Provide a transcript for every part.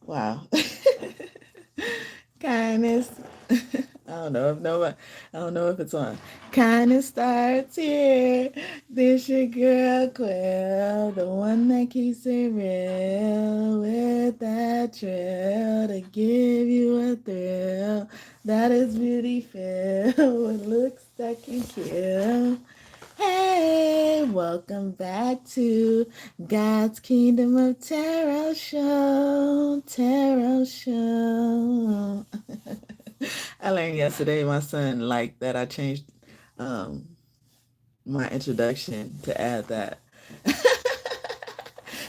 Wow. Kindness. I don't know if nobody, I don't know if it's on. Kindness starts here. This your girl Quill, the one that keeps it real with that trail to give you a thrill that is beauty filled with looks that can kill. Hey, welcome back to God's Kingdom of Tarot Show. Tarot Show. I learned yesterday my son liked that I changed um, my introduction to add that.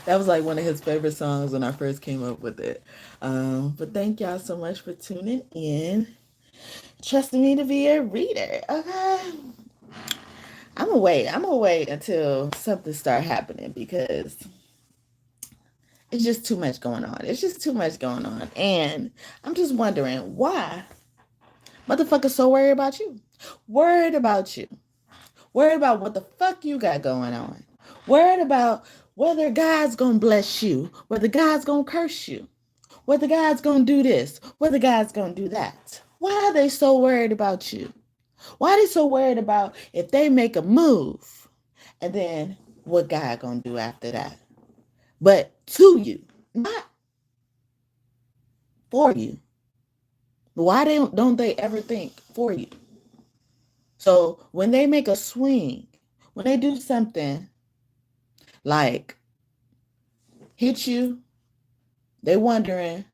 That was like one of his favorite songs when I first came up with it. But thank y'all so much for tuning in, trusting me to be a reader. Okay. I'm gonna wait until something start happening because it's just too much going on. It's just too much going on. And I'm just wondering why motherfuckers so worried about you. Worried about you. Worried about what the fuck you got going on. Worried about whether God's gonna bless you, whether God's gonna curse you, whether God's gonna do this, whether God's gonna do that. Why are they so worried about you? Why are they so worried about if they make a move and then what God gonna do after that? But to you, not for you. Why don't they ever think for you? So when they make a swing, when they do something like hit you, they wondering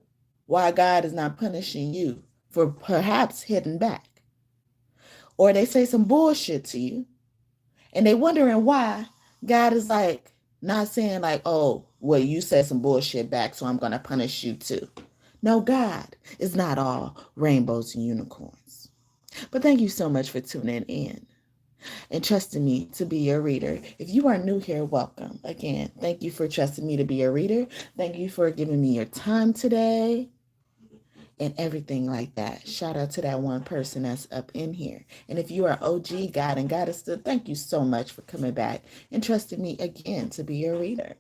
why God is not punishing you for perhaps hitting back. Or they say some bullshit to you and they wondering why God is like not saying like, oh, well, you said some bullshit back, so I'm gonna punish you too. No, God is not all rainbows and unicorns. But thank you so much for tuning in and trusting me to be your reader. If you are new here, welcome. Again, thank you for trusting me to be your reader. Thank you for giving me your time today and everything like that. Shout out to that one person that's up in here. And if you are OG God and Goddess, thank you so much for coming back and trusting me again to be your reader.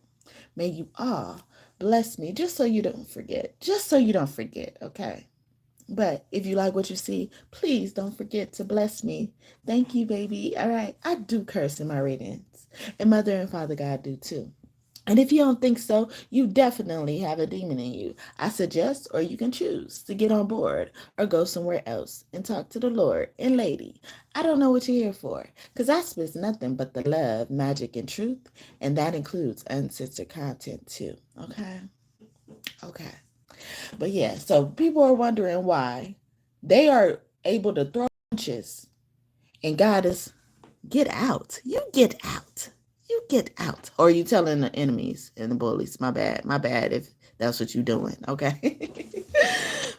May you all bless me just so you don't forget. Just so you don't forget, okay? But if you like what you see, please don't forget to bless me. Thank you, baby. All right. I do curse in my readings. And Mother and Father God do too. And if you don't think so, you definitely have a demon in you. I suggest, or you can choose to get on board or go somewhere else and talk to the Lord. And lady, I don't know what you're here for because I spit nothing but the love, magic, and truth. And that includes uncensored content too. Okay? Okay. But yeah, so people are wondering why they are able to throw punches and God is get out. You get out. You get out. Or you telling the enemies and the bullies, my bad. My bad if that's what you're doing. Okay.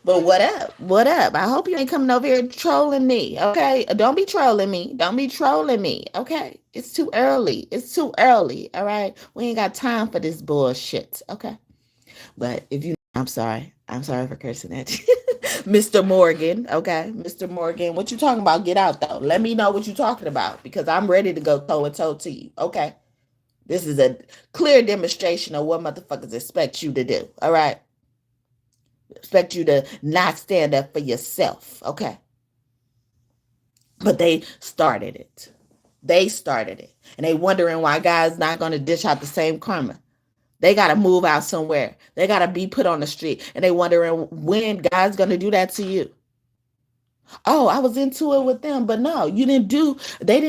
But what up? What up? I hope you ain't coming over here trolling me. Okay. Don't be trolling me. Don't be trolling me. Okay. It's too early. It's too early. All right. We ain't got time for this bullshit. Okay. But if you, I'm sorry. I'm sorry for cursing at you. Mr. Morgan, okay? Mr. Morgan, what you talking about? Get out, though. Let me know what you talking about because I'm ready to go toe and toe to you, okay? This is a clear demonstration of what motherfuckers expect you to do, all right? Expect you to not stand up for yourself, okay? But they started it. They started it. And they wondering why God's not going to dish out the same karma. They got to move out somewhere. They got to be put on the street. And they wondering when God's going to do that to you. Oh, I was into it with them, but no, they didn't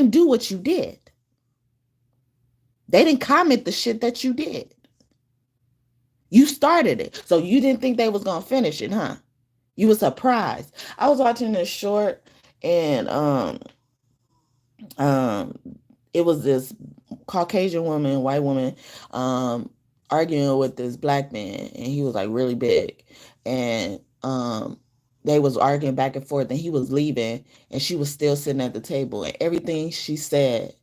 do what you did. They didn't comment the shit that you did. You started it. So you didn't think they was going to finish it, huh? You were surprised. I was watching this short and um it was this Caucasian woman, white woman, arguing with this black man, and he was like really big, and they was arguing back and forth, and he was leaving, and she was still sitting at the table, and everything he said,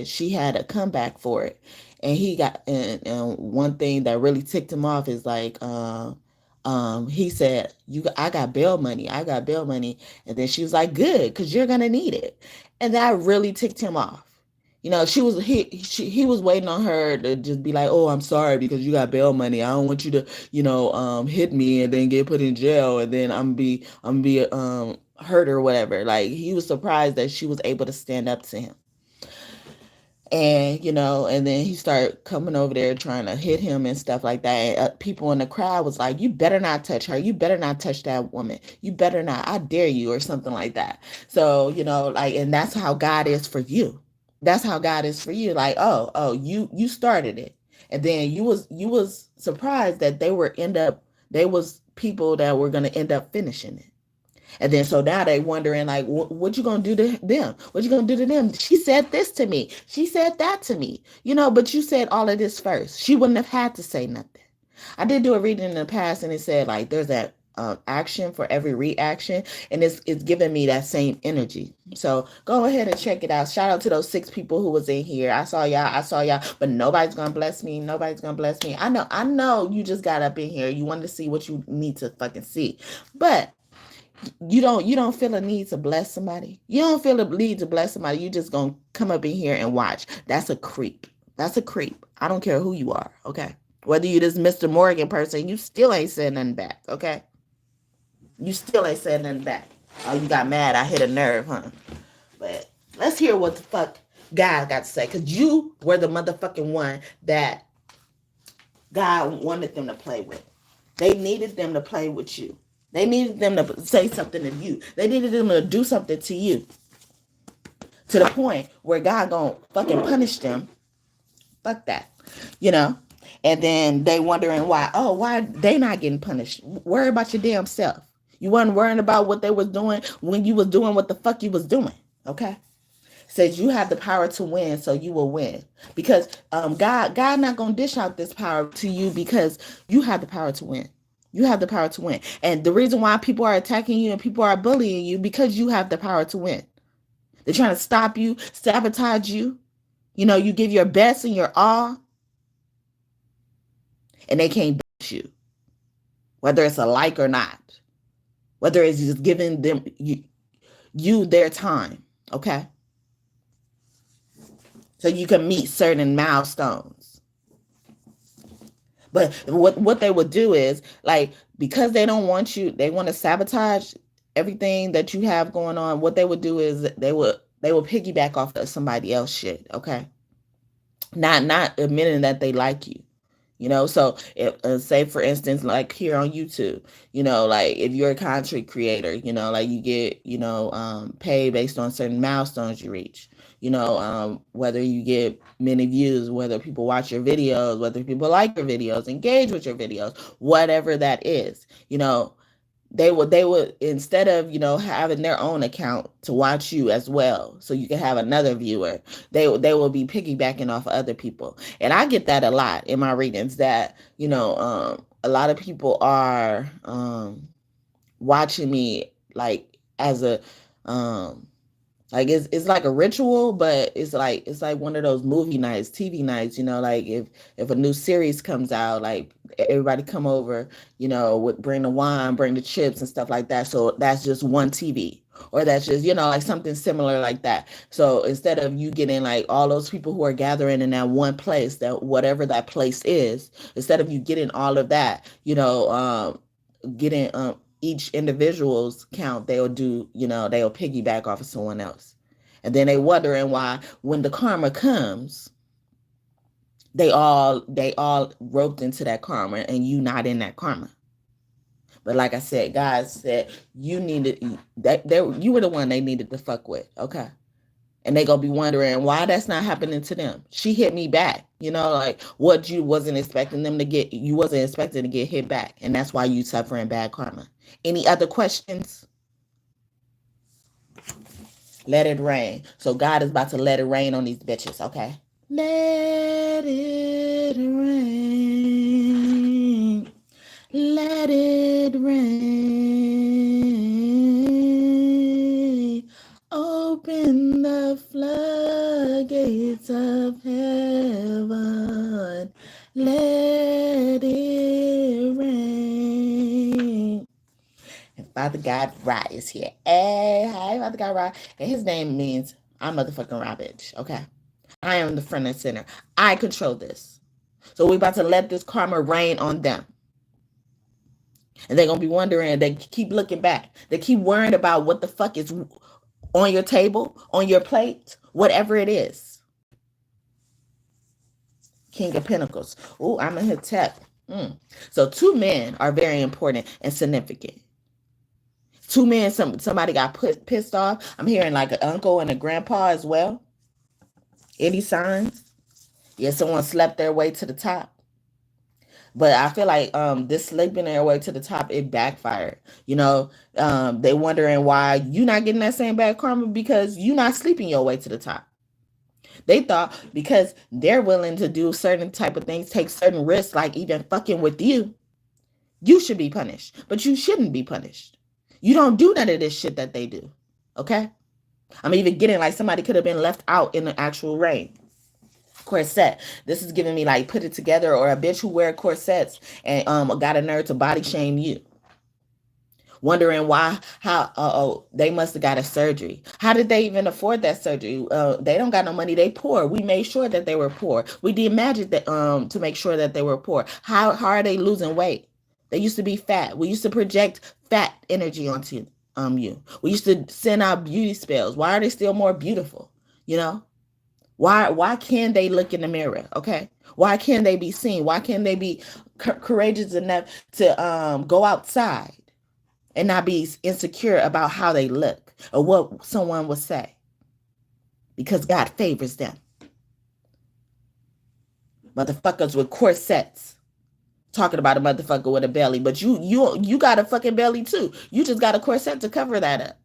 she had a comeback for it, and he got, and one thing that really ticked him off is like, he said, I got bail money. I got bail money. And then she was like, good, because you're going to need it. And that really ticked him off. He was waiting on her to just be like, oh, I'm sorry because you got bail money. I don't want you to, hit me and then get put in jail and then I'm be hurt or whatever. Like he was surprised that she was able to stand up to him. And and then he started coming over there trying to hit him and stuff like that. And people in the crowd was like, you better not touch her, you better not touch that woman, you better not, I dare you, or something like that. So like, and that's how God is for you. That's how God is for you. Like, oh, you started it, and then you was surprised that they was people that were going to end up finishing it. And then so now they wondering like, what you gonna do to them? What you gonna do to them? She said this to me. She said that to me. But you said all of this first. She wouldn't have had to say nothing. I did do a reading in the past, and it said like there's that action for every reaction, and it's giving me that same energy. So go ahead and check it out. Shout out to those 6 people who was in here. I saw y'all, but nobody's gonna bless me. Nobody's gonna bless me. I know. You just got up in here. You wanted to see what you need to fucking see, but you don't feel a need to bless somebody. You don't feel a need to bless somebody. You just gonna come up in here and watch. That's a creep. That's a creep. I don't care who you are, okay? Whether you this Mr. Morgan person, you still ain't saying nothing back, okay? You still ain't saying nothing back. Oh, you got mad. I hit a nerve, huh? But let's hear what the fuck God got to say. Because you were the motherfucking one that God wanted them to play with. They needed them to play with you. They needed them to say something to you. They needed them to do something to you. To the point where God gonna fucking punish them. Fuck that. And then they wondering why they not getting punished. Worry about your damn self. You wasn't worrying about what they was doing when you was doing what the fuck you was doing. Okay? Says you have the power to win, so you will win. Because God not gonna dish out this power to you because you have the power to win. You have the power to win. And the reason why people are attacking you and people are bullying you, because you have the power to win. They're trying to stop you, sabotage you. You give your best and your all, and they can't beat you. Whether it's a like or not. Whether it's just giving them you their time. Okay? So you can meet certain milestones. But what they would do is, like, because they don't want you, they want to sabotage everything that you have going on. What they would do is they would piggyback off of somebody else shit, okay? Not admitting that they like you. So if, say for instance, like here on YouTube, like if you're a content creator, like you get, paid based on certain milestones you reach, whether you get many views, whether people watch your videos, whether people like your videos, engage with your videos, whatever that is, they would instead of having their own account to watch you as well so you can have another viewer, they will be piggybacking off of other people. And I get that a lot in my readings, that a lot of people are watching me like as a like it's like a ritual, but it's like one of those movie nights, TV nights, like if a new series comes out, like everybody come over, with bring the wine, bring the chips and stuff like that. So that's just one TV. Or that's just, like something similar like that. So instead of you getting like all those people who are gathering in that one place, that whatever that place is, instead of you getting all of that, getting each individual's count, they'll piggyback off of someone else. And then they wondering why when the karma comes, they all roped into that karma and you not in that karma. But like I said, God said you were the one they needed to fuck with, okay? And they gonna be wondering why that's not happening to them. She hit me back, like what you wasn't expecting them to get. You wasn't expecting to get hit back, and that's why you suffering bad karma. Any other questions? Let it rain. So God is about to let it rain on these bitches, okay? Let it rain. Let it rain. Open the floodgates of heaven. Let it rain. And Father God Ra is here. Hey, hi, Father God Ra. And his name means I'm motherfucking Ra, bitch. Okay. I am the front and center. I control this. So we're about to let this karma rain on them. And they're going to be wondering, they keep looking back. They keep worrying about what the fuck is on your table, on your plate, whatever it is. King of Pentacles. Oh, I'm in Hotep. So 2 men are very important and significant. 2 men, somebody got pissed off. I'm hearing like an uncle and a grandpa as well. Any signs? Yeah, someone slept their way to the top. But I feel like this sleeping their way to the top, it backfired. They wondering why you not getting that same bad karma because you not sleeping your way to the top. They thought because they're willing to do certain type of things, take certain risks, like even fucking with you should be punished. But you shouldn't be punished. You don't do none of this shit that they do. Okay? I'm even getting like somebody could have been left out in the actual rain. Corset. This is giving me like put it together, or a bitch who wear corsets and got a nerve to body shame you. Wondering why, how they must have got a surgery. How did they even afford that surgery? They don't got no money. They poor. We made sure that they were poor. We did magic that to make sure that they were poor. How are they losing weight? They used to be fat. We used to project fat energy onto you. We used to send out beauty spells. Why are they still more beautiful? Why can't they look in the mirror? Okay. Why can't they be seen? Why can't they be courageous enough to go outside and not be insecure about how they look or what someone would say? Because God favors them. Motherfuckers with corsets. Talking about a motherfucker with a belly, but you got a fucking belly too. You just got a corset to cover that up.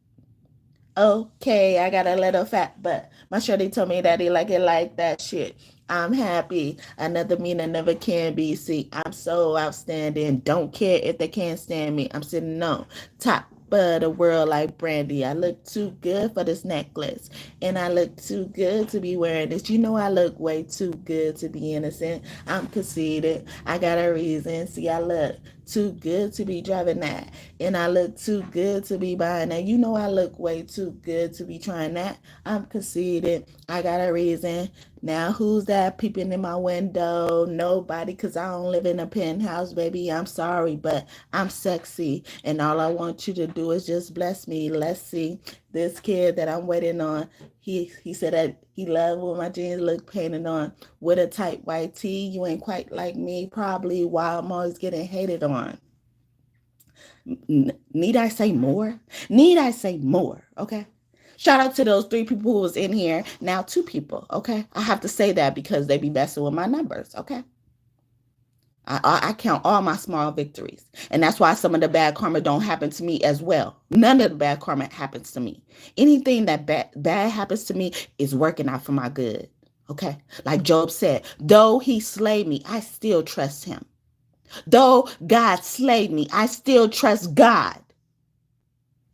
Okay, I got a little fat butt. My shorty told me that he like it like that shit. I'm happy. Another meaner never can be. See, I'm so outstanding. Don't care if they can't stand me. I'm sitting on top of the world like Brandy. I look too good for this necklace. And I look too good to be wearing this. You know I look way too good to be innocent. I'm conceited. I got a reason. See, I look too good to be driving that. And I look too good to be buying that. You know I look way too good to be trying that. I'm conceited. I got a reason. Now who's that peeping in my window? Nobody, because I don't live in a penthouse, baby. I'm sorry, but I'm sexy. And all I want you to do is just bless me. Let's see. This kid that I'm waiting on, he said that he loved when my jeans look painted on with a tight white tee. You ain't quite like me, probably why I'm always getting hated on. Need I say more? Need I say more? Okay. Shout out to those 3 people who was in here. Now 2 people. Okay. I have to say that because they be messing with my numbers. Okay. I count all my small victories. And that's why some of the bad karma don't happen to me as well. None of the bad karma happens to me. Anything that bad happens to me is working out for my good. Okay. Like Job said, though he slay me, I still trust him. Though God slayed me, I still trust God.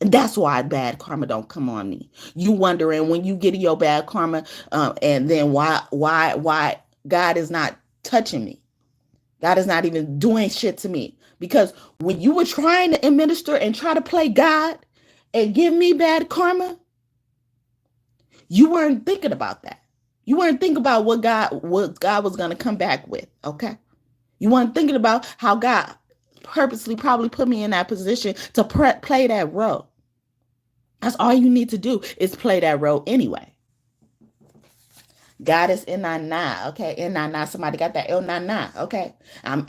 And that's why bad karma don't come on me. You wondering when you get your bad karma, and then why God is not touching me. God is not even doing shit to me. Because when you were trying to administer and try to play God and give me bad karma, you weren't thinking about that. You weren't thinking about what God was going to come back with. Okay. You weren't thinking about how God purposely probably put me in that position to play that role. That's all you need to do is play that role anyway. God is in nana, okay? In nana, somebody got that ill nana, okay? I'm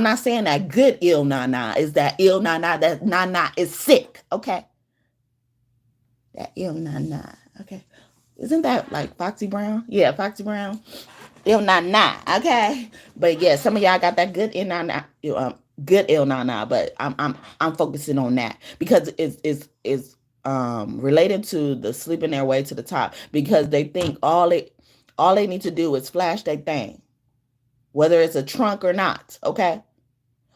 not saying that good ill nana is that ill nana, that nana is sick, okay? That ill nana, okay? Isn't that like Foxy Brown? Yeah, Foxy Brown. Ill nana, okay? But yeah, some of y'all got that good ill nana, good ill nana, but I'm focusing on that because it's related to the sleeping their way to the top, because they think all they need to do is flash their thing, whether it's a trunk or not, okay?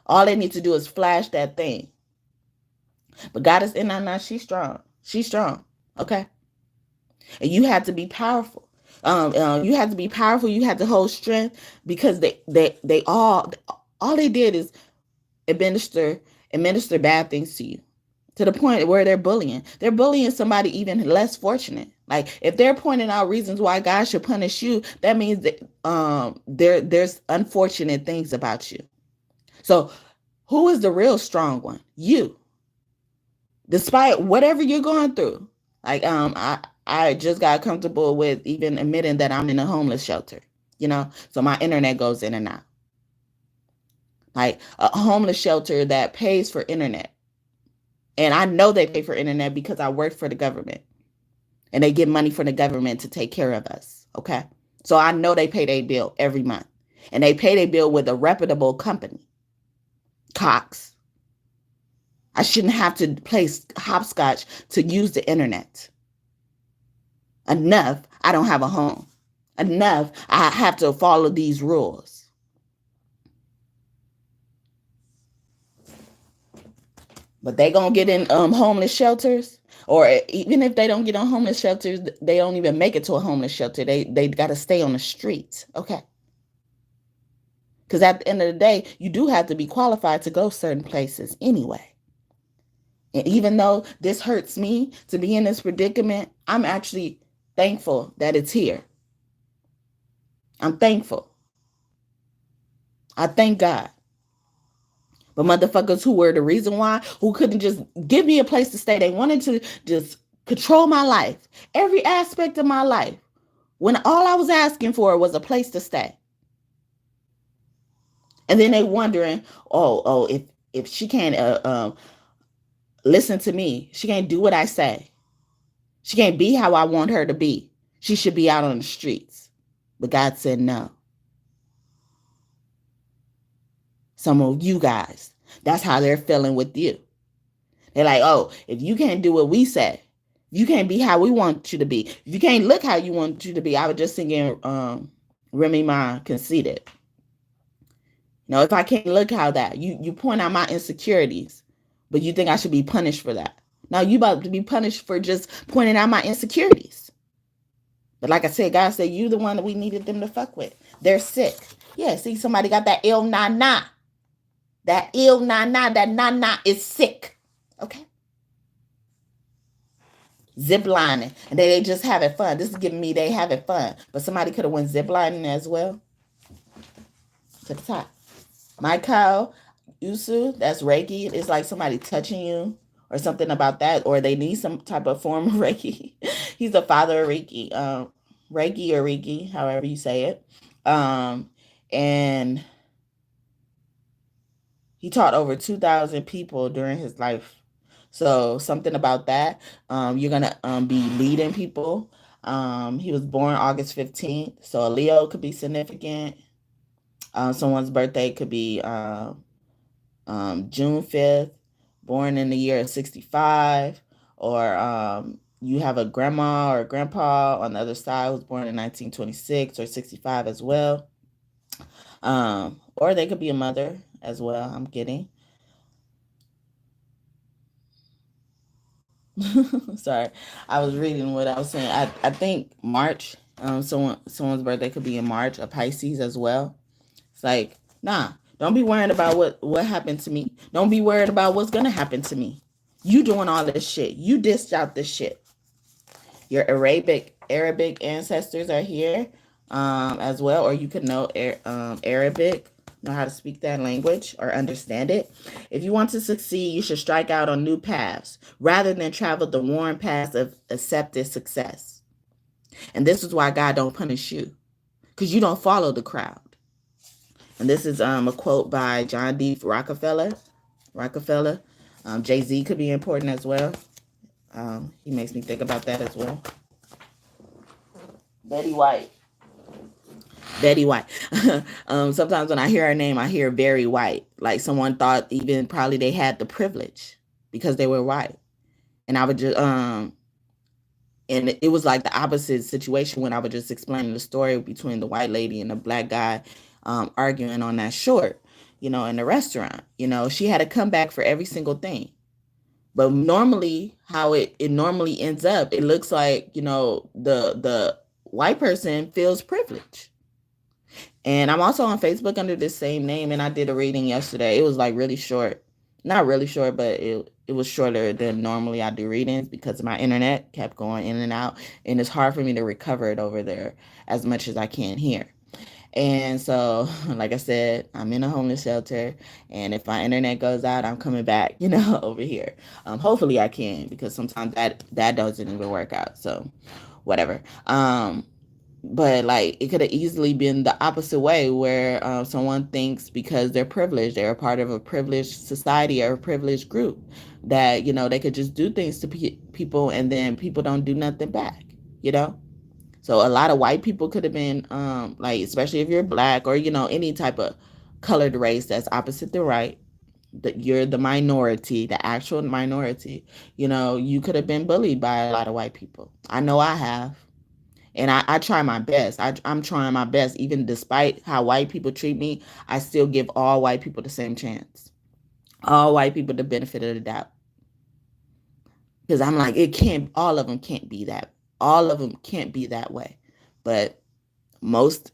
All they need to do is flash that thing. But God is in nana, she's strong. She's strong, okay? And you have to be powerful. You have to be powerful. You have to hold strength, because they all they did is administer bad things to you, to the point where they're bullying. They're bullying somebody even less fortunate. Like if they're pointing out reasons why God should punish you, that means that there's unfortunate things about you. So who is the real strong one? You. Despite whatever you're going through. Like I just got comfortable with even admitting that I'm in a homeless shelter, so my internet goes in and out. Like a homeless shelter that pays for internet. And I know they pay for internet because I work for the government. And they get money from the government to take care of us. Okay. So I know they pay their bill every month. And they pay their bill with a reputable company. Cox. I shouldn't have to play hopscotch to use the internet. Enough, I don't have a home. Enough, I have to follow these rules. But they gonna get in homeless shelters, or even if they don't get on homeless shelters, they don't even make it to a homeless shelter. They got to stay on the streets, okay? Because at the end of the day, you do have to be qualified to go certain places anyway. And even though this hurts me to be in this predicament, I'm actually thankful that it's here. I'm thankful. I thank God. But motherfuckers who were the reason why, who couldn't just give me a place to stay, they wanted to just control my life, every aspect of my life, when all I was asking for was a place to stay. And then they wondering, if she can't listen to me, she can't do what I say, she can't be how I want her to be, she should be out on the streets. But God said no. Some of you guys, that's how they're feeling with you. They're like, oh, if you can't do what we say, you can't be how we want you to be, if you can't look how you want you to be. I was just singing Remy Ma Conceited. If I can't look how that, you point out my insecurities, but you think I should be punished for that. Now you about to be punished for just pointing out my insecurities. But like I said, God said, you the one that we needed them to fuck with. They're sick. Yeah, see, somebody got that ill na-na. That ill na-na, that na-na is sick. Okay? Zip lining. And they just having fun. This is giving me they having fun. But somebody could have went zip lining as well. To the top. My cow, Usu, that's Reiki. It's like somebody touching you or something about that. Or they need some type of form of Reiki. He's the father of Reiki. Reiki or Reiki, however you say it. And he taught over 2,000 people during his life. So something about that. You're going to be leading people. He was born August 15th. So a Leo could be significant. Someone's birthday could be June 5th, born in the year of 65. Or you have a grandma or a grandpa on the other side who's born in 1926 or 65 as well. Or they could be a mother as well, I'm getting. Sorry, I was reading what I was saying. I think March, someone's birthday could be in March, a Pisces as well. It's like, nah, don't be worried about what happened to me. Don't be worried about what's gonna happen to me. You doing all this shit. You dished out this shit. Your Arabic ancestors are here as well, or you could know Arabic, know how to speak that language or understand it. If you want to succeed, you should strike out on new paths rather than travel the worn paths of accepted success. And this is why God don't punish you, because you don't follow the crowd. And this is a quote by John D. Rockefeller. Jay-Z could be important as well. He makes me think about that as well. Betty White. Sometimes when I hear her name, I hear very white. Like someone thought even probably they had the privilege because they were white. And I would just, and it was like the opposite situation when I was just explaining the story between the white lady and the black guy arguing on that short, in the restaurant. She had to come back for every single thing. But normally, how it normally ends up, it looks like, the white person feels privilege. And I'm also on Facebook under this same name, and I did a reading yesterday. It was like really short. Not really short, but it was shorter than normally I do readings because my internet kept going in and out, and it's hard for me to recover it over there as much as I can here. And so, like I said, I'm in a homeless shelter, and if my internet goes out, I'm coming back, over here. Hopefully I can, because sometimes that doesn't even work out. So, whatever. But like it could have easily been the opposite way, where someone thinks because they're privileged, they're a part of a privileged society or a privileged group, that they could just do things to people, and then people don't do nothing back. You know. So a lot of white people could have been, like, especially if you're black or any type of colored race that's opposite the right, that you're the minority, the actual minority. You could have been bullied by a lot of white people. I know I have. And I try my best. I'm trying my best. Even despite how white people treat me, I still give all white people the same chance. All white people the benefit of the doubt. Because I'm like, all of them can't be that. All of them can't be that way. But most,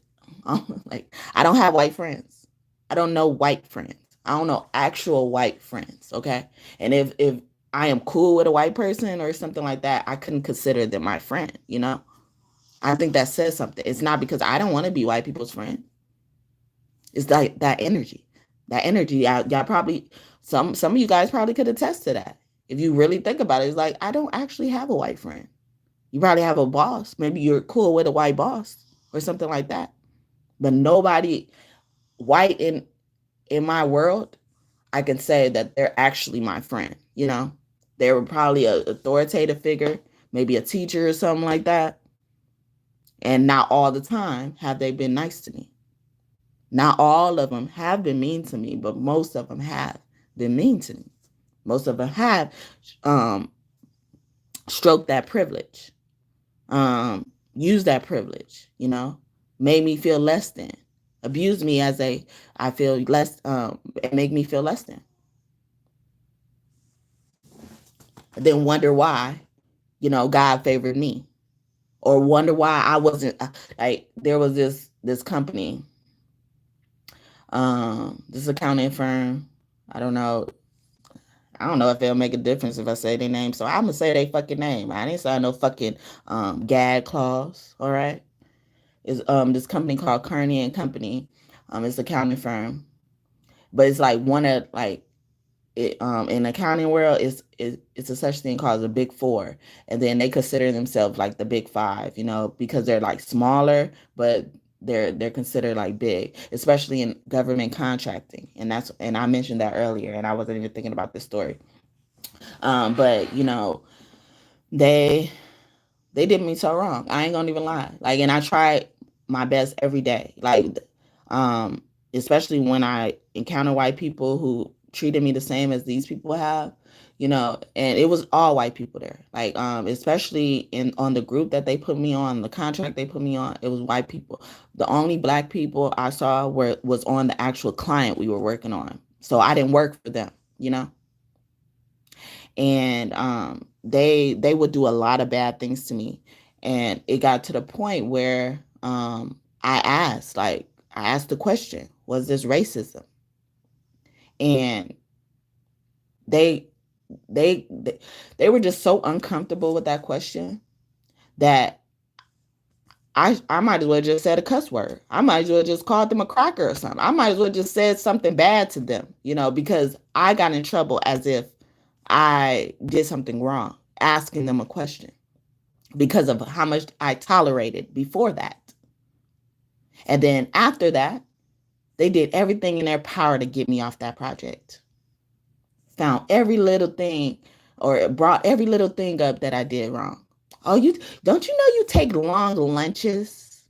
like, I don't have white friends. I don't know white friends. I don't know actual white friends. Okay. And if I am cool with a white person or something like that, I couldn't consider them my friend. I think that says something. It's not because I don't want to be white people's friend. It's like that energy. That energy. Y'all probably, some of you guys probably could attest to that. If you really think about it, it's like, I don't actually have a white friend. You probably have a boss. Maybe you're cool with a white boss or something like that. But nobody white in my world, I can say that they're actually my friend. They were probably an authoritative figure, maybe a teacher or something like that. And not all the time have they been nice to me. Not all of them have been mean to me, but most of them have been mean to me. Most of them have um, stroked that privilege, used that privilege, made me feel less than, abused me I feel less, and make me feel less than. Then wonder why, God favored me, or wonder why I wasn't, like, there was this company, this accounting firm. I don't know. I don't know if it'll make a difference if I say their name. So I'm gonna say they fucking name. I didn't sign no fucking gag clause. All right. It's this company called Kearney and Company. It's an accounting firm. But it's like one of, like, it in the accounting world, it's a such thing called the big four. And then they consider themselves like the big five, because they're like smaller, but they're considered like big, especially in government contracting. And I mentioned that earlier, and I wasn't even thinking about this story. But they they did me so wrong. I ain't gonna even lie. Like, and I tried my best every day. Like, especially when I encounter white people who treated me the same as these people have, and it was all white people there. Like, especially on the group that they put me on, the contract they put me on, it was white people. The only black people I saw was on the actual client we were working on. So I didn't work for them. And they would do a lot of bad things to me, and it got to the point where I asked the question, was this racism? And they they they were just so uncomfortable with that question that I might as well just said a cuss word. I might as well just called them a cracker or something. I might as well just said something bad to them, because I got in trouble as if I did something wrong, asking them a question because of how much I tolerated before that. And then after that, they did everything in their power to get me off that project. Found every little thing, or brought every little thing up that I did wrong. Oh, you don't you know you take long lunches?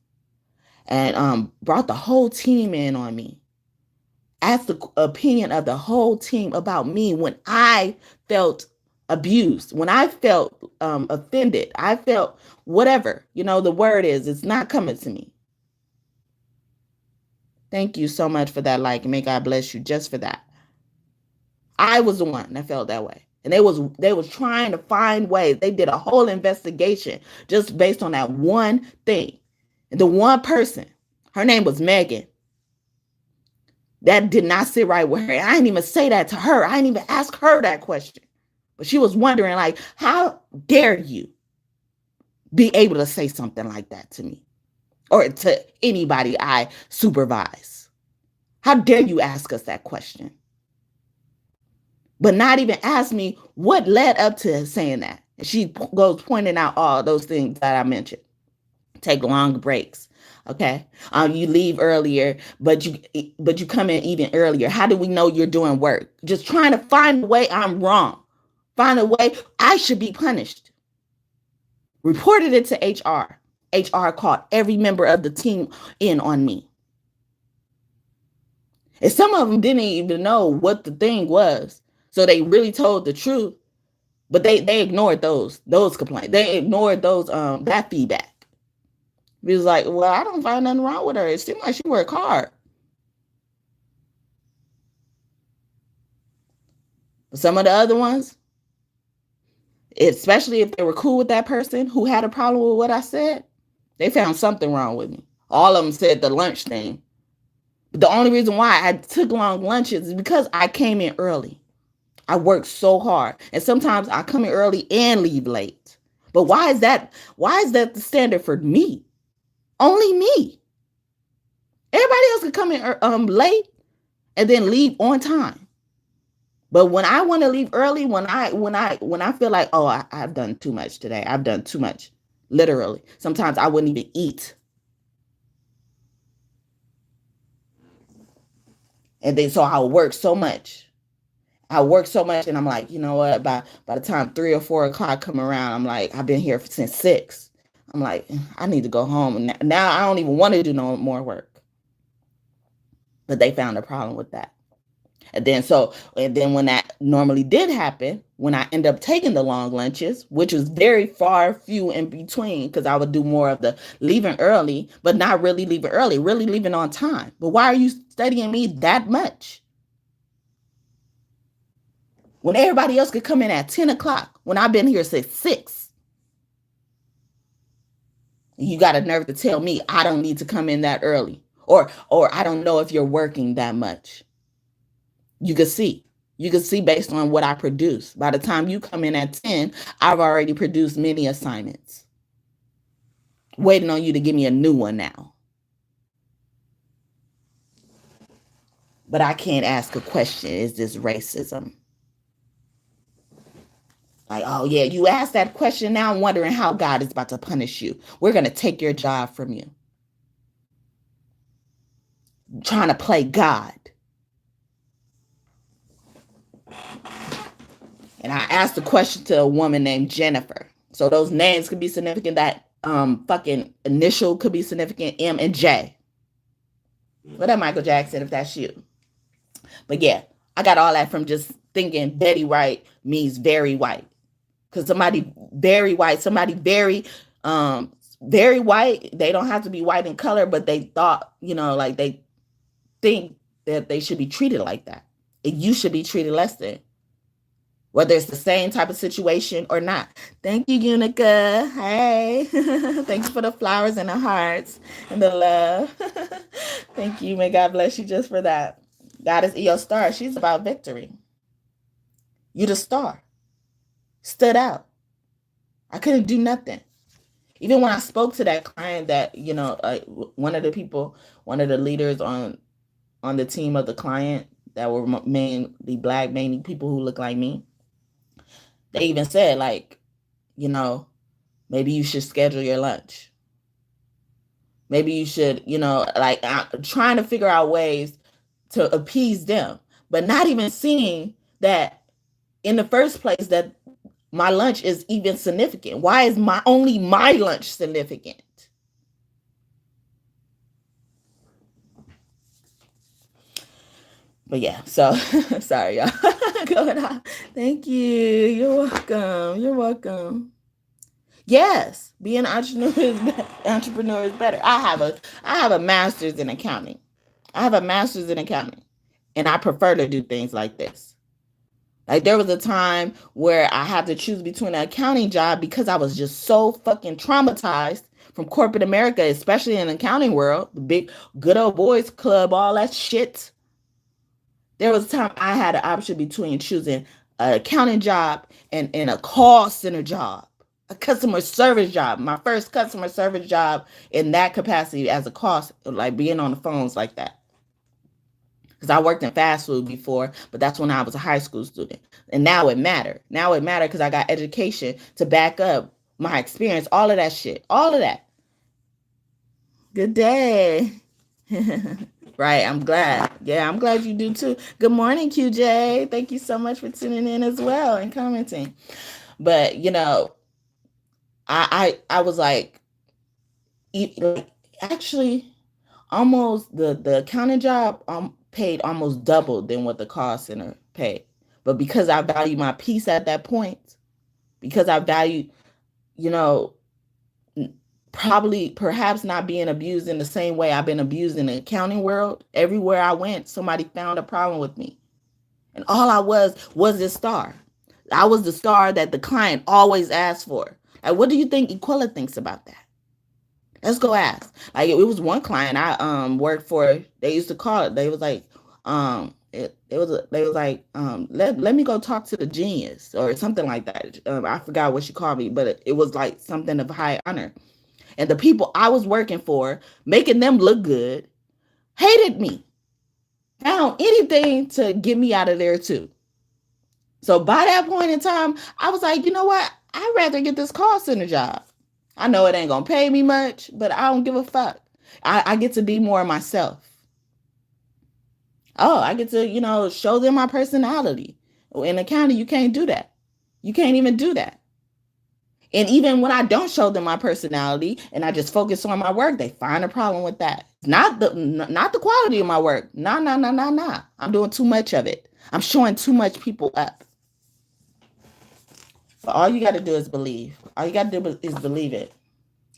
And brought the whole team in on me. Asked the opinion of the whole team about me when I felt abused, when I felt offended, I felt whatever, the word is, it's not coming to me. Thank you so much for that like, and may God bless you just for that. I was the one that felt that way. And they was trying to find ways. They did a whole investigation just based on that one thing. And the one person, her name was Megan. That did not sit right with her. I didn't even say that to her. I didn't even ask her that question. But she was wondering, like, how dare you be able to say something like that to me or to anybody I supervise? How dare you ask us that question? But not even ask me what led up to saying that. And she goes pointing out all those things that I mentioned. Take long breaks. Okay. You leave earlier, but you come in even earlier. How do we know you're doing work? Just trying to find a way I'm wrong. Find a way I should be punished. Reported it to HR. HR called every member of the team in on me. And some of them didn't even know what the thing was. So they really told the truth, but they ignored those complaints. They ignored those that feedback. It was like, well, I don't find nothing wrong with her. It seemed like she worked hard. But some of the other ones, especially if they were cool with that person who had a problem with what I said, they found something wrong with me. All of them said the lunch thing. But the only reason why I took long lunches is because I came in early. I worked so hard. And sometimes I come in early and leave late. But why is that? Why is that the standard for me? Only me. Everybody else could come in late and then leave on time. But when I want to leave early, when I feel like, oh, I've done too much today. I've done too much. Literally. Sometimes I wouldn't even eat. And then so I'll work so much. And I'm like, you know what? By the time 3 or 4 o'clock come around, I'm like, I've been here since 6. I'm like, I need to go home. And now I don't even want to do no more work. But they found a problem with that. And then when that normally did happen, when I end up taking the long lunches, which was very few in between, because I would do more of the leaving early, but not really leaving early, really leaving on time. But why are you studying me that much? When everybody else could come in at 10 o'clock, when I've been here since 6. You got a nerve to tell me I don't need to come in that early. Or I don't know if you're working that much. You can see based on what I produce. By the time you come in at 10, I've already produced many assignments. Waiting on you to give me a new one now. But I can't ask a question. Is this racism? Like, oh yeah, you asked that question. Now I'm wondering how God is about to punish you. We're going to take your job from you. Trying to play God. And I asked a question to a woman named Jennifer. So those names could be significant. That fucking initial could be significant. M and J. What up, Michael Jackson, if that's you? But yeah, I got all that from just thinking Betty White means very white. Because somebody very white, somebody very white, they don't have to be white in color, but they thought, like they think that they should be treated like that. And you should be treated less than. Whether it's the same type of situation or not. Thank you, Unica. Hey. Thanks for the flowers and the hearts and the love. Thank you. May God bless you just for that. God is your star. She's about victory. You the star. Stood out. I couldn't do nothing. Even when I spoke to that client that, one of the leaders on the team of the client that were mainly Black, mainly people who look like me. They even said, like, maybe you should schedule your lunch. Maybe you should, trying to figure out ways to appease them, but not even seeing that in the first place that my lunch is even significant. Why is only my lunch significant? But yeah, so sorry, y'all. Going on. Thank you. You're welcome. Yes, being an entrepreneur is better. I have a master's in accounting. And I prefer to do things like this. Like there was a time where I had to choose between an accounting job because I was just so fucking traumatized from corporate America, especially in the accounting world, the big good old boys club, all that shit. There was a time I had an option between choosing an accounting job and a call center job, a customer service job. My first customer service job in that capacity as a cost, like being on the phones like that. Because I worked in fast food before, but that's when I was a high school student. And now it mattered. Now it mattered because I got education to back up my experience, all of that shit, all of that. Good day. Right, I'm glad. Yeah, I'm glad you do too. Good morning, QJ. Thank you so much for tuning in as well and commenting. But I was like actually almost the accounting job paid almost double than what the call center paid. But because I value my peace at that point, because I value, you know, perhaps not being abused in the same way I've been abused in the accounting world. Everywhere I went, somebody found a problem with me. And all I was this star. I was the star that the client always asked for. Like, what do you think Equella thinks about that? Let's go ask. Like, it was one client I worked for. They used to call it. They was like, let me go talk to the genius or something like that. I forgot what she called me, but it was like something of high honor. And the people I was working for, making them look good, hated me. Found anything to get me out of there too. So by that point in time, I was like, you know what? I'd rather get this call center job. I know it ain't gonna pay me much, but I don't give a fuck. I get to be more myself. Oh, I get to, show them my personality. In accounting, you can't do that. You can't even do that. And even when I don't show them my personality and I just focus on my work, they find a problem with that. Not the quality of my work. Nah. I'm doing too much of it. I'm showing too much people up. But all you got to do is believe. All you got to do is believe it.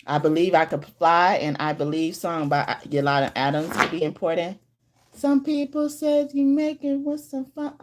I believe I could fly, and I believe song by Yolanda Adams could be important. Some people said you make it with some fun,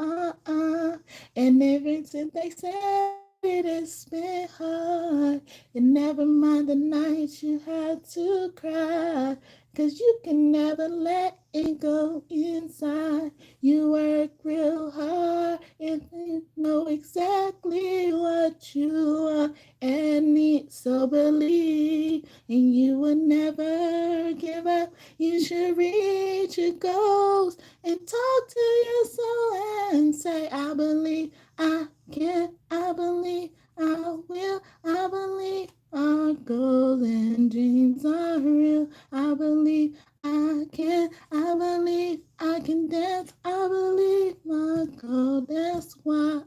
and everything they said it has been hard. And never mind the nights you had to cry, 'cause you can never let it go inside. You work real hard and you know exactly what you want and need. So believe, and you will never give up. You should reach your goals and talk to your soul and say, I believe I can, I believe I will, I believe our goals and dreams are real. I believe I can, I believe I can dance. I believe my goal. That's why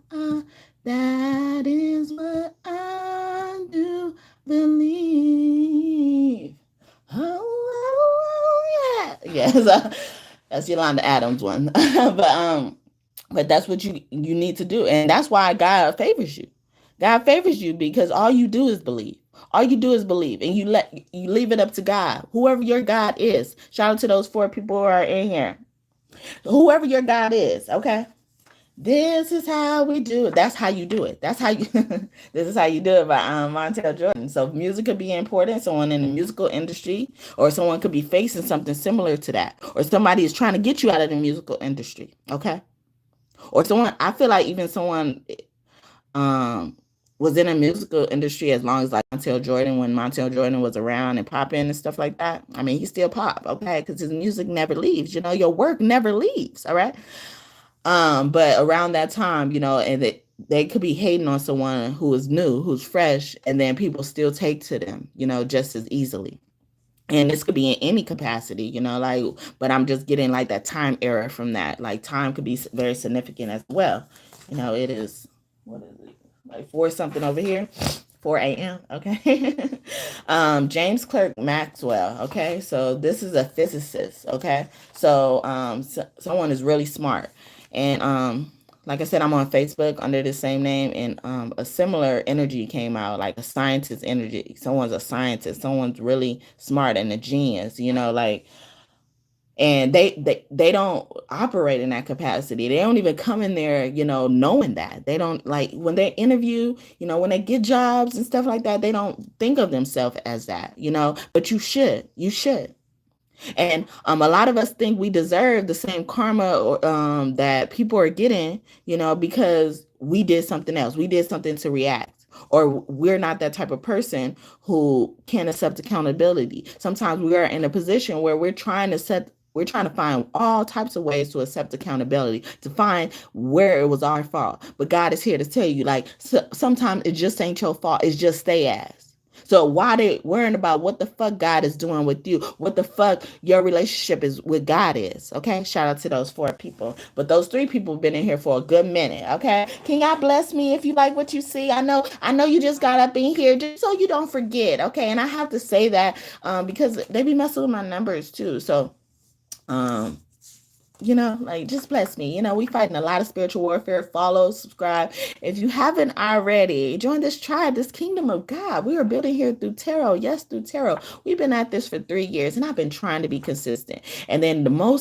that is what I do believe. Oh yeah. Yes, that's Yolanda Adams one. But that's what you need to do. And that's why God favors you. God favors you because all you do is believe. All you do is believe, and you leave it up to God. Whoever your God is. Shout out to those 4 people who are in here. Whoever your God is, okay? This is how we do it. That's how you do it. That's how you this is how you do it by Montel Jordan. So music could be important, someone in the musical industry, or someone could be facing something similar to that, or somebody is trying to get you out of the musical industry, okay? Or someone, I feel like even someone was in the musical industry as long as like Montel Jordan, when Montel Jordan was around and popping and stuff like that. I mean, he still pop, okay? Because his music never leaves. Your work never leaves, all right? But around that time, and they could be hating on someone who is new, who's fresh, and then people still take to them, just as easily. And this could be in any capacity, but I'm just getting like that time era from that. Like time could be very significant as well. It is, what is it? Like 4 something over here. 4 a.m. Okay. James Clerk Maxwell. Okay. So this is a physicist. Okay. So, someone is really smart. And, like I said, I'm on Facebook under the same name, and a similar energy came out, like a scientist energy. Someone's a scientist, someone's really smart and a genius, and they don't operate in that capacity. They don't even come in there, knowing that. They don't, like, when they interview, when they get jobs and stuff like that, they don't think of themselves as that, but you should. And a lot of us think we deserve the same karma or, that people are getting, because we did something else. We did something to react. Or we're not that type of person who can accept accountability. Sometimes we are in a position where we're trying to find all types of ways to accept accountability, to find where it was our fault. But God is here to tell you, like, sometimes it just ain't your fault. It's just they ass. So why they worrying about what the fuck God is doing with you? What the fuck your relationship is with God is? Okay. Shout out to those 4 people. But those 3 people have been in here for a good minute. Okay. Can y'all bless me if you like what you see? I know you just got up in here just so you don't forget. Okay. And I have to say that because they be messing with my numbers too. So um like, just bless me. We fighting a lot of spiritual warfare. Follow, subscribe. If you haven't already, join this tribe, this kingdom of God. We are building here through tarot. Yes, through tarot. We've been at this for 3 years, and I've been trying to be consistent. And then the more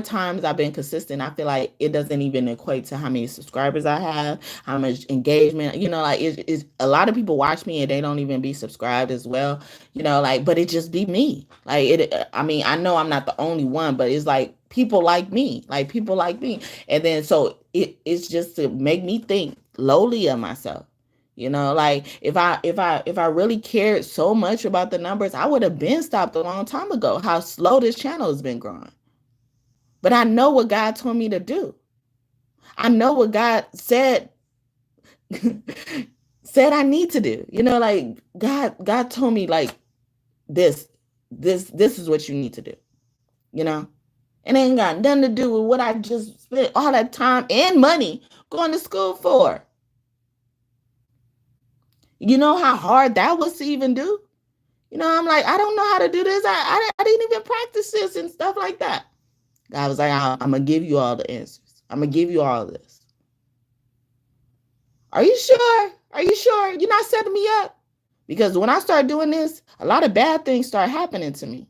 times I've been consistent, I feel like it doesn't even equate to how many subscribers I have, how much engagement, like it's a lot of people watch me and they don't even be subscribed as well, but it just be me. I know I'm not the only one, but it's like people like me. And then so it's just to make me think lowly of myself. Like if I really cared so much about the numbers, I would have been stopped a long time ago. How slow this channel has been growing. But I know what God told me to do. I know what God said I need to do. Like God told me, like, this is what you need to do. It ain't got nothing to do with what I just spent all that time and money going to school for. You know how hard that was to even do? I'm like, I don't know how to do this. I didn't even practice this and stuff like that. God was like, I'm going to give you all the answers. I'm going to give you all of this. Are you sure? Are you sure? You're not setting me up? Because when I start doing this, a lot of bad things start happening to me.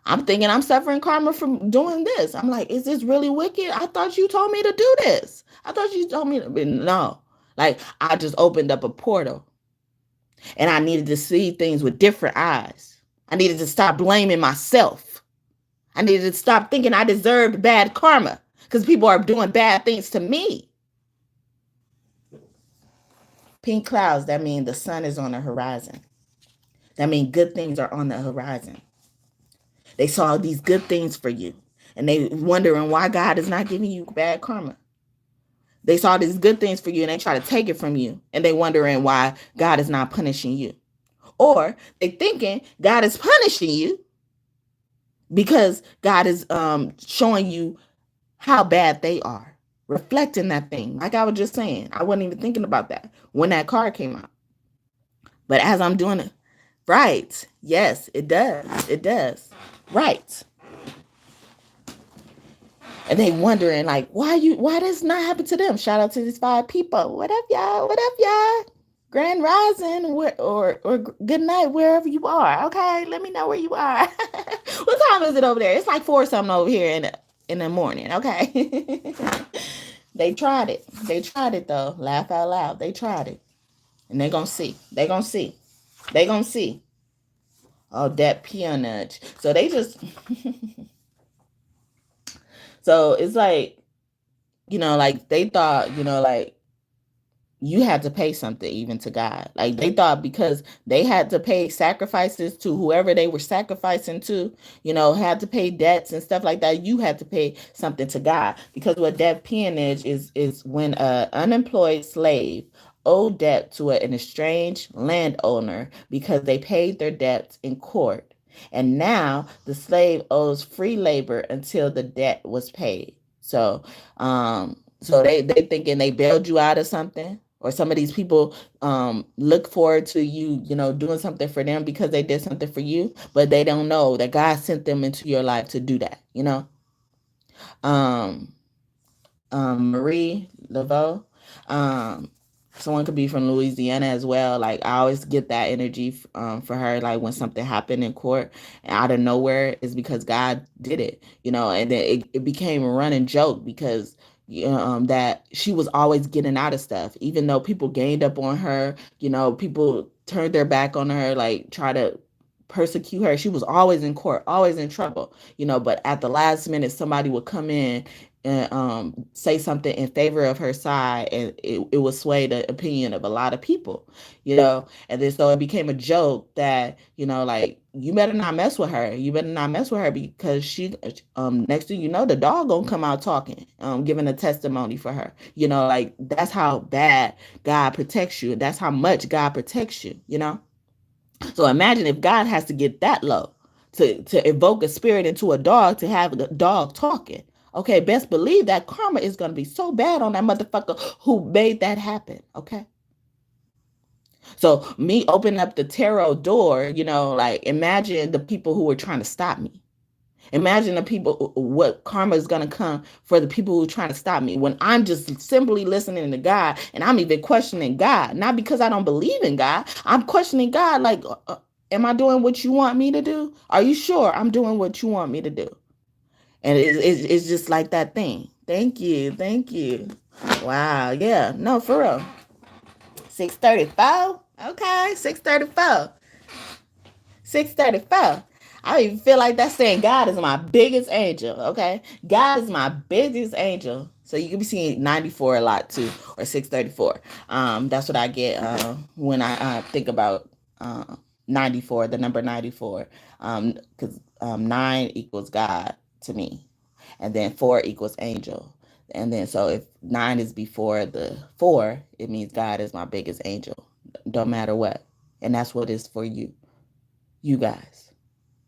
I'm thinking I'm suffering karma from doing this. I'm like, is this really wicked? I thought you told me to do this. I thought you told me to. No. Like, I just opened up a portal. And I needed to see things with different eyes. I needed to stop blaming myself. I needed to stop thinking I deserved bad karma because people are doing bad things to me. Pink clouds, that means the sun is on the horizon. That means good things are on the horizon. They saw these good things for you, and they wondering why God is not giving you bad karma. They saw these good things for you, and they try to take it from you, and they wondering why God is not punishing you. Or they thinking God is punishing you because God is showing you how bad they are. Reflecting that thing. Like I was just saying, I wasn't even thinking about that when that card came out. But as I'm doing it, right. Yes, it does. It does. Right. And they wondering, like, why does not happen to them? Shout out to these 5 people. What up, y'all? What up, y'all? Grand rising or good night wherever you are. Okay, let me know where you are. What time is it over there? It's like 4 something over here in the morning. Okay. They tried it. They tried it though. Laugh out loud. They tried it. And they're gonna see. They're gonna see. They're gonna see. Oh, that peonage. So they just so it's like, like they thought, like you had to pay something even to God. Like they thought because they had to pay sacrifices to whoever they were sacrificing to, had to pay debts and stuff like that. You had to pay something to God, because what debt peonage is when an unemployed slave owed debt to an estranged landowner because they paid their debts in court. And now the slave owes free labor until the debt was paid. So they thinking they bailed you out of something, or some of these people look forward to you, doing something for them because they did something for you, but they don't know that God sent them into your life to do that, Marie Laveau, someone could be from Louisiana as well. Like I always get that energy for her, like when something happened in court and out of nowhere, is because God did it, and then it became a running joke because that she was always getting out of stuff, even though people gained up on her, people turned their back on her, like try to persecute her. She was always in court, always in trouble, but at the last minute, somebody would come in and say something in favor of her side, and it would sway the opinion of a lot of people, and then so it became a joke that, like, you better not mess with her. You better not mess with her because she, next thing you know, the dog gonna come out talking, giving a testimony for her. Like, that's how bad God protects you. That's how much God protects you. So imagine if God has to get that low to evoke a spirit into a dog to have the dog talking. Okay, best believe that karma is going to be so bad on that motherfucker who made that happen. Okay. So me opening up the tarot door, like, imagine the people who were trying to stop me. Imagine the people, what karma is going to come for the people who are trying to stop me when I'm just simply listening to God, and I'm even questioning God, not because I don't believe in God. I'm questioning God like, am I doing what you want me to do? Are you sure I'm doing what you want me to do? And it's just like that thing. Thank you. Thank you. Wow. Yeah. No, for real. 6:35. Okay. 6:34. 6:34. I even feel like that's saying God is my biggest angel. Okay. God is my biggest angel. So you can be seeing 94 a lot too, or 6:34. That's what I get when I think about 94, the number 94. Because 9 equals God to me. And then 4 equals angel. And then so if 9 is before the 4, it means God is my biggest angel. Don't matter what. And that's what it's for you. You guys.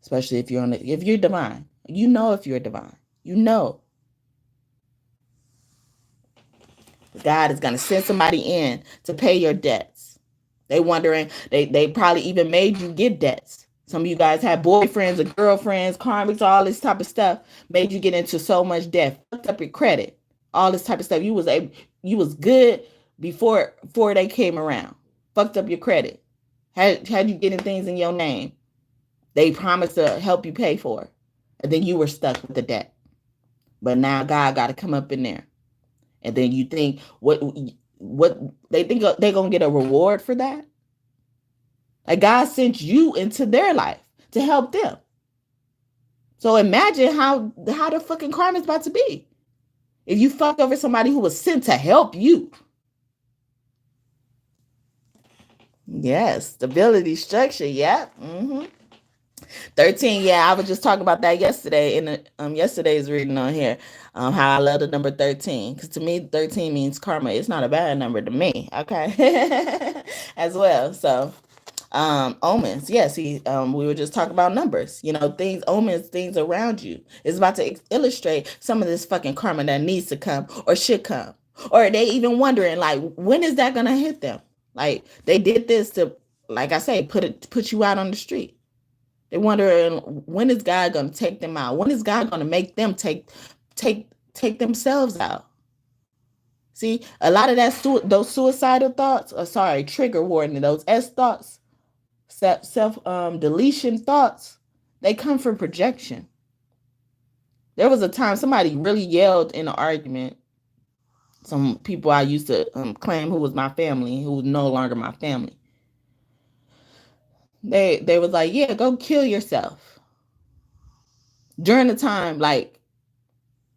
Especially if you're divine. If you're divine. God is gonna send somebody in to pay your debts. They wondering, they probably even made you get debts. Some of you guys had boyfriends or girlfriends, karmics, all this type of stuff, made you get into so much debt, fucked up your credit, all this type of stuff. You was good before they came around. Fucked up your credit. Had you getting things in your name. They promised to help you pay for it. And then you were stuck with the debt. But now God got to come up in there. And then you think what they think they're going to get a reward for that? Like, God sent you into their life to help them. So imagine how the fucking karma is about to be. If you fucked over somebody who was sent to help you. Yes, stability, structure, yeah. 13, yeah, I was just talking about that yesterday in yesterday's reading on here. How I love the number 13, because to me 13 means karma. It's not a bad number to me, okay? As well. So omens, yeah, see, we were just talking about numbers, things, omens, things around you. It's about to illustrate some of this fucking karma that needs to come or should come, or they even wondering, like, when is that gonna hit them? Like, they did this to, like I say, put you out on the street. They're wondering, when is God going to take them out? When is God going to make them take themselves out? See, a lot of those suicidal thoughts, trigger warning, those S thoughts, self deletion thoughts, they come from projection. There was a time somebody really yelled in an argument. Some people I used to claim who was my family, who was no longer my family. They was like, yeah, go kill yourself. During the time, like,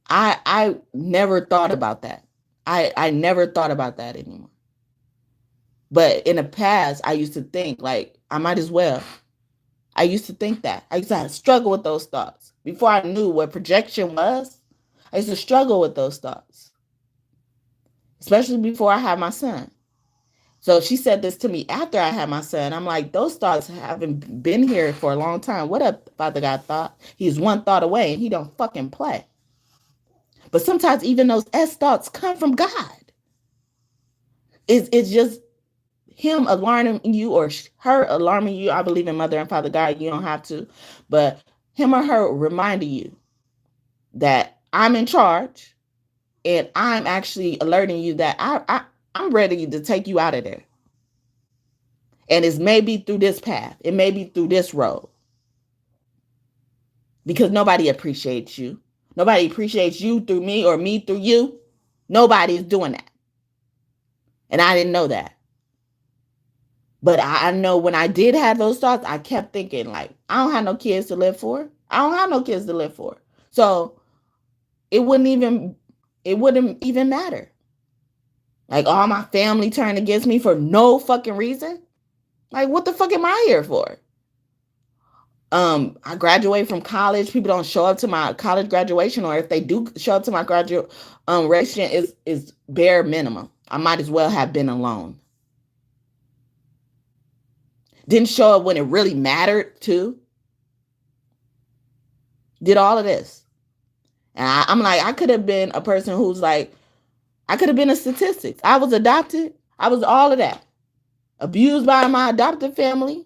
I never thought about that. I never thought about that anymore. But in the past, I used to think, like, I might as well. I used to think that. I used to struggle with those thoughts. Before I knew what projection was, I used to struggle with those thoughts. Especially before I had my son. So she said this to me after I had my son. I'm like, those thoughts haven't been here for a long time. What up, Father God thought? He's one thought away and he don't fucking play. But sometimes even those S thoughts come from God. It's just him alarming you or her alarming you. I believe in Mother and Father God. You don't have to. But him or her reminding you that I'm in charge, and I'm actually alerting you that I'm ready to take you out of there. And it's maybe through this path. It may be through this road. Because nobody appreciates you. Nobody appreciates you through me or me through you. Nobody's doing that. And I didn't know that. But I know when I did have those thoughts, I kept thinking, like, I don't have no kids to live for. I don't have no kids to live for. So it wouldn't even matter. Like, all my family turned against me for no fucking reason. Like, what the fuck am I here for? I graduate from college. People don't show up to my college graduation, or if they do show up to my graduation, is bare minimum. I might as well have been alone. Didn't show up when it really mattered too. Did all of this. And I'm like, I could have been a person who's like, I could have been a statistic. I was adopted. I was all of that. Abused by my adopted family.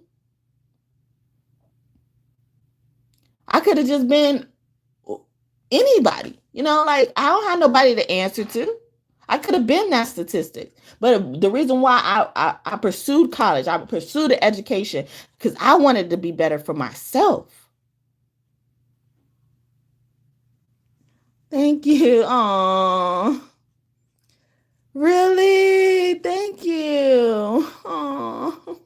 I could have just been anybody. Like, I don't have nobody to answer to. I could have been that statistic. But the reason why I pursued college, I pursued the education, because I wanted to be better for myself. Thank you. Aww. Really? Thank you. Aww.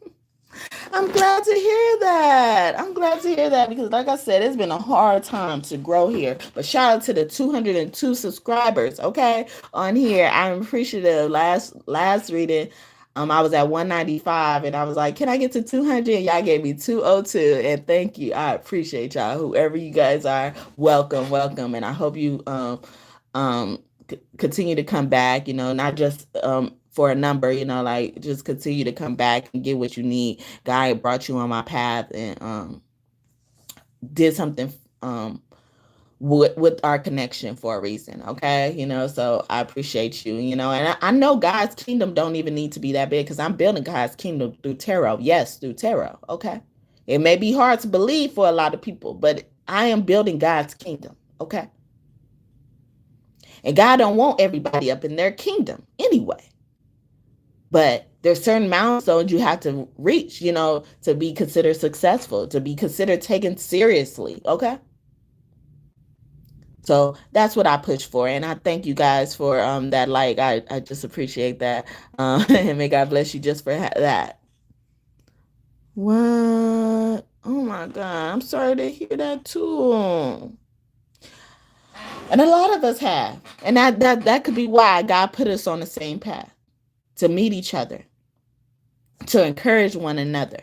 I'm glad to hear that. I'm glad to hear that, because like I said, it's been a hard time to grow here. But shout out to the 202 subscribers, okay, on here. I'm appreciative. Last reading, I was at 195 and I was like, can I get to 200? And y'all gave me 202. And thank you. I appreciate y'all. Whoever you guys are, welcome. And I hope you continue to come back, not just for a number, like, just continue to come back and get what you need. God brought you on my path and did something with our connection for a reason, okay? So I appreciate you, and I know God's kingdom don't even need to be that big, because I'm building God's kingdom through tarot. Yes, through tarot, okay? It may be hard to believe for a lot of people, but I am building God's kingdom, okay? And God don't want everybody up in their kingdom anyway. But there's certain milestones you have to reach, to be considered successful, to be considered taken seriously. Okay. So that's what I push for. And I thank you guys for that. Like, I just appreciate that. And may God bless you just for that. What? Oh my God. I'm sorry to hear that too. And a lot of us have. And that could be why God put us on the same path, to meet each other, to encourage one another.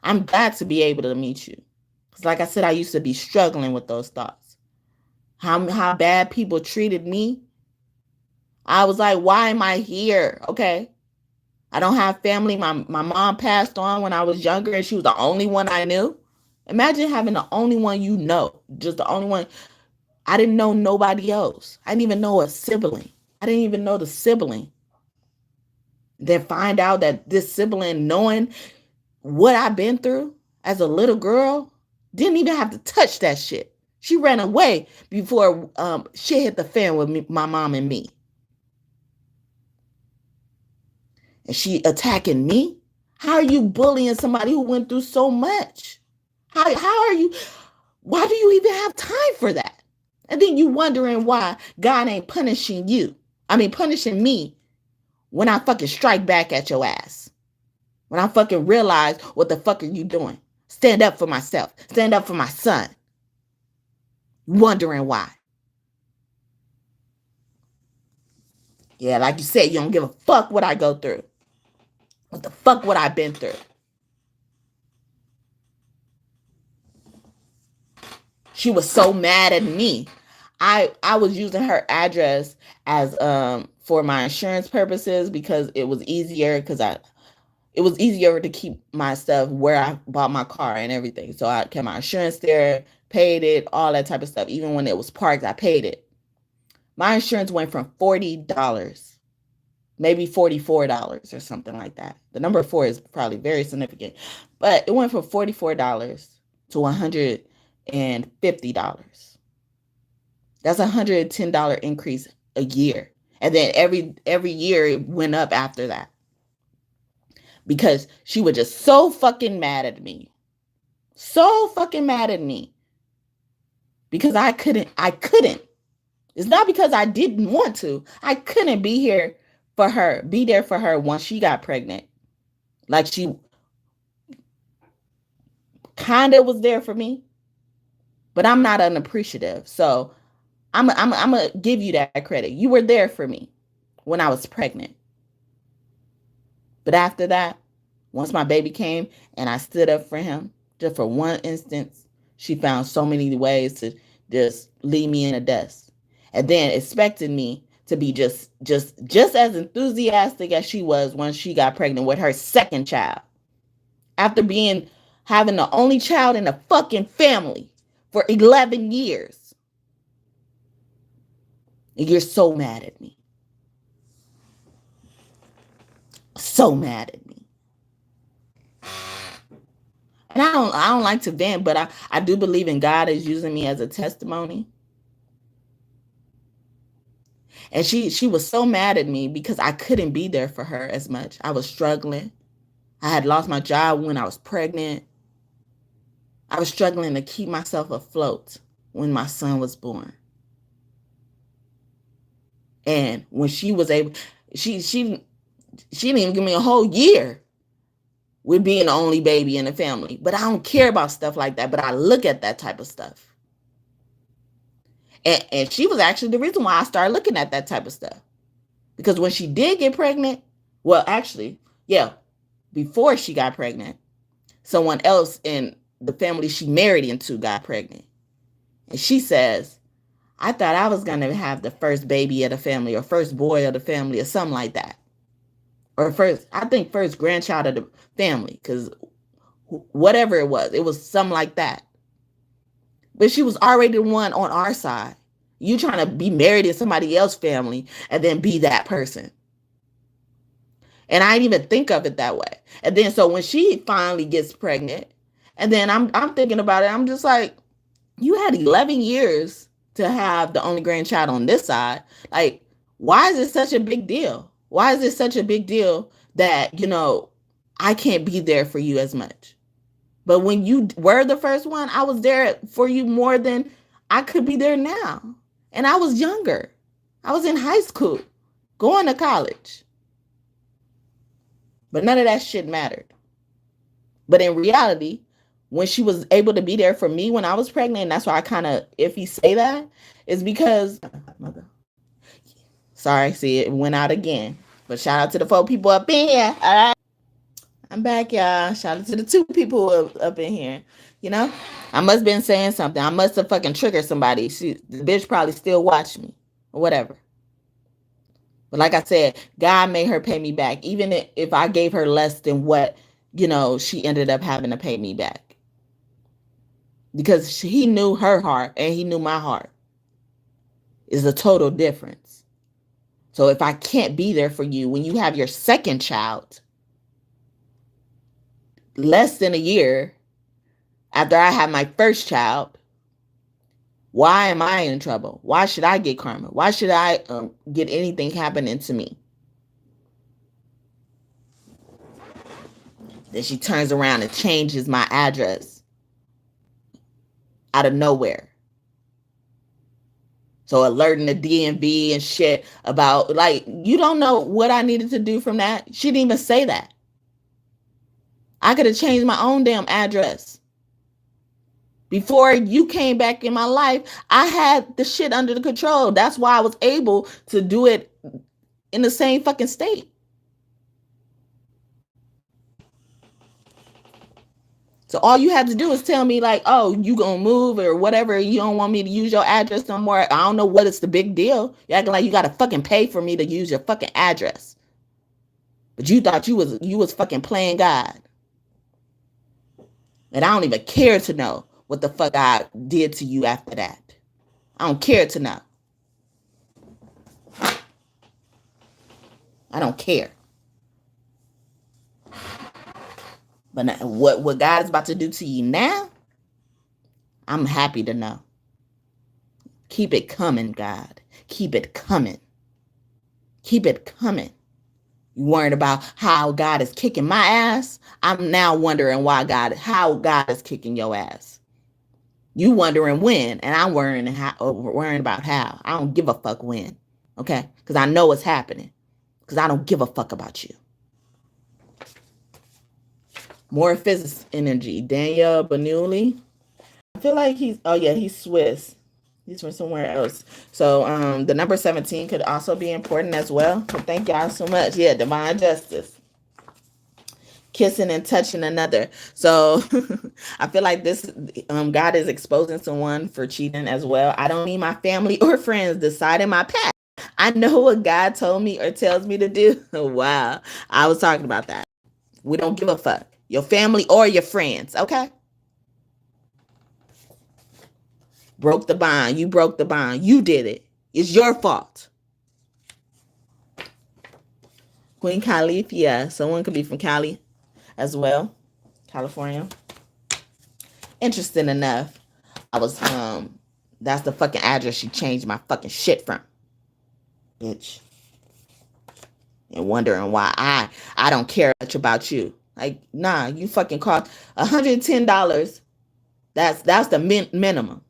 I'm glad to be able to meet you. Because like I said, I used to be struggling with those thoughts. How bad people treated me. I was like, why am I here? Okay. I don't have family. My mom passed on when I was younger, and she was the only one I knew. Imagine having the only one just the only one. I didn't know nobody else. I didn't even know a sibling. I didn't even know the sibling. Then find out that this sibling, knowing what I've been through as a little girl, didn't even have to touch that shit. She ran away before shit hit the fan with me, my mom and me. And she attacking me? How are you bullying somebody who went through so much? How are you? Why do you even have time for that? And then you wondering why God ain't punishing you. I mean, punishing me when I fucking strike back at your ass. When I fucking realize, what the fuck are you doing? Stand up for myself. Stand up for my son. Wondering why. Yeah, like you said, you don't give a fuck what I go through. What the fuck what I've been through. She was so mad at me. I was using her address as for my insurance purposes, because it was easier, it was easier to keep my stuff where I bought my car and everything. So I kept my insurance there, paid it, all that type of stuff. Even when it was parked, I paid it. My insurance went from $40, maybe $44 or something like that. The number 4 is probably very significant, but it went from $44 to $150. That's $110 increase a year. And then every year it went up after that. Because she was just so fucking mad at me. So fucking mad at me. Because I couldn't. It's not because I didn't want to. I couldn't be there for her once she got pregnant. Like she kind of was there for me, but I'm not unappreciative. So I'm going to give you that credit. You were there for me when I was pregnant. But after that, once my baby came and I stood up for him, just for one instance, she found so many ways to just leave me in the dust. And then expected me to be just as enthusiastic as she was when she got pregnant with her second child. After having the only child in the fucking family for 11 years. And you're so mad at me. So mad at me. And I don't like to vent, but I do believe in God is using me as a testimony. And she was so mad at me because I couldn't be there for her as much. I was struggling. I had lost my job when I was pregnant. I was struggling to keep myself afloat when my son was born. And when she was able, she didn't even give me a whole year with being the only baby in the family. But I don't care about stuff like that. But I look at that type of stuff. And she was actually the reason why I started looking at that type of stuff. Because when she did get pregnant, well, actually, yeah, before she got pregnant, someone else in the family she married into got pregnant. And she says, I thought I was going to have the first baby of the family or first boy of the family or something like that. Or first grandchild of the family, because whatever it was something like that. But she was already the one on our side. You trying to be married in somebody else's family and then be that person. And I didn't even think of it that way. And then so when she finally gets pregnant, and then I'm thinking about it, I'm just like, you had 11 years to have the only grandchild on this side. Like, why is it such a big deal? Why is it such a big deal that, I can't be there for you as much? But when you were the first one, I was there for you more than I could be there now. And I was younger. I was in high school, going to college. But none of that shit mattered. But in reality, when she was able to be there for me when I was pregnant, and that's why I kind of iffy say that, is because, sorry, see, it went out again. But shout out to the 4 people up in here. All right. I'm back, y'all. Shout out to the 2 people up in here. I must have been saying something. I must have fucking triggered somebody. The bitch probably still watched me or whatever. But like I said, God made her pay me back, even if I gave her less than what, she ended up having to pay me back. Because he knew her heart and he knew my heart. Is a total difference. So if I can't be there for you when you have your second child, less than a year after I had my first child, why am I in trouble? Why should I get karma? Why should I get anything happening to me? Then she turns around and changes my address out of nowhere. So alerting the DMV and shit about, like, you don't know what I needed to do from that. She didn't even say that. I could have changed my own damn address. Before you came back in my life, I had the shit under the control. That's why I was able to do it in the same fucking state. So all you had to do is tell me, like, oh, you gonna move or whatever. You don't want me to use your address no more. I don't know what is the big deal. You acting like you gotta fucking pay for me to use your fucking address. But you thought you was fucking playing God. And I don't even care to know what the fuck I did to you after that. I don't care to know. I don't care. But what God is about to do to you now, I'm happy to know. Keep it coming, God. Keep it coming. Keep it coming. You worried about how God is kicking my ass? I'm now wondering how God is kicking your ass. You wondering when, and I'm worrying about how. I don't give a fuck when, okay? Because I know what's happening. Because I don't give a fuck about you. More physics energy. Daniel Bernoulli. I feel like he's Swiss. He's from somewhere else. So the number 17 could also be important as well. So thank y'all so much. Yeah, divine justice. Kissing and touching another. So I feel like this God is exposing someone for cheating as well. I don't need my family or friends deciding my path. I know what God told me or tells me to do. Wow. I was talking about that. We don't give a fuck. Your family or your friends, okay? Broke the bond. You broke the bond. You did it. It's your fault. Queen Caliph, yeah. Someone could be from Cali as well. California. Interesting enough. I was that's the fucking address she changed my fucking shit from. Bitch. And wondering why I don't care much about you. Like, nah, you fucking cost $110. That's the minimum.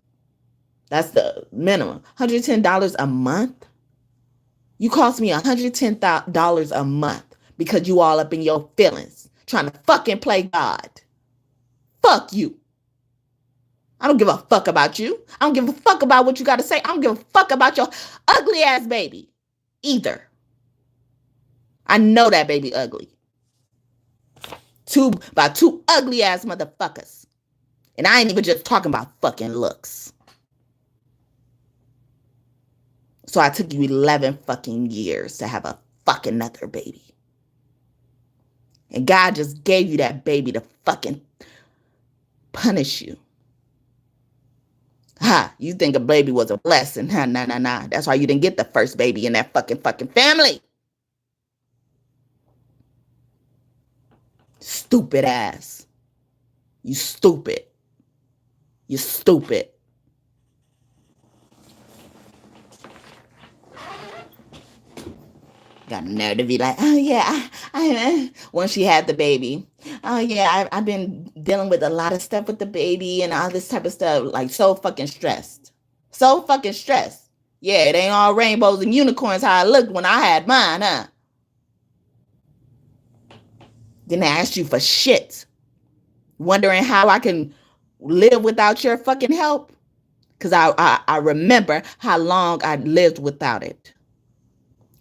That's the minimum. $110 a month? You cost me $110 a month because you all up in your feelings trying to fucking play God. Fuck you. I don't give a fuck about you. I don't give a fuck about what you got to say. I don't give a fuck about your ugly ass baby either. I know that baby ugly. By two ugly ass motherfuckers. And I ain't even just talking about fucking looks. So I took you 11 fucking years to have a fucking another baby. And God just gave you that baby to fucking punish you. Ha, you think a baby was a blessing. Nah. That's why you didn't get the first baby in that fucking family. Stupid ass. You stupid. You stupid. Got a nerve to be like, oh yeah, I when she had the baby. Oh yeah, I've been dealing with a lot of stuff with the baby and all this type of stuff. Like so fucking stressed. So fucking stressed. Yeah, it ain't all rainbows and unicorns how I looked when I had mine, huh? Didn't ask you for shit. Wondering how I can live without your fucking help. Because I remember how long I lived without it.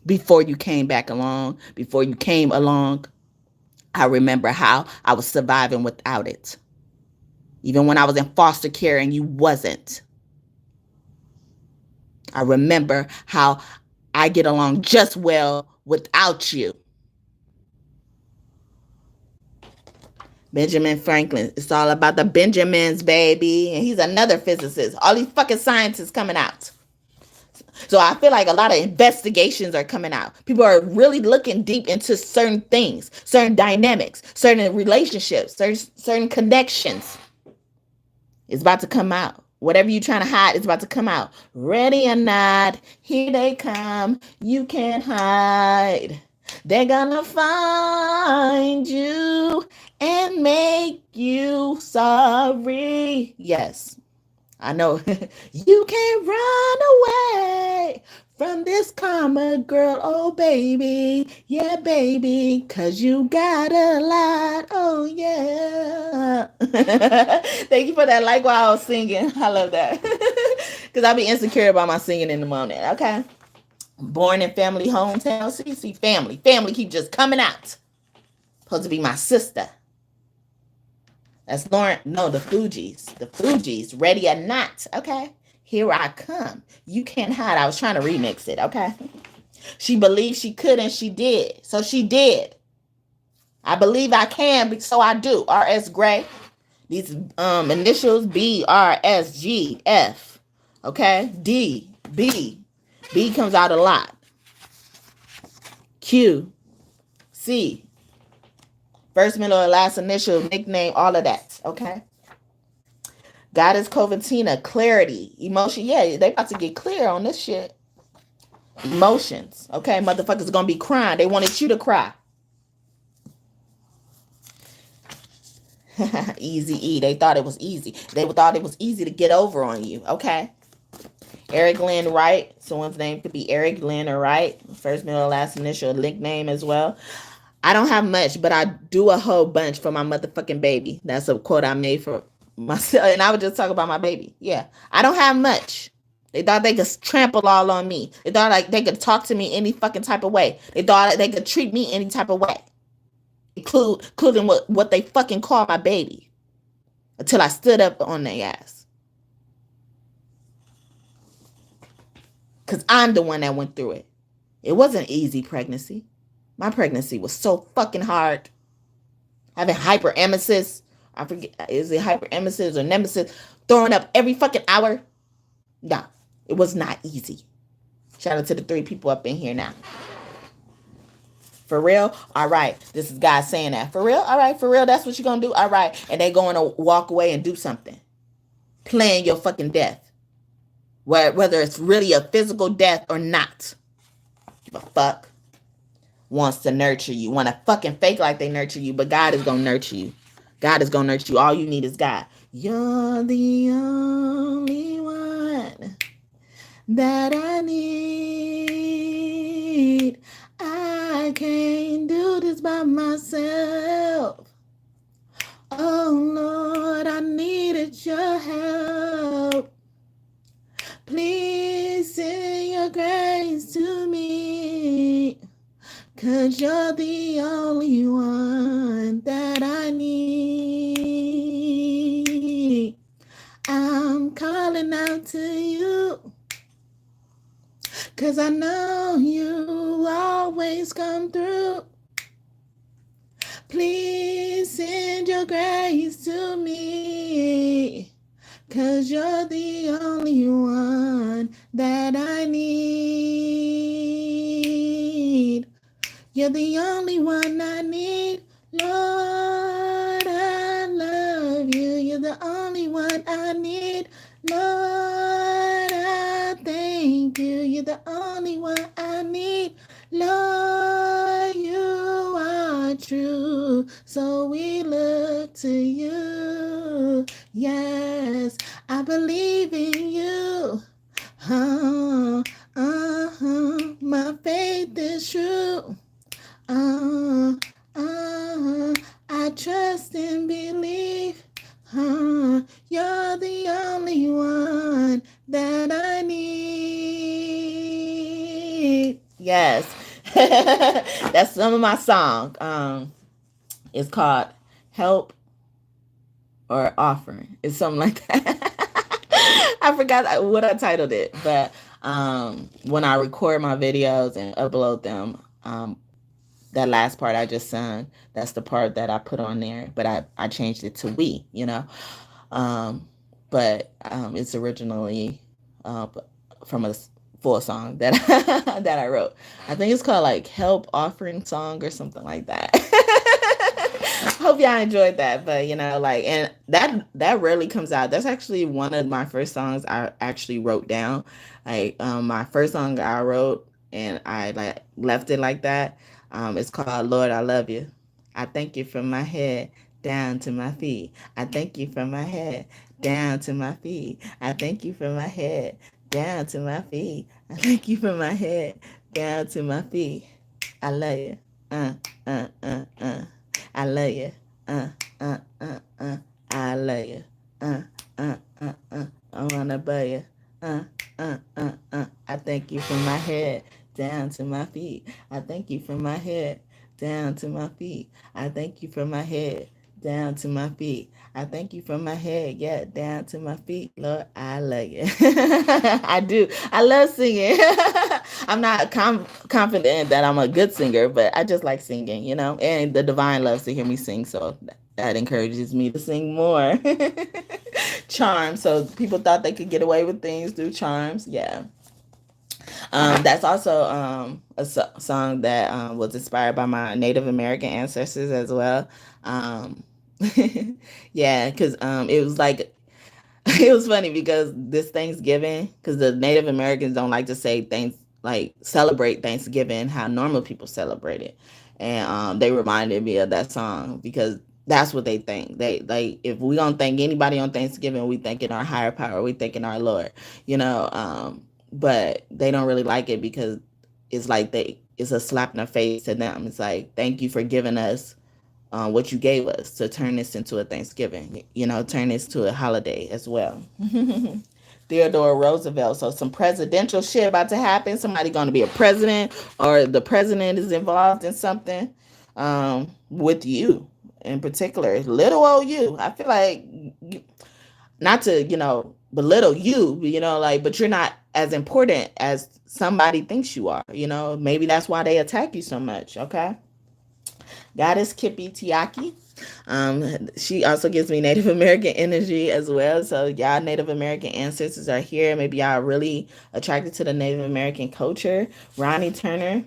Before you came back along, before you came along, I remember how I was surviving without it. Even when I was in foster care and you wasn't. I remember how I get along just well without you. Benjamin Franklin. It's all about the Benjamins, baby. And he's another physicist. All these fucking scientists coming out. So I feel like a lot of investigations are coming out. People are really looking deep into certain things, certain dynamics, certain relationships, certain connections. It's about to come out. Whatever you're trying to hide is about to come out. Ready or not, here they come. You can't hide. They're gonna find you and make you sorry. Yes, I know. You can't run away from this karma, girl. Oh, baby. Yeah, baby. 'Cause you got a lot. Oh, yeah. Thank you for that. Like while I was singing. I love that. Because I be insecure about my singing in the moment. Okay. Born in family hometown. See, family. Family keep just coming out. Supposed to be my sister. That's Lauren. No, the Fugees. The Fugees. Ready or not. Okay. Here I come. You can't hide. I was trying to remix it. Okay. She believed she could and she did. So she did. I believe I can, so I do. R.S. Gray. These initials B-R-S-G-F. Okay. D. B. B comes out a lot. Q. C. First, middle, or last initial, nickname, all of that. Okay. Goddess Coventina, clarity, emotion. Yeah, they about to get clear on this shit. Emotions. Okay, motherfuckers gonna be crying. They wanted you to cry. Easy E. They thought it was easy. They thought it was easy to get over on you. Okay. Eric Lynn Wright. Someone's name could be Eric Lynn or Wright. First, middle, last initial, nickname as well. I don't have much, but I do a whole bunch for my motherfucking baby. That's a quote I made for myself. And I would just talk about my baby. Yeah. I don't have much. They thought they could trample all on me. They thought like they could talk to me any fucking type of way. They thought they could treat me any type of way. Including what they fucking call my baby. Until I stood up on their ass. Because I'm the one that went through it. It wasn't easy pregnancy. My pregnancy was so fucking hard. Having hyperemesis. I forget, is it hyperemesis or nemesis? Throwing up every fucking hour. No, it was not easy. Shout out to the 3 people up in here now. For real? All right. This is God saying that. For real? All right. For real? That's what you're going to do? All right. And they going to walk away and do something. Playing your fucking death. Whether it's really a physical death or not. Give a fuck. Wants to nurture you. Want to fucking fake like they nurture you. But God is going to nurture you. God is going to nurture you. All you need is God. You're the only one that I need. I can't do this by myself. Oh Lord, I needed your help. Please send your grace to me, 'cause you're the only one that I need. I'm calling out to you, 'cause I know you always come through. Please send your grace to me, 'cause you're the only one that I need. You're the only one I need. Lord, I love you. You're the only one I need. Lord, I thank you. You're the only one I need. Lord, you are true. So we look to you. Yes, I believe in you. My faith is true. I trust and believe. You're the only one that I need. Yes. That's some of my song. It's called Help or Offering. It's something like that. I forgot what I titled it, but when I record my videos and upload them, that last part I just sung, that's the part that I put on there, but I changed it to we, but it's originally from a full song that that I wrote. I think it's called like Help Offering Song or something like that. Hope y'all enjoyed that, but and that rarely comes out. That's actually one of my first songs I actually wrote down. Like my first song I wrote and I like left it like that. It's called Lord, I Love You. I thank you from my head down to my feet. I thank you from my head down to my feet. I thank you from my head down to my feet. I thank you from my head down to my feet. I love you. I love you. I love you. I wanna buy you. I thank you from my head down to my feet. I thank you from my head down to my feet. I thank you from my head down to my feet. I thank you from my head, yeah, down to my feet. Lord, I love you. I do. I love singing. I'm not confident that I'm a good singer, but I just like singing, and the divine loves to hear me sing, so that encourages me to sing more. Charms. So people thought they could get away with things through charms. Yeah. That's also a song that was inspired by my Native American ancestors as well. Yeah, because it was like it was funny because this Thanksgiving, because the Native Americans don't like to say things like celebrate Thanksgiving how normal people celebrate it, and they reminded me of that song because that's what they think. They like if we don't thank anybody on Thanksgiving, we thanking our higher power, we thanking our Lord, but they don't really like it because it's like it's a slap in the face to them. It's like, thank you for giving us what you gave us to turn this into a Thanksgiving, turn this to a holiday as well. Theodore Roosevelt. So some presidential shit about to happen. Somebody going to be a president, or the president is involved in something with you in particular. Little old you. I feel like, not to, belittle you, like, but you're not as important as somebody thinks you are. Maybe that's why they attack you so much. Okay. Goddess Kippy Tiaki. She also gives me Native American energy as well. So y'all Native American ancestors are here. Maybe y'all are really attracted to the Native American culture. Ronnie Turner.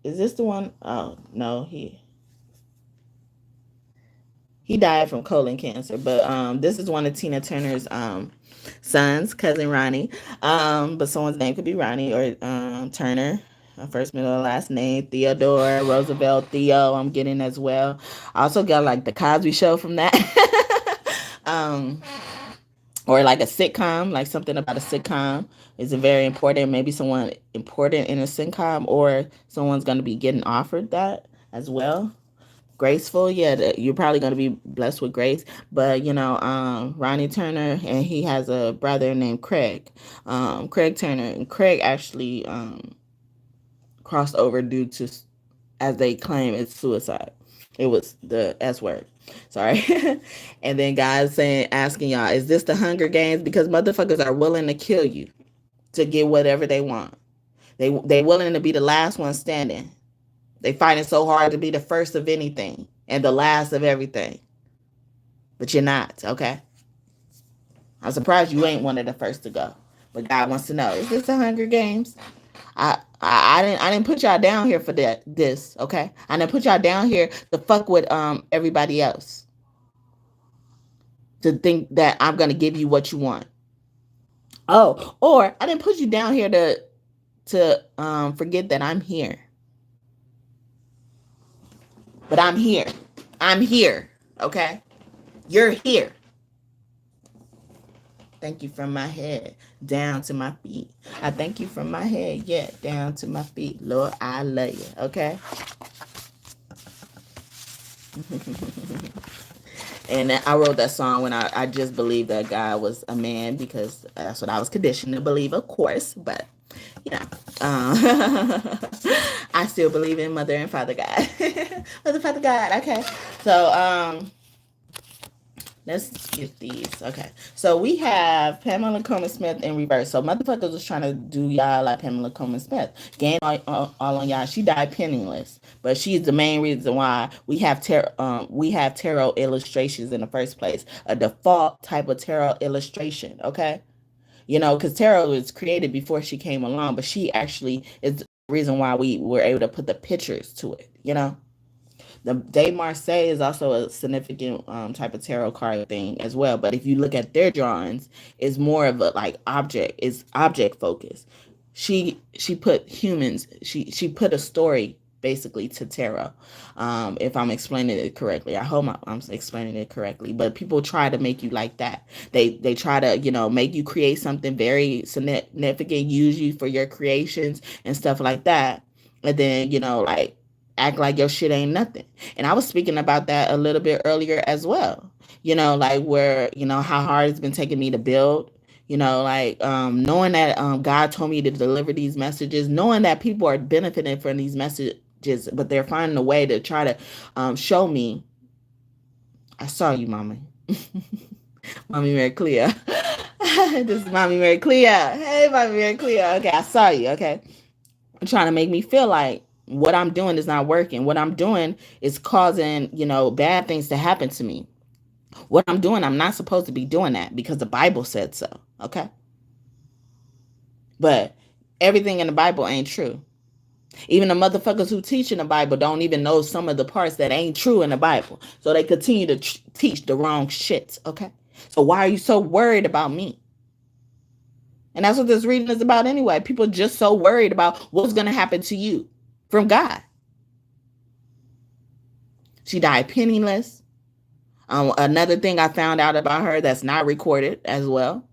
Is this the one? Oh, no, he died from colon cancer. But this is one of Tina Turner's sons, cousin Ronnie. But someone's name could be Ronnie or Turner. First, middle, last name. Theodore Roosevelt. Theo, I'm getting as well. I also got like the Cosby Show from that. Or like a sitcom, like something about a sitcom is very important. Maybe someone important in a sitcom, or someone's going to be getting offered that as well. Graceful, yeah, you're probably going to be blessed with grace. But Ronnie Turner, and he has a brother named Craig, Craig Turner, and Craig actually crossed over due to, as they claim, it's suicide. It was the S word. Sorry. And then guys asking y'all, is this the Hunger Games? Because motherfuckers are willing to kill you to get whatever they want. They willing to be the last one standing. They fighting so hard to be the first of anything and the last of everything. But you're not, okay? I'm surprised you ain't one of the first to go. But God wants to know, is this the Hunger Games? I didn't put y'all down here for this, okay? I didn't put y'all down here to fuck with everybody else. To think that I'm gonna give you what you want. Oh, or I didn't put you down here to forget that I'm here. But I'm here. I'm here, okay? You're here. Thank you from my head down to my feet. I thank you from my head, yeah, down to my feet. Lord, I love you, okay? And I wrote that song when I just believed that God was a man, because that's what I was conditioned to believe, of course. But, I still believe in Mother and Father God. Mother, Father God, okay. So, let's get these. Okay. So we have Pamela Coleman Smith in reverse. So motherfuckers was trying to do y'all like Pamela Coleman Smith. Gain all on y'all. She died penniless. But she's the main reason why we have tarot illustrations in the first place. A default type of tarot illustration. Okay. Because tarot was created before she came along, but she actually is the reason why we were able to put the pictures to it. The De Marseille is also a significant type of tarot card thing as well. But if you look at their drawings, it's more of a like object focused. She put humans. She put a story basically to tarot. If I'm explaining it correctly, I hope I'm explaining it correctly. But people try to make you like that. They try to make you create something very significant, use you for your creations and stuff like that, and then like act like your shit ain't nothing. And I was speaking about that a little bit earlier as well. Like where, how hard it's been taking me to build, like knowing that God told me to deliver these messages, knowing that people are benefiting from these messages, but they're finding a way to try to show me. I saw you, Mommy. Mommy Mary Clea. This is Mommy Mary Clea. Hey, Mommy Mary Clea. Okay, I saw you. Okay. Trying to make me feel like what I'm doing is not working. What I'm doing is causing, bad things to happen to me. What I'm doing, I'm not supposed to be doing that because the Bible said so. Okay. But everything in the Bible ain't true. Even the motherfuckers who teach in the Bible don't even know some of the parts that ain't true in the Bible. So they continue to teach the wrong shit. Okay. So why are you so worried about me? And that's what this reading is about anyway. People just so worried about what's going to happen to you from God. She died penniless. Another thing I found out about her that's not recorded as well.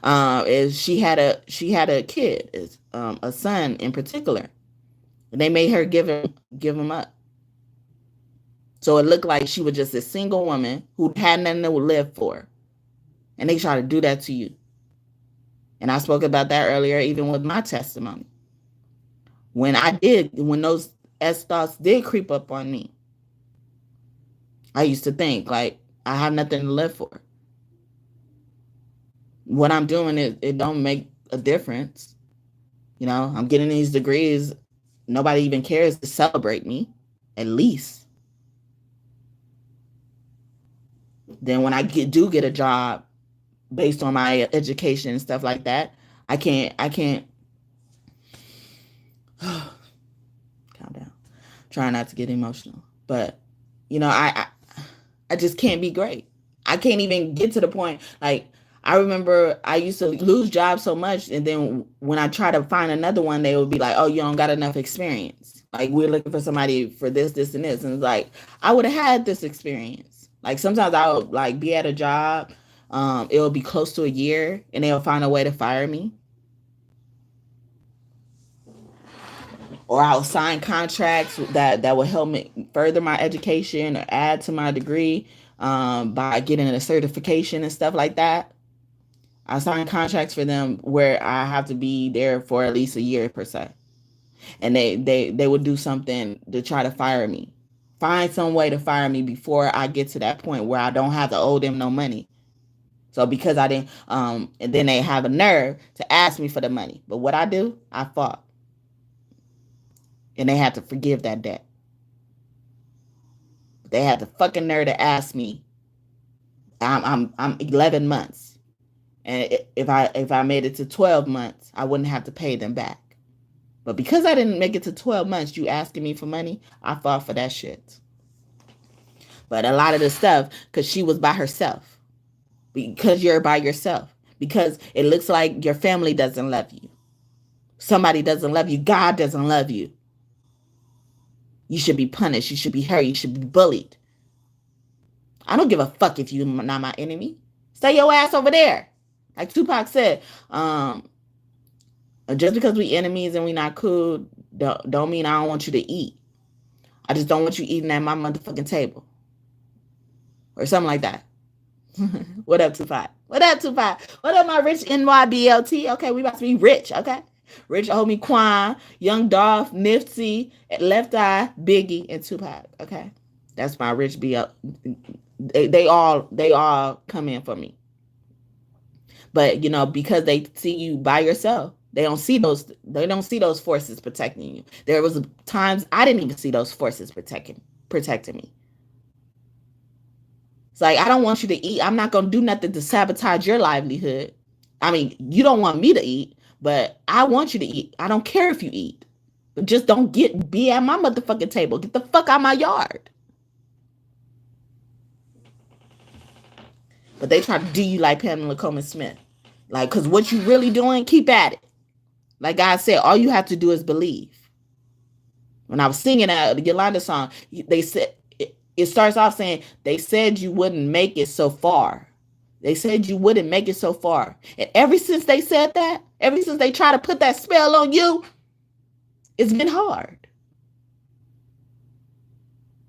Is she had a kid, a son in particular. And they made her give him up. So it looked like she was just a single woman who had nothing to live for. And they try to do that to you. And I spoke about that earlier, even with my testimony. When those S thoughts did creep up on me, I used to think, like, I have nothing to live for. What I'm doing, it don't make a difference. I'm getting these degrees. Nobody even cares to celebrate me, at least. Then when I do get a job based on my education and stuff like that, I can't calm down. Try not to get emotional. But I just can't be great. I can't even get to the point. Like, I remember I used to lose jobs so much, and then when I try to find another one, they would be like, "Oh, you don't got enough experience. Like, we're looking for somebody for this, this, and this." And it's like, I would have had this experience. Like, sometimes I would like be at a job, it will be close to a year, and they'll find a way to fire me. Or I'll sign contracts that will help me further my education or add to my degree, by getting a certification and stuff like that. I sign contracts for them where I have to be there for at least a year per se. And they would do something to try to fire me. Find some way to fire me before I get to that point where I don't have to owe them no money. So because I didn't, and then they have a nerve to ask me for the money. But what I do, I fought. And they had to forgive that debt. They had the fucking nerve to ask me. I'm 11 months. And if I made it to 12 months, I wouldn't have to pay them back. But because I didn't make it to 12 months, you asking me for money, I fought for that shit. But a lot of the stuff, because she was by herself. Because you're by yourself. Because it looks like your family doesn't love you. Somebody doesn't love you. God doesn't love you. You should be punished. You should be hurt. You should be bullied. I don't give a fuck if you're not my enemy. Stay your ass over there. Like Tupac said, just because we enemies and we not cool, don't mean I don't want you to eat. I just don't want you eating at my motherfucking table. Or something like that. What up, Tupac? What up, Tupac? What up, my rich NYBLT? Okay, we about to be rich, okay? Rich Homie Quan, Young Dolph, Nipsey, Left Eye, Biggie, and Tupac, okay? That's my rich BL. They all come in for me. But because they see you by yourself, they don't see those forces protecting you. There was times I didn't even see those forces protecting me. It's like, I don't want you to eat. I'm not gonna do nothing to sabotage your livelihood. I mean, you don't want me to eat, but I want you to eat. I don't care if you eat. But just don't be at my motherfucking table. Get the fuck out of my yard. But they try to do you like Pamela Coleman Smith. Like, because what you really doing, keep at it. Like God said, all you have to do is believe. When I was singing the Yolanda song, they said, it starts off saying, they said you wouldn't make it so far. They said you wouldn't make it so far. And ever since they said that, ever since they try to put that spell on you, it's been hard.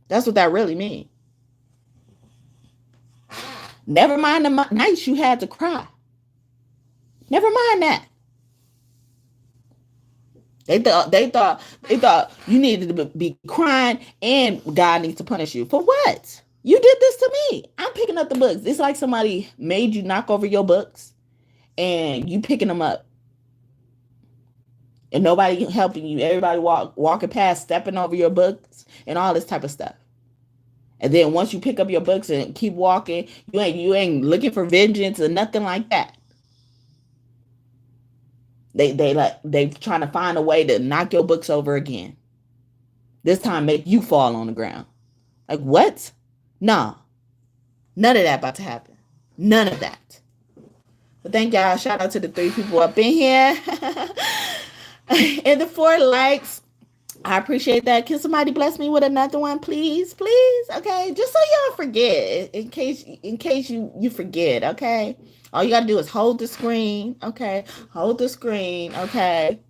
That's what that really means. Never mind the nights you had to cry. Never mind that. They thought you needed to be crying and God needs to punish you. For what? You did this to me. I'm picking up the books. It's like somebody made you knock over your books and you picking them up. And nobody helping you. Everybody walking past, stepping over your books and all this type of stuff. And then once you pick up your books and keep walking, you ain't looking for vengeance or nothing like that. They trying to find a way to knock your books over again. This time make you fall on the ground. Like, what? No. None of that about to happen. None of that. But thank y'all. Shout out to the 3 people up in here. And the 4 likes. I appreciate that. Can somebody bless me with another one, please? Please? Okay. Just so y'all forget. In case you forget, okay? All you got to do is hold the screen. Okay. Hold the screen. Okay.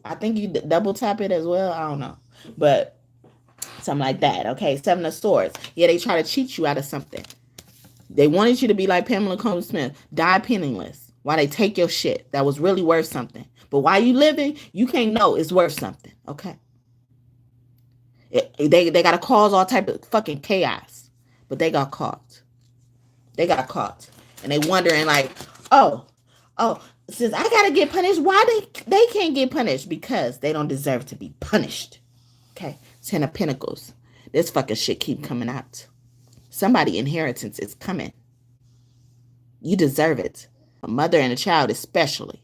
I think you double tap it as well. I don't know. But something like that. Okay. Seven of Swords. Yeah, they try to cheat you out of something. They wanted you to be like Pamela Combs Smith, die penniless while they take your shit that was really worth something. But while you living, you can't know it's worth something. Okay. They got to cause all type of fucking chaos. But they got caught. They got caught. And they wondering like, oh, since I got to get punished, why they can't get punished? Because they don't deserve to be punished. Okay. 10 of Pentacles. This fucking shit keep coming out. Somebody inheritance is coming. You deserve it. A mother and a child especially.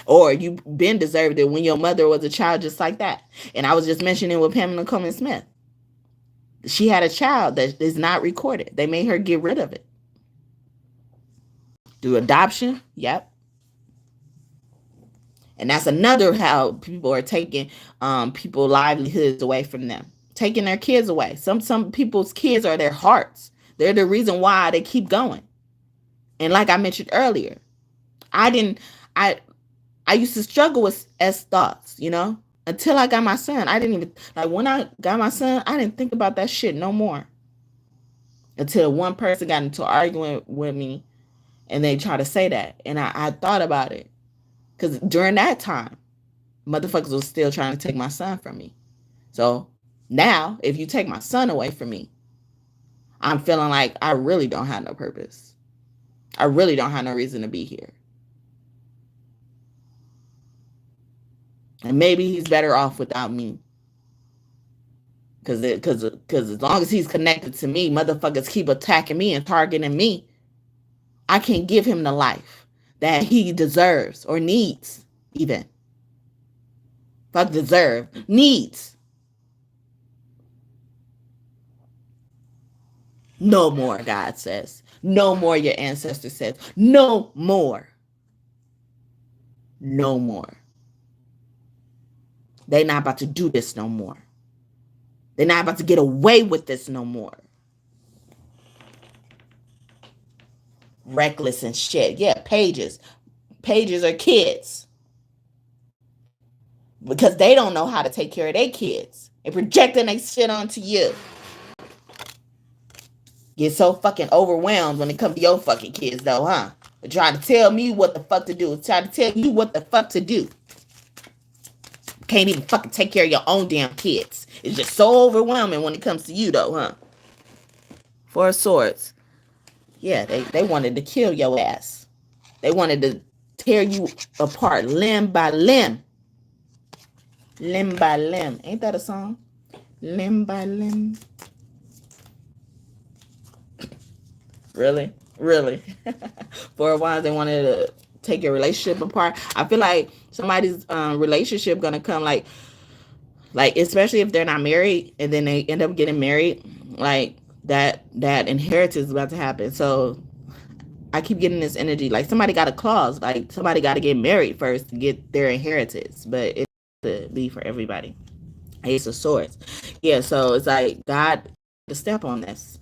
Or you've been deserved it when your mother was a child just like that. And I was just mentioning with Pamela Coleman Smith. She had a child that is not recorded. They made her get rid of it. Through adoption, yep. And that's another how people are taking people's livelihoods away from them. Taking their kids away. Some people's kids are their hearts. They're the reason why they keep going. And like I mentioned earlier, I used to struggle with S thoughts, you know, until I got my son. I didn't even, like when I got my son, I didn't think about that shit no more. Until one person got into an argument with me and they tried to say that. And I thought about it. Because during that time, motherfuckers was still trying to take my son from me. So now, if you take my son away from me, I'm feeling like I really don't have no purpose. I really don't have no reason to be here. And maybe he's better off without me. Because as long as he's connected to me, motherfuckers keep attacking me and targeting me. I can't give him the life that he deserves or needs even. Fuck deserve. Needs. No more, God says. No more, your ancestor says. No more. No more. They're not about to do this no more. They're not about to get away with this no more. Reckless and shit. Yeah, pages. Pages are kids. Because they don't know how to take care of their kids. And projecting their shit onto you. Get so fucking overwhelmed when it comes to your fucking kids though, huh? They're trying to tell me what the fuck to do. Trying to tell you what the fuck to do. Can't even fucking take care of your own damn kids. It's just so overwhelming when it comes to you though, huh? Four of Swords. Yeah, they wanted to kill your ass. They wanted to tear you apart limb by limb. Limb by limb. Ain't that a song? Limb by limb. Really? Really? For a while, they wanted to take your relationship apart. I feel like somebody's relationship gonna come like especially if they're not married and then they end up getting married, like that inheritance is about to happen. So I keep getting this energy like somebody got a clause, like somebody got to get married first to get their inheritance, but it to be for everybody. Ace of Swords. Yeah, so it's like God to step on this.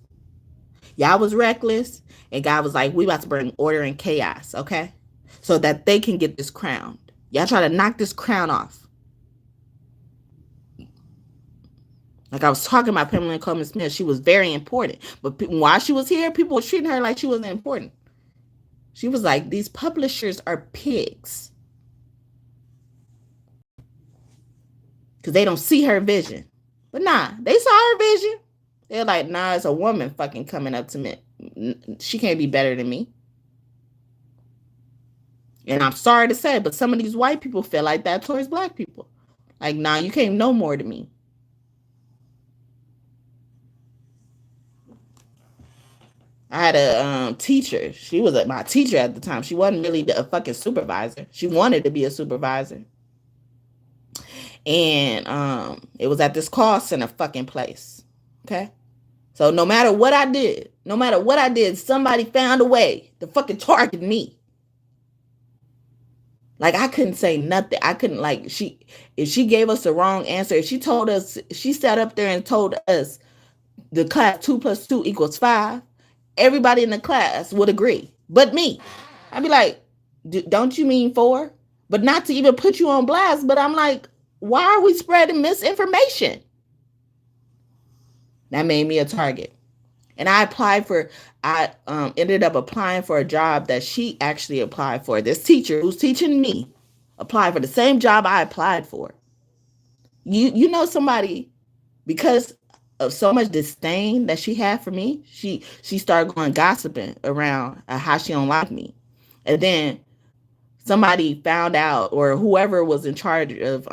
Y'all was reckless, and God was like, we about to bring order and chaos, okay? So that they can get this crown. Y'all try to knock this crown off. Like I was talking about Pamela Coleman Smith, she was very important. But while she was here, people were treating her like she wasn't important. She was like, these publishers are pigs. Because they don't see her vision. But nah, they saw her vision. They're like, nah, it's a woman fucking coming up to me. She can't be better than me. And I'm sorry to say, but some of these white people feel like that towards black people. Like, nah, you can't know more than me. I had a teacher. She was my teacher at the time. She wasn't really a fucking supervisor. She wanted to be a supervisor. And it was at this call center fucking place. Okay? So no matter what I did, somebody found a way to fucking target me. Like I couldn't say nothing. I couldn't if she gave us the wrong answer, if she told us, she sat up there and told us the class 2 + 2 = 5, everybody in the class would agree. but me. I'd be like, don't you mean four? But not to even put you on blast, but I'm like, why are we spreading misinformation? That made me a target. And I ended up applying for a job that she actually applied for. This teacher who's teaching me applied for the same job I applied for. You know somebody, because of so much disdain that she had for me, she started going gossiping around how she don't like me. And then somebody found out, or whoever was in charge of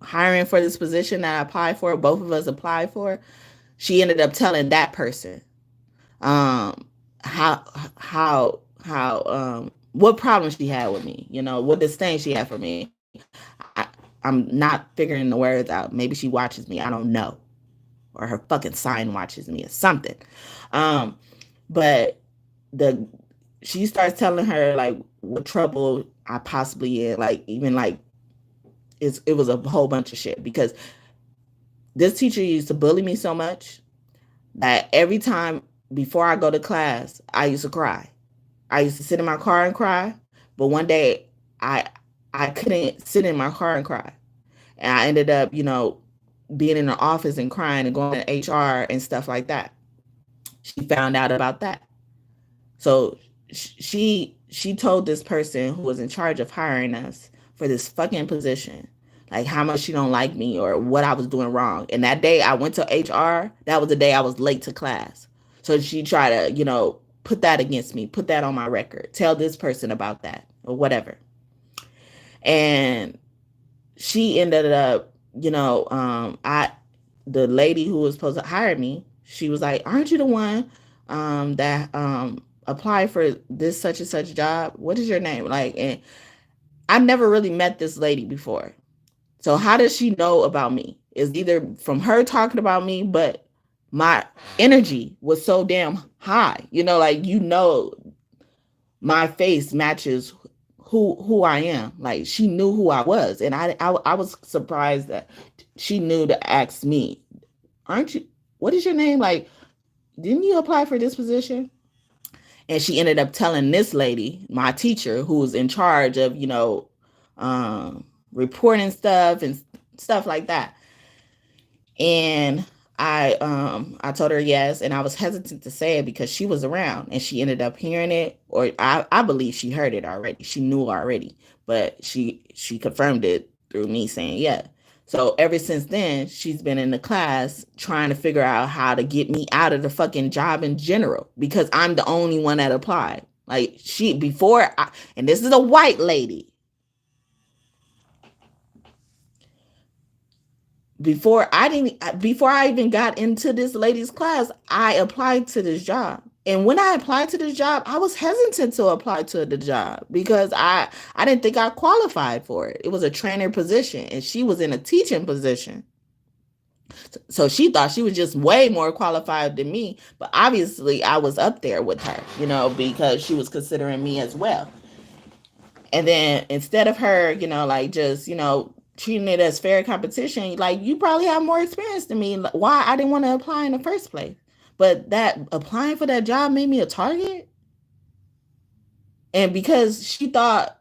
hiring for this position that I applied for, both of us applied for, she ended up telling that person um how what problems she had with me, what disdain she had for me. I'm not figuring the words out. Maybe she watches me, I don't know. Or her fucking sign watches me or something. Um, but the she starts telling her like what trouble I possibly in, like even like it was a whole bunch of shit because this teacher used to bully me so much that every time before I go to class, I used to cry. I used to sit in my car and cry. But one day I I couldn't sit in my car and cry. And I ended up, being in the office and crying and going to HR and stuff like that. She found out about that. So she told this person who was in charge of hiring us for this fucking position, like how much she don't like me or what I was doing wrong. And that day I went to HR, that was the day I was late to class. So she tried to, put that against me, put that on my record, tell this person about that or whatever. And she ended up, the lady who was supposed to hire me, she was like, aren't you the one that applied for this such and such job? What is your name? Like, and I never really met this lady before. So how does she know about me? Is either from her talking about me, but my energy was so damn high. Like my face matches who I am. Like she knew who I was, and I was surprised that she knew to ask me, "Aren't you? What is your name? Like, didn't you apply for this position?" And she ended up telling this lady, my teacher, who was in charge of reporting stuff and stuff like that. And I told her yes, and I was hesitant to say it because she was around and she ended up hearing it, or I believe she heard it already. She knew already, but she confirmed it through me saying yeah. So ever since then, she's been in the class trying to figure out how to get me out of the fucking job in general because I'm the only one that applied. Like and this is a white lady. Before I even got into this lady's class, I applied to this job. And when I applied to this job, I was hesitant to apply to the job because I didn't think I qualified for it. It was a trainer position and she was in a teaching position. So she thought she was just way more qualified than me, but obviously I was up there with her, because she was considering me as well. And then instead of her, like just, treating it as fair competition, like you probably have more experience than me. Why I didn't want to apply in the first place. But that applying for that job made me a target. And because she thought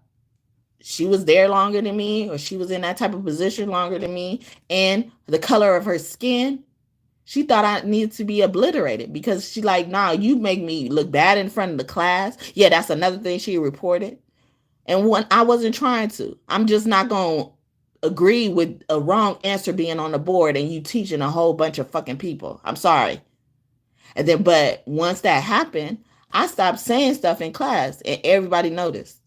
she was there longer than me, or she was in that type of position longer than me, and the color of her skin, she thought I needed to be obliterated because she like, nah, you make me look bad in front of the class. Yeah, that's another thing she reported. And when I wasn't trying to, I'm just not going to agree with a wrong answer being on the board and you teaching a whole bunch of fucking people. I'm sorry. And then, but once that happened, I stopped saying stuff in class and everybody noticed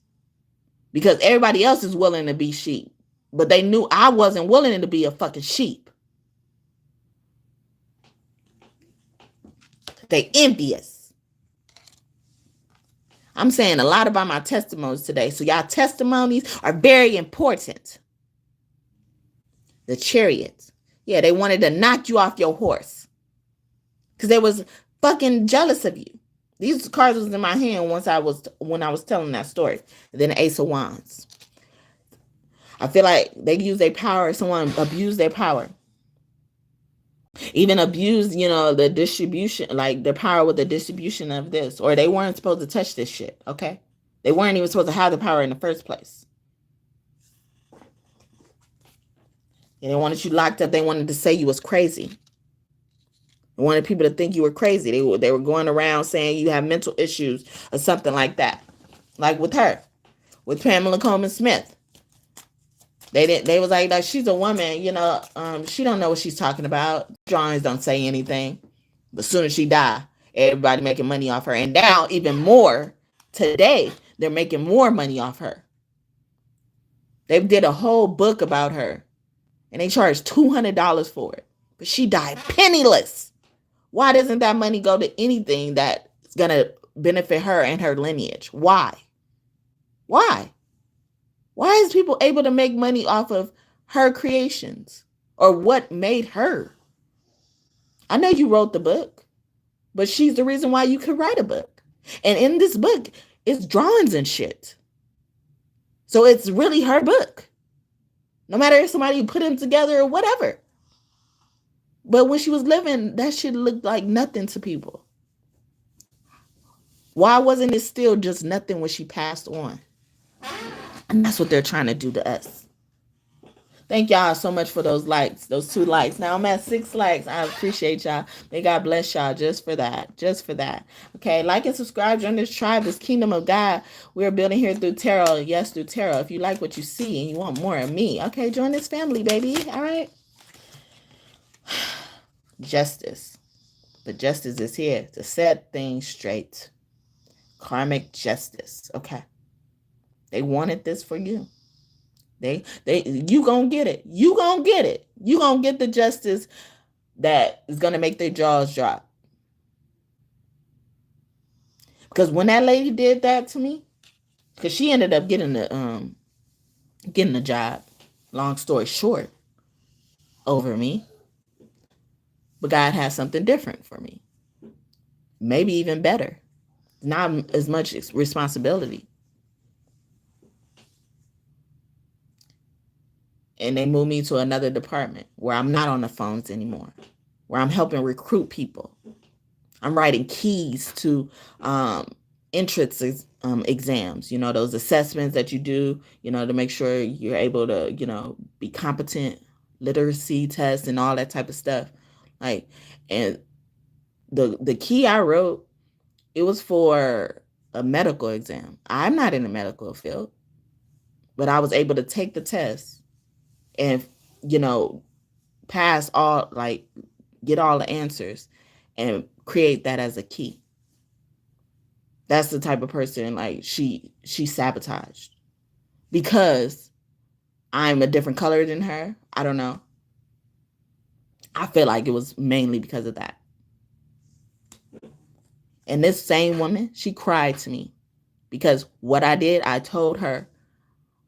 because everybody else is willing to be sheep, but they knew I wasn't willing to be a fucking sheep. They envious. I'm saying a lot about my testimonies today. So y'all testimonies are very important. The chariots. Yeah, they wanted to knock you off your horse. Because they was fucking jealous of you. These cards was in my hand when I was telling that story. And then the Ace of Wands. I feel like they use their power. Someone abused their power. Even abused, the distribution, like the power with the distribution of this, or they weren't supposed to touch this shit, okay? They weren't even supposed to have the power in the first place. And they wanted you locked up. They wanted to say you was crazy. They wanted people to think you were crazy. They were going around saying you have mental issues or something like that. Like with her, with Pamela Coleman Smith. They was like she's a woman, she don't know what she's talking about. Drawings don't say anything. But as soon as she die, everybody making money off her. And now even more today, they're making more money off her. They did a whole book about her and they charged $200 for it. But she died penniless. Why doesn't that money go to anything that's going to benefit her and her lineage? Why? Why is people able to make money off of her creations or what made her? I know you wrote the book, but she's the reason why you could write a book. And in this book, it's drawings and shit. So it's really her book. No matter if somebody put them together or whatever. But when she was living, that shit looked like nothing to people. Why wasn't it still just nothing when she passed on? And that's what they're trying to do to us. Thank y'all so much for those likes, those 2 likes. Now I'm at 6 likes. I appreciate y'all. May God bless y'all just for that. Just for that. Okay, like and subscribe. Join this tribe, this kingdom of God. We're building here through tarot. Yes, through tarot. If you like what you see and you want more of me, okay, join this family, baby. All right. Justice. But justice is here to set things straight. Karmic justice. Okay. They wanted this for you. You gonna get it. You gonna get it. You gonna get the justice that is gonna make their jaws drop. Because when that lady did that to me, because she ended up getting the job, long story short, over me. But God has something different for me. Maybe even better. Not as much responsibility. And they moved me to another department where I'm not on the phones anymore, where I'm helping recruit people. I'm writing keys to entrance exams, those assessments that you do, to make sure you're able to, be competent, literacy tests and all that type of stuff. Like, and the key I wrote, it was for a medical exam. I'm not in the medical field, but I was able to take the test and, pass all, get all the answers and create that as a key. That's the type of person, she sabotaged. Because I'm a different color than her. I don't know. I feel like it was mainly because of that. And this same woman, she cried to me. Because what I did, I told her.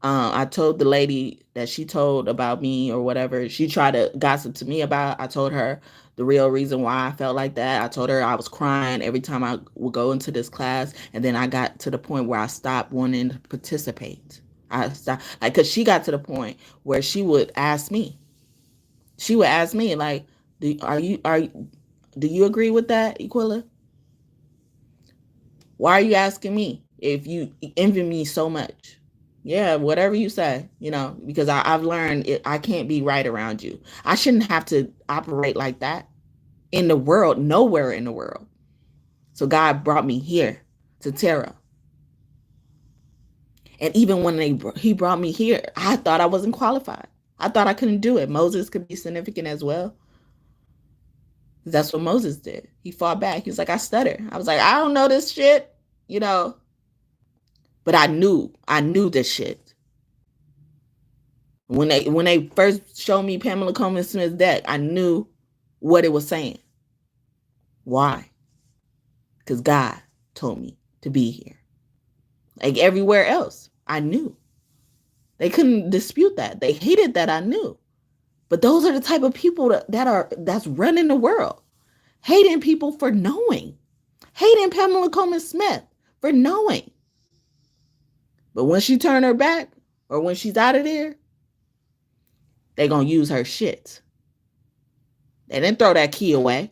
I told the lady that she told about me or whatever. She tried to gossip to me about. I told her the real reason why I felt like that. I told her I was crying every time I would go into this class. And then I got to the point where I stopped wanting to participate. I stopped, because she got to the point where she would ask me. She would ask me, do you agree with that, Equilla? Why are you asking me if you envy me so much? Yeah, whatever you say, because I've learned I can't be right around you. I shouldn't have to operate like that in the world, nowhere in the world. So God brought me here to tarot. And even when he brought me here, I thought I wasn't qualified. I thought I couldn't do it. Moses could be significant as well. That's what Moses did. He fought back. He was like, I stutter. I was like, I don't know this shit, But I knew this shit. When they first showed me Pamela Coleman Smith's deck, I knew what it was saying. Why? Because God told me to be here. Like everywhere else, I knew. They couldn't dispute that. They hated that I knew. But those are the type of people that's running the world. Hating people for knowing. Hating Pamela Coleman Smith for knowing. But when she turned her back, or when she's out of there, they're going to use her shit. They didn't throw that key away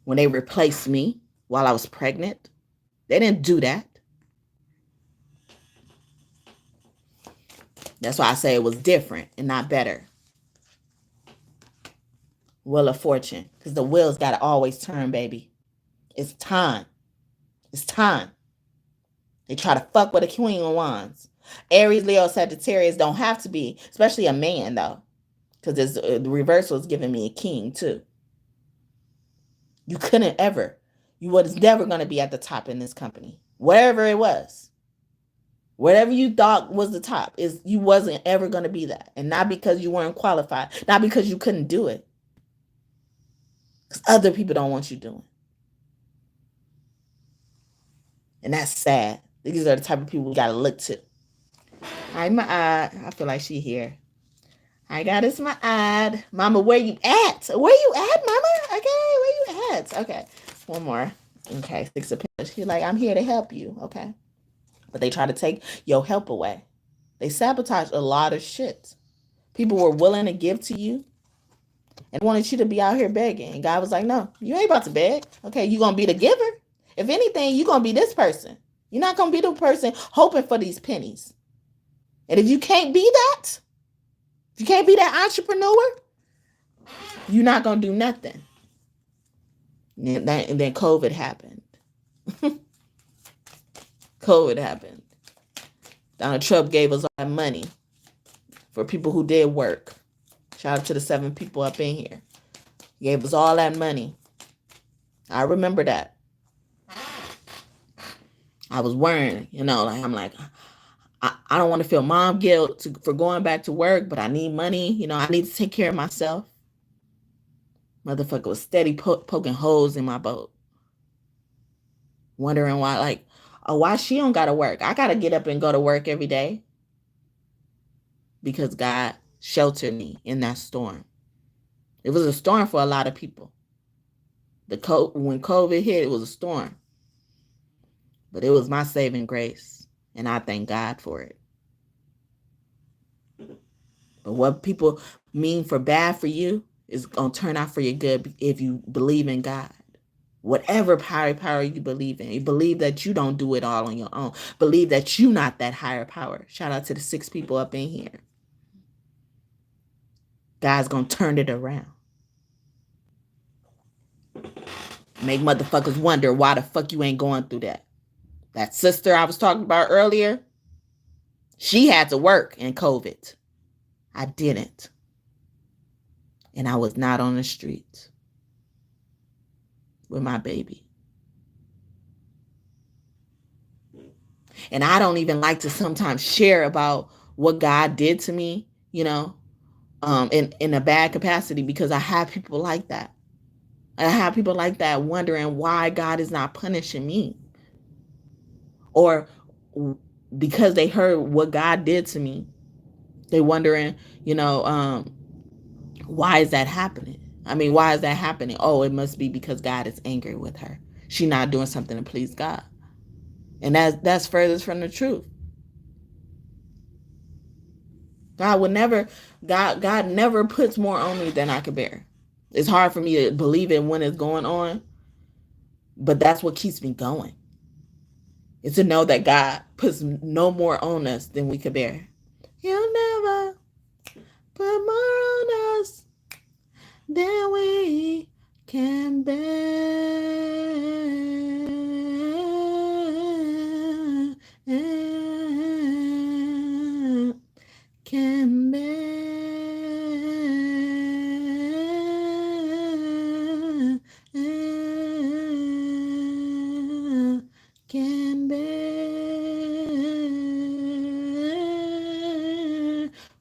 when they replaced me while I was pregnant. They didn't do that. That's why I say it was different and not better. Wheel of Fortune. Because the wheels got to always turn, baby. It's time. It's time. They try to fuck with a Queen of Wands. Aries, Leo, Sagittarius don't have to be, especially a man, though. Because the reversal is giving me a king, too. You couldn't ever. You was never going to be at the top in this company. Wherever it was. Whatever you thought was the top, is you wasn't ever going to be that. And not because you weren't qualified. Not because you couldn't do it. Because other people don't want you doing. And that's sad. These are the type of people we got to look to. Hi, my I feel like she here. Hi, God, it's my ad. Mama, where you at? Where you at, Mama? Okay, where you at? Okay, one more. Okay, 6 of Pentacles. She's like, I'm here to help you. Okay. But they try to take your help away. They sabotage a lot of shit. People were willing to give to you and wanted you to be out here begging. And God was like, no, you ain't about to beg. Okay, you're going to be the giver. If anything, you're going to be this person. You're not going to be the person hoping for these pennies. And if you can't be that, if you can't be that entrepreneur, you're not going to do nothing. And then COVID happened. COVID happened. Donald Trump gave us all that money for people who did work. Shout out to the 7 people up in here. He gave us all that money. I remember that. I was worrying, I'm like, I don't want to feel mom guilt for going back to work, but I need money. I need to take care of myself. Motherfucker was steady poking holes in my boat. Wondering why she don't got to work. I got to get up and go to work every day. Because God sheltered me in that storm. It was a storm for a lot of people. When COVID hit, it was a storm. But it was my saving grace. And I thank God for it. But what people mean for bad for you is going to turn out for your good if you believe in God. Whatever power you believe in. You believe that you don't do it all on your own. Believe that you're not that higher power. Shout out to the 6 people up in here. God's going to turn it around. Make motherfuckers wonder why the fuck you ain't going through that. That sister I was talking about earlier, she had to work in COVID. I didn't. And I was not on the streets with my baby. And I don't even like to sometimes share about what God did to me, in a bad capacity, because I have people like that. I have people like that wondering why God is not punishing me. Or because they heard what God did to me, they wondering, why is that happening? Why is that happening? Oh, it must be because God is angry with her. She's not doing something to please God. And that's furthest from the truth. God never puts more on me than I can bear. It's hard for me to believe it when it's going on, but that's what keeps me going. It's to know that God puts no more on us than we can bear. He'll never put more on us than we can bear. Can bear. Can bear.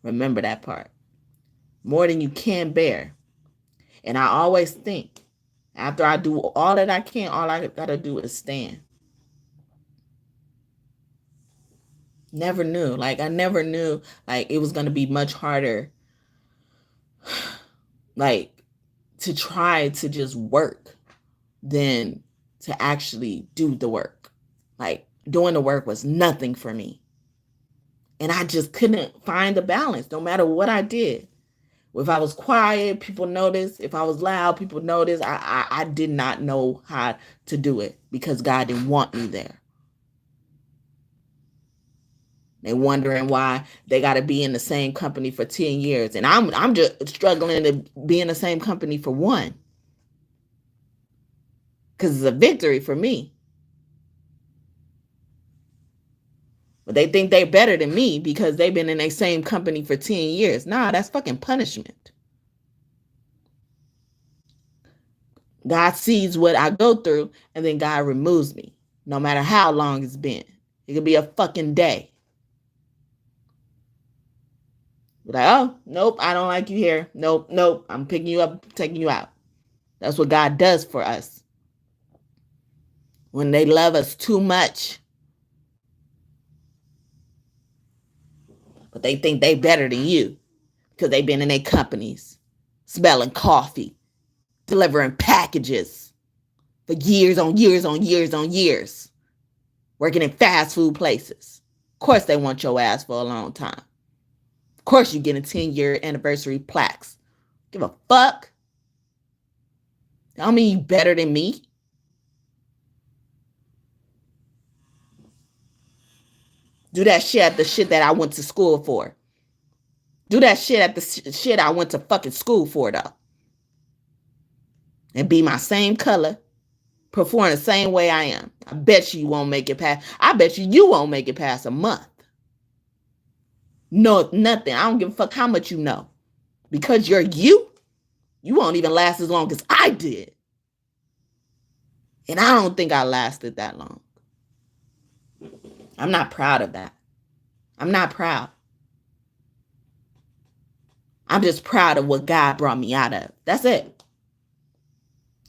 Remember that part. More than you can bear. And I always think, after I do all that I can, all I gotta do is stand. Never knew. I never knew, it was gonna be much harder, to try to just work than to actually do the work. Doing the work was nothing for me. And I just couldn't find the balance, no matter what I did. If I was quiet, people noticed. If I was loud, people noticed. I did not know how to do it because God didn't want me there. They're wondering why they got to be in the same company for 10 years. And I'm just struggling to be in the same company for one. Because it's a victory for me. But they think they're better than me because they've been in the same company for 10 years. Nah, that's fucking punishment. God sees what I go through, and then God removes me, no matter how long it's been. It could be a fucking day. Like, oh, nope, I don't like you here. Nope, I'm picking you up, taking you out. That's what God does for us. When they love us too much, but they think they better than you because they've been in their companies, smelling coffee, delivering packages for years on years on years on years, working in fast food places. Of course they want your ass for a long time. Of course you're getting 10-year anniversary plaques. Give a fuck. I don't mean you better than me. Do that shit at the shit that I went to school for. Do that shit at the shit I went to fucking school for, though. And be my same color. Perform the same way I am. I bet you won't make it past. I bet you won't make it past a month. No, nothing. I don't give a fuck how much you know. Because you're you won't even last as long as I did. And I don't think I lasted that long. I'm not proud of that. I'm not proud. I'm just proud of what God brought me out of. That's it.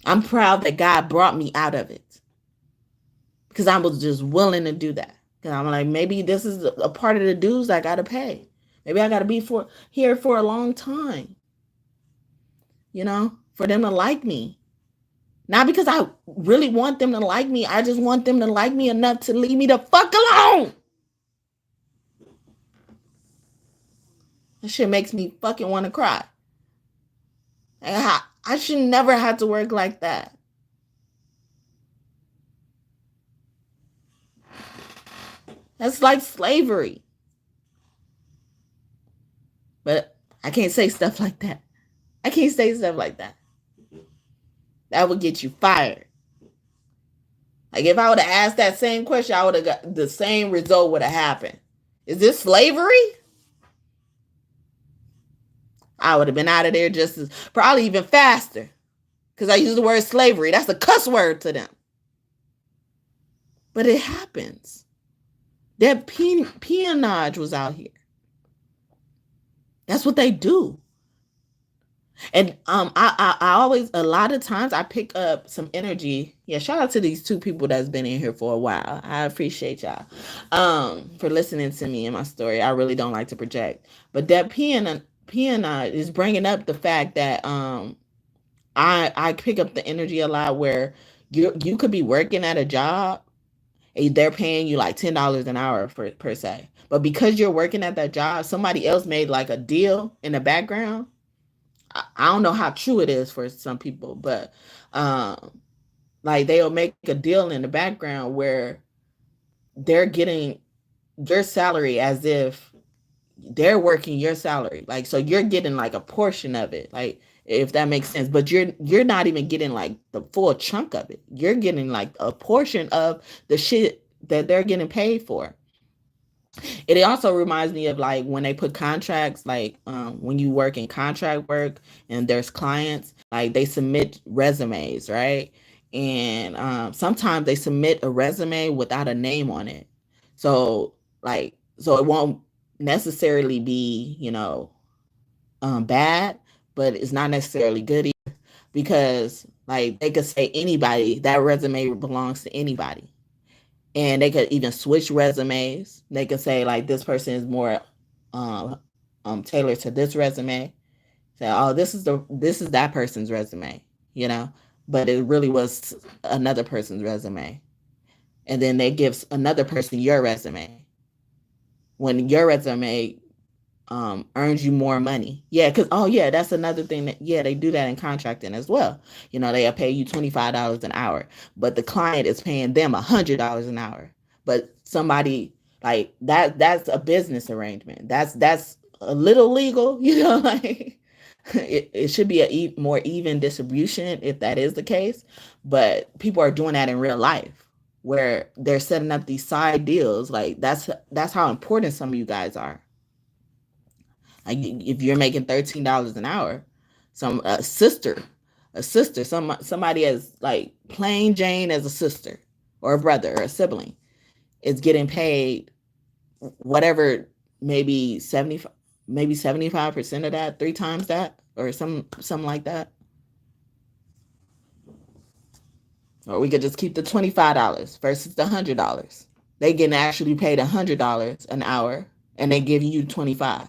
I'm proud that God brought me out of it. Because I was just willing to do that. Because I'm like, maybe this is a part of the dues I got to pay. Maybe I got to be here for a long time. You know, for them to like me. Not because I really want them to like me. I just want them to like me enough to leave me the fuck alone. That shit makes me fucking want to cry. I should never have to work like that. That's like slavery. But I can't say stuff like that. I can't say stuff like that. That would get you fired. Like if I would have asked that same question, I would have got the same result would have happened. Is this slavery? I would have been out of there just as probably even faster. Because I use the word slavery. That's a cuss word to them. But it happens. That peonage was out here. That's what they do. And I always, a lot of times I pick up some energy. Yeah, shout out to these two people that's been in here for a while. I appreciate y'all for listening to me and my story. I really don't like to project. But that peonage is bringing up the fact that I pick up the energy a lot where you could be working at a job and they're paying you like $10 an hour per se. But because you're working at that job, somebody else made like a deal in the background. I don't know how true it is for some people, but like they'll make a deal in the background where they're getting your salary as if they're working your salary. Like, so you're getting like a portion of it, like if that makes sense, but you're not even getting like the full chunk of it. You're getting like a portion of the shit that they're getting paid for. It also reminds me of like when they put contracts, like when you work in contract work and there's clients, like they submit resumes, right? And sometimes they submit a resume without a name on it. So so it won't necessarily be, bad, but it's not necessarily good either because like they could say anybody, that resume belongs to anybody. And they could even switch resumes. They could say like this person is more tailored to this resume. Say, oh, this is that person's resume, but it really was another person's resume. And then they give another person your resume when your resume earns you more money. Yeah, because that's another thing that they do that in contracting as well. They'll pay you $25 an hour, but the client is paying them $100 an hour. But somebody like that's a business arrangement. That's a little legal, like it should be a more even distribution if that is the case. But people are doing that in real life where they're setting up these side deals. Like that's how important some of you guys are. Like if you're making $13 an hour, a sister, somebody as like plain Jane as a sister or a brother or a sibling is getting paid whatever, maybe 75% of that, 3 times that, or something like that. Or we could just keep the $25 versus the $100. They getting actually paid $100 an hour, and they give you 25.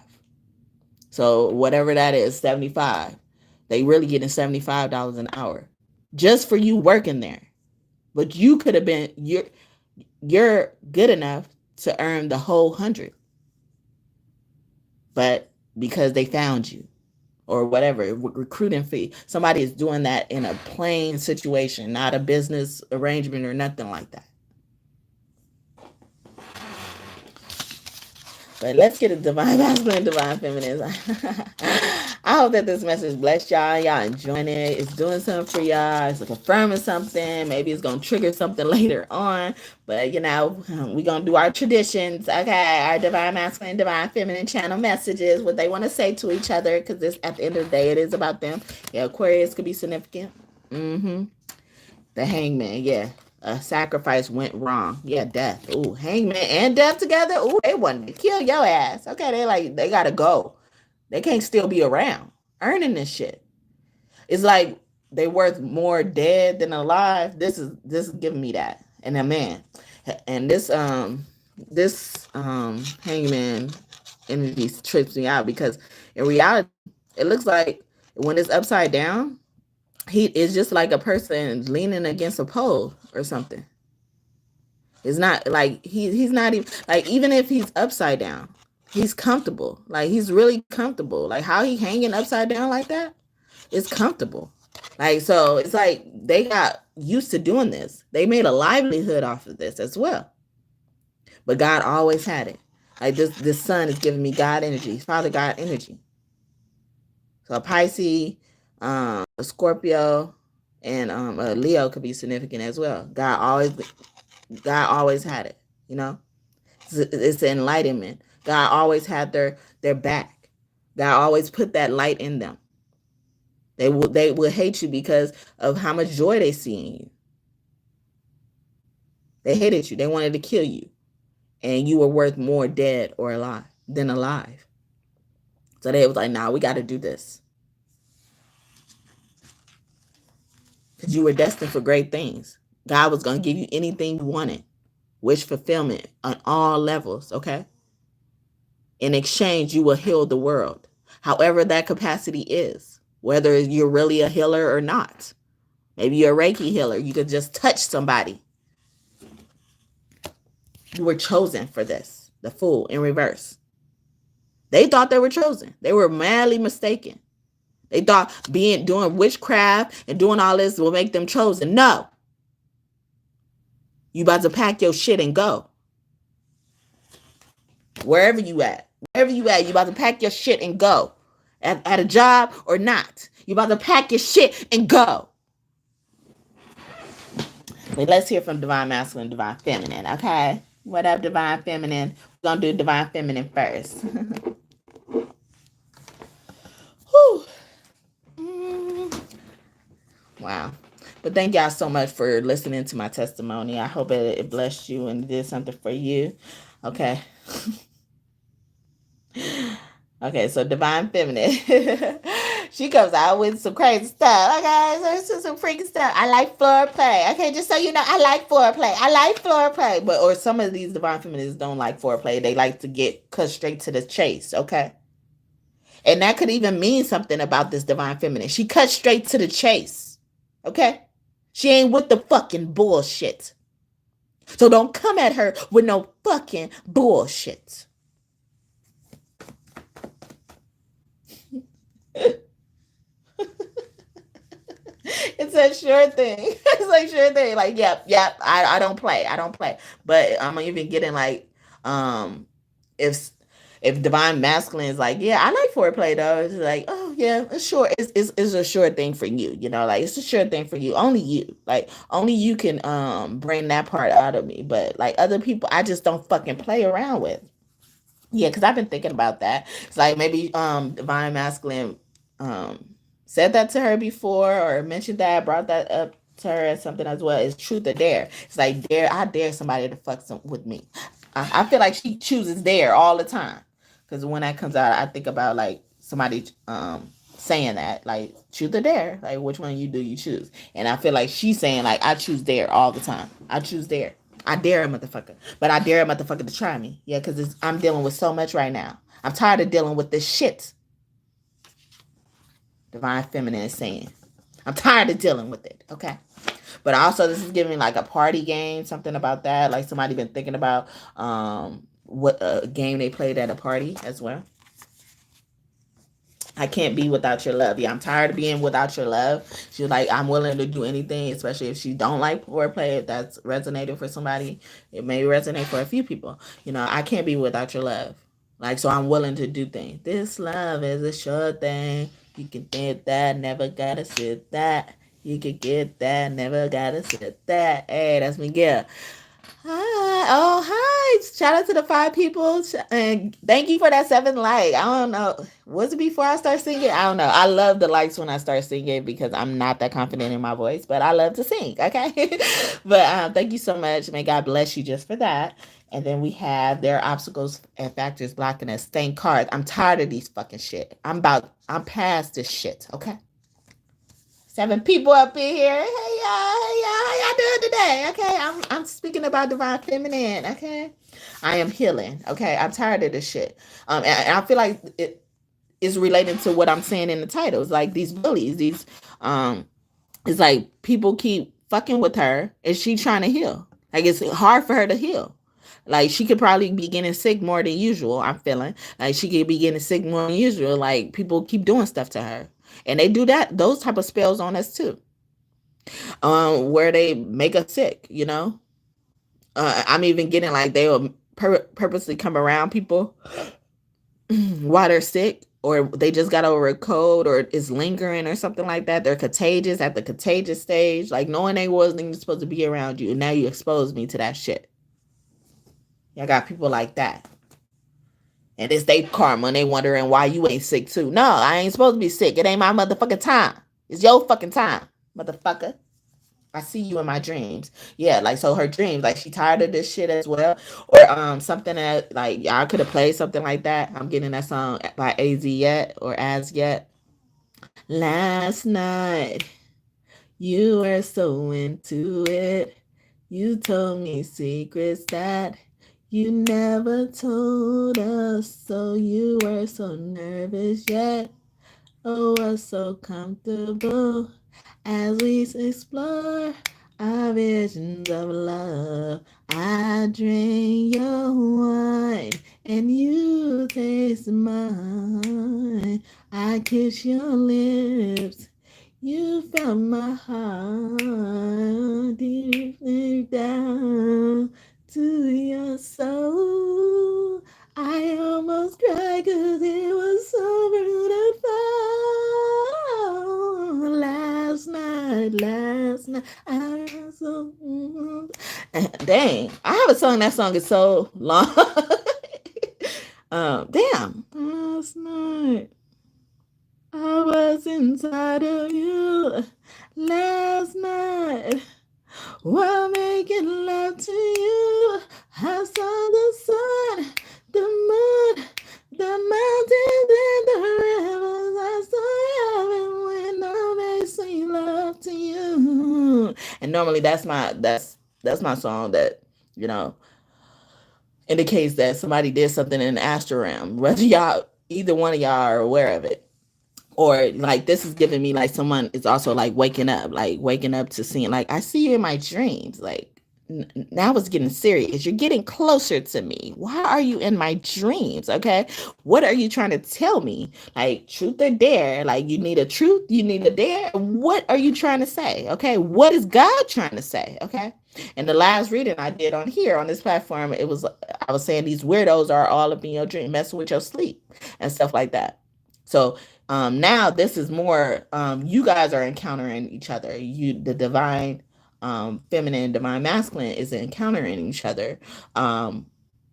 So whatever that is, 75. They really getting $75 an hour just for you working there. But you could have been you're good enough to earn the whole 100. But because they found you or whatever, recruiting fee, somebody is doing that in a plain situation, not a business arrangement or nothing like that. But let's get a divine masculine, divine feminine. I hope that this message blessed y'all. Y'all enjoying it. It's doing something for y'all. It's confirming something. Maybe it's going to trigger something later on. But, we're going to do our traditions. Okay, our divine masculine, divine feminine channel messages, what they want to say to each other. Because at the end of the day, it is about them. Yeah, Aquarius could be significant. The hangman, yeah. A sacrifice went wrong. Yeah, death. Ooh, hangman and death together. Ooh, they wanted to kill your ass. Okay, they gotta go. They can't still be around earning this shit. It's like they worth more dead than alive. This is giving me that. And a man. And this hangman energy trips me out because in reality, it looks like when it's upside down, he is just like a person leaning against a pole or something. It's not like he's not even like, even if he's upside down, he's comfortable. Like he's really comfortable. Like how he hanging upside down like that is comfortable. Like, so it's like they got used to doing this. They made a livelihood off of this as well. But God always had it. Like this sun is giving me God energy, Father God energy. So a Pisces, a Scorpio, and a Leo could be significant as well. God always had it. It's the enlightenment. God always had their back. God always put that light in them. They will hate you because of how much joy they see in you. They hated you. They wanted to kill you, and you were worth more dead or alive than alive. So they was like, "Nah, we got to do this." Because you were destined for great things. God was going to give you anything you wanted. Wish fulfillment on all levels, okay? In exchange, you will heal the world. However that capacity is. Whether you're really a healer or not. Maybe you're a Reiki healer. You could just touch somebody. You were chosen for this. The Fool in reverse. They thought they were chosen. They were madly mistaken. They thought doing witchcraft and doing all this will make them chosen. No. You about to pack your shit and go. Wherever you at, you about to pack your shit and go. At a job or not. You about to pack your shit and go. But let's hear from Divine Masculine, Divine Feminine, okay? What up, Divine Feminine? We're going to do Divine Feminine first. Whew. Wow. But thank y'all so much for listening to my testimony. I hope it blessed you and did something for you. Okay. Okay, so Divine Feminine. She comes out with some crazy stuff. Okay, so some freaky stuff. I like foreplay. Okay, just so you know, I like foreplay. But some of these Divine Feminines don't like foreplay. They like to cut straight to the chase, okay? And that could even mean something about this Divine Feminine. She cut straight to the chase, okay? She ain't with the fucking bullshit. So don't come at her with no fucking bullshit. said sure thing. It's like sure thing. Like, yep. I don't play. I don't play. But I'm even getting like, um, if if divine masculine is like, yeah, I like foreplay though. It's like, oh yeah, it's sure. It's a sure thing for you. You know, like it's a sure thing for you. Only you. Like only you can bring that part out of me. But like other people, I just don't fucking play around with. Yeah, because I've been thinking about that. It's like maybe divine masculine um said that to her before or mentioned that, brought that up to her as something as well. It's truth or dare. It's like I dare somebody to fuck with me. I feel like she chooses dare all the time. Because when that comes out, I think about like somebody saying that, like truth or dare, like which one you choose. And I feel like she's saying like I choose dare all the time. I choose dare. I dare a motherfucker, but I dare a motherfucker to try me. Yeah, because I'm dealing with so much right now. I'm tired of dealing with this shit. Divine Feminine is saying, I'm tired of dealing with it. Okay. But also, this is giving like a party game, something about that. Like somebody been thinking about what a game they played at a party as well. I can't be without your love. Yeah, I'm tired of being without your love. She's like, I'm willing to do anything, especially if she don't like foreplay. If that's resonated for somebody, it may resonate for a few people. You know, I can't be without your love. Like, so I'm willing to do things. This love is a sure thing. You can get that, never gotta sit that. You can get that, never gotta sit that. Hey, that's Miguel. Hi. Oh, hi. Shout out to the 5 people. And thank you for that 7 like. I don't know. Was it before I start singing? I don't know. I love the likes when I start singing because I'm not that confident in my voice, but I love to sing. Okay. But thank you so much. May God bless you just for that. And then we have there are obstacles and factors blocking us. Thank cards. I'm tired of these fucking shit. I'm past this shit. Okay. 7 people up in here. Hey y'all, how y'all doing today? Okay, I'm speaking about divine feminine. Okay, I am healing. Okay, I'm tired of this shit. And I feel like it is related to what I'm saying in the titles. Like these bullies, it's like people keep fucking with her, and she trying to heal. Like it's hard for her to heal. Like she could probably be getting sick more than usual. I'm feeling like she could be getting sick more than usual. Like people keep doing stuff to her, and they do those type of spells on us too, where they make us sick. You know, I'm even getting like they will purposely come around people while they're sick, or they just got over a cold, or is lingering, or something like that. They're contagious at the contagious stage, like knowing they wasn't even supposed to be around you, and now you expose me to that shit. Y'all got people like that. And it's they karma and they wondering why you ain't sick too. No, I ain't supposed to be sick. It ain't my motherfucking time. It's your fucking time, motherfucker. I see you in my dreams. Yeah, like so her dreams, like she tired of this shit as well. Or something that like y'all could have played something like that. I'm getting that song by AZ yet or As Yet. Last night you were so into it. You told me secrets that you never told us, so you were so nervous yet. Oh, was so comfortable as we explore our visions of love. I drink your wine and you taste mine. I kiss your lips. You felt my heart deep down to your soul. I almost cried cause it was so beautiful. Last night, I was so... Dang, I haven't sung that song in so long. Damn. Last night, I was inside of you. Last night, while making love to you, I saw the sun, the moon, the mountains and the rivers. I saw heaven when I made sweet love to you. And normally that's my song that, you know, indicates that somebody did something in the astral realm. Whether y'all, either one of y'all are aware of it. Or like this is giving me like someone is also like waking up to seeing like I see you in my dreams. Like now it's getting serious. You're getting closer to me. Why are you in my dreams? Okay. What are you trying to tell me? Like, truth or dare? Like, you need a truth, you need a dare. What are you trying to say? Okay. What is God trying to say? Okay. And the last reading I did on here on this platform, I was saying these weirdos are all up in your dream, messing with your sleep and stuff like that. So now this is more, you guys are encountering each other. The divine feminine, divine masculine is encountering each other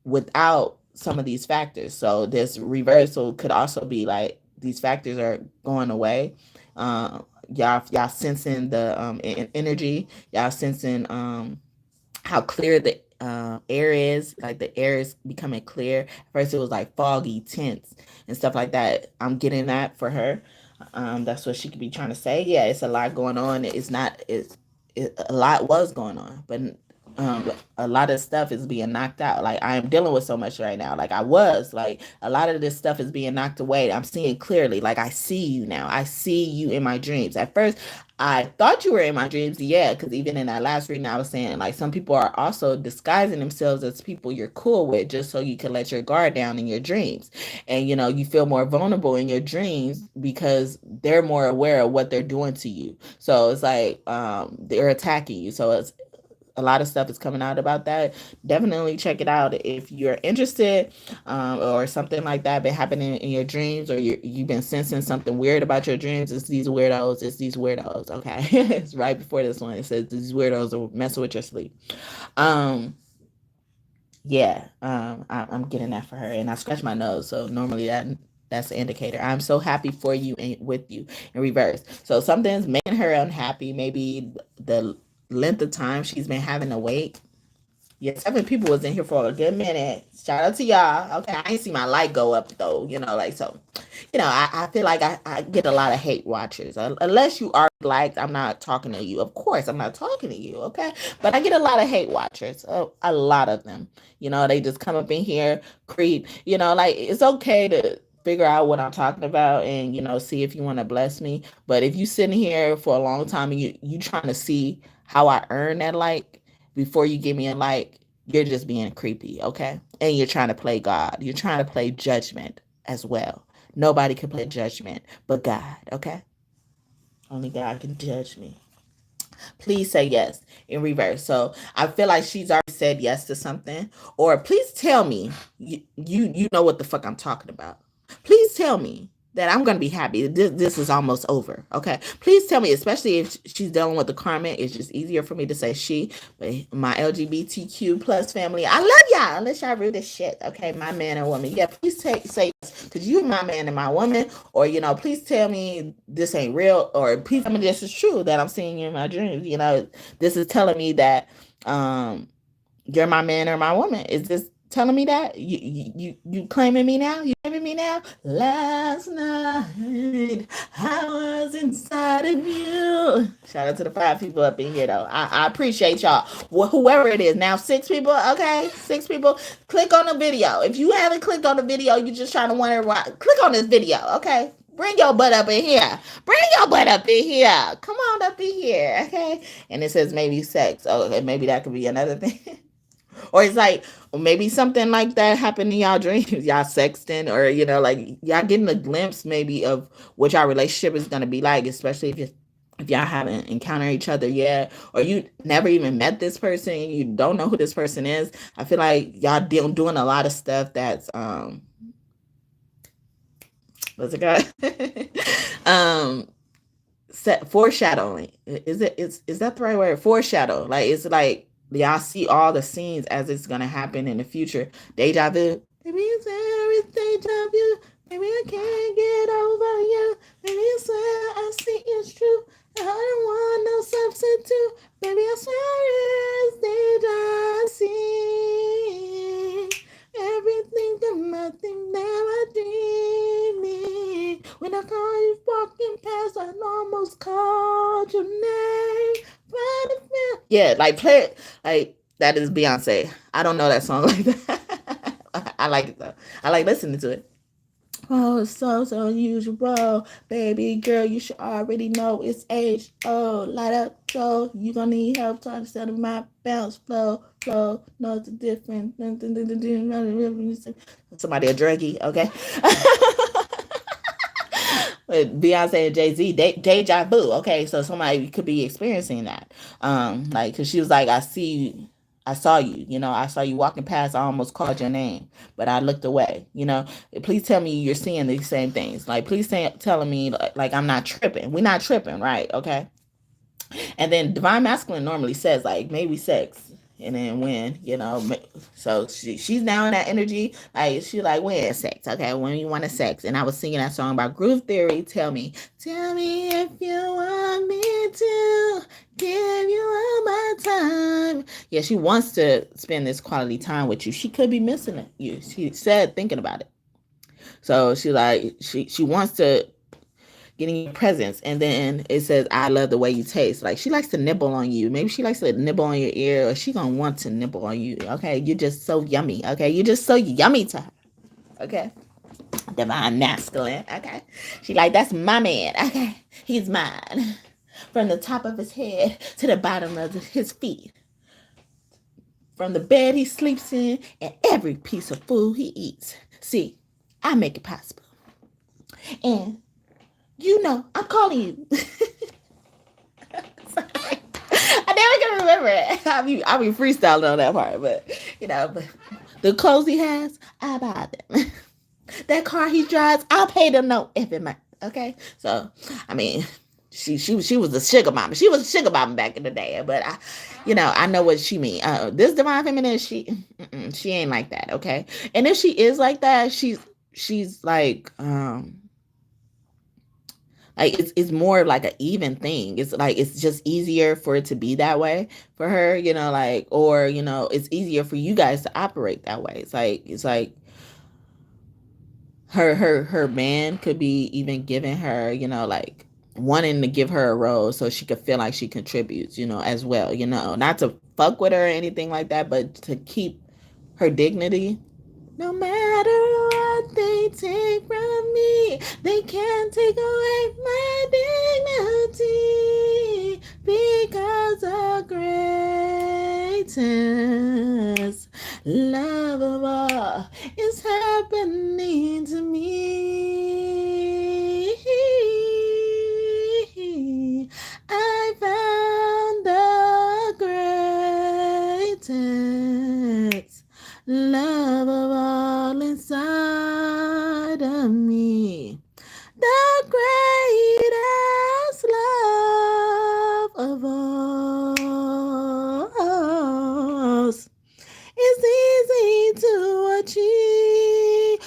without some of these factors. So this reversal could also be like these factors are going away. Y'all sensing the energy. Y'all sensing how clear the air is. Like the air is becoming clear. At first it was like foggy, tense, and stuff like that. I'm getting that for her. That's what she could be trying to say. Yeah, it's a lot going on. It's not. A lot was going on, but a lot of stuff is being knocked out. Like I am dealing with so much right now. Like I was like a lot of this stuff is being knocked away. I'm seeing clearly. Like I see you now. I see you in my dreams. At first, I thought you were in my dreams. Yeah, because even in that last reading, I was saying like some people are also disguising themselves as people you're cool with, just so you can let your guard down in your dreams, and you feel more vulnerable in your dreams because they're more aware of what they're doing to you. So it's like they're attacking you. So it's a lot of stuff is coming out about that. Definitely check it out if you're interested, or something like that been happening in your dreams, or you've been sensing something weird about your dreams. It's these weirdos. It's these weirdos. Okay, it's right before this one. It says these weirdos are messing with your sleep. Um, yeah, I'm getting that for her, and I scratched my nose. So normally that's an indicator. I'm so happy for you and with you in reverse. So something's making her unhappy. Maybe the length of time she's been having to wait. Yeah, 7 people was in here for a good minute. Shout out to y'all. Okay, I ain't see my light go up though. Like so. I feel like I get a lot of hate watchers. Unless you are liked, I'm not talking to you. Of course, I'm not talking to you. Okay, but I get a lot of hate watchers. A lot of them. They just come up in here, creep. Like it's okay to figure out what I'm talking about and see if you want to bless me. But if you sitting here for a long time and you trying to see how I earn that like before you give me a like, you're just being creepy, okay? And you're trying to play God. You're trying to play judgment as well. Nobody can play judgment but God, okay? Only God can judge me. Please say yes in reverse. So I feel like she's already said yes to something. Or please tell me you know what the fuck I'm talking about. Please tell me that I'm gonna be happy. This is almost over. Okay. Please tell me, especially if she's dealing with the karma, it's just easier for me to say she, but my LGBTQ plus family. I love y'all unless y'all read this shit. Okay, my man and woman. Yeah, please say yes, because you're my man and my woman. Or please tell me this ain't real, or please tell me this is true that I'm seeing you in my dreams. This is telling me that you're my man or my woman. Is this telling me that you claiming me now? You claiming me now? Last night I was inside of you. Shout out to the 5 people up in here though. I appreciate y'all. Whoever it is now, 6 people. Okay, 6 people. Click on the video. If you haven't clicked on the video, you just trying to wonder why. Click on this video. Okay. Bring your butt up in here. Bring your butt up in here. Come on up in here. Okay. And it says maybe sex. Oh, maybe that could be another thing. Or it's like maybe something like that happened in y'all dreams. Y'all sexting, or like y'all getting a glimpse maybe of what y'all relationship is gonna be like, especially if y'all haven't encountered each other yet, or you never even met this person, you don't know who this person is. I feel like y'all doing a lot of stuff that's what's it called? Foreshadowing. Is that the right word? Foreshadow. Like it's like y'all see all the scenes as it's gonna happen in the future. Deja vu. Maybe it's every deja vu. Maybe I can't get over you. Maybe it's where I see it's true. I don't want no substitute. Maybe I swear it's deja see. Everything to nothing never dreaming. When I call you walking past, I almost called your name. Yeah, like play it like that is Beyonce. I don't know that song like that. I like it though. I like listening to it. Oh, it's so unusual. Baby girl, you should already know it's H-O. Light up, so you gonna need help to understand my bounce flow. No, it's different. Somebody a druggie, okay? With Beyonce and Jay-Z, deja vu. Okay, so somebody could be experiencing that. Like, cause she was like, I saw you, I saw you walking past. I almost called your name, but I looked away. Please tell me you're seeing these same things. Like, please telling me like I'm not tripping. We're not tripping, right? Okay. And then divine masculine normally says like maybe sex. And then when, so she's now in that energy. Like she like, when sex? Okay, when you want to sex. And I was singing that song about groove theory. Tell me if you want me to give you all my time. Yeah, she wants to spend this quality time with you. She could be missing it. She said thinking about it. So she wants to getting your presence. And then it says, I love the way you taste. Like she likes to nibble on you. Maybe she likes to nibble on your ear, or she gonna want to nibble on you. Okay, you're just so yummy. Okay, you're just so yummy to her. Okay, divine masculine. Okay, she like, that's my man. Okay, he's mine. From the top of his head to the bottom of his feet. From the bed he sleeps in and every piece of food he eats. See, I make it possible. And I'm calling you. Sorry. I never can remember it. I be freestyling on that part, but but the clothes he has, I buy them. That car he drives, I'll pay the note every month. Okay, so I mean, she was a sugar mama. She was a sugar mama back in the day, but I know what she mean. This divine feminine, she ain't like that. Okay, and if she is like that, she's like it's more like an even thing. It's like it's just easier for it to be that way for her, or it's easier for you guys to operate that way. It's like her man could be even giving her, like wanting to give her a role so she could feel like she contributes, as well, not to fuck with her or anything like that, but to keep her dignity. No matter what they take from me, they can't take away my dignity, because of greatest love of all is happening to me. I found the greatest love of all inside of me. The greatest love of all is easy to achieve.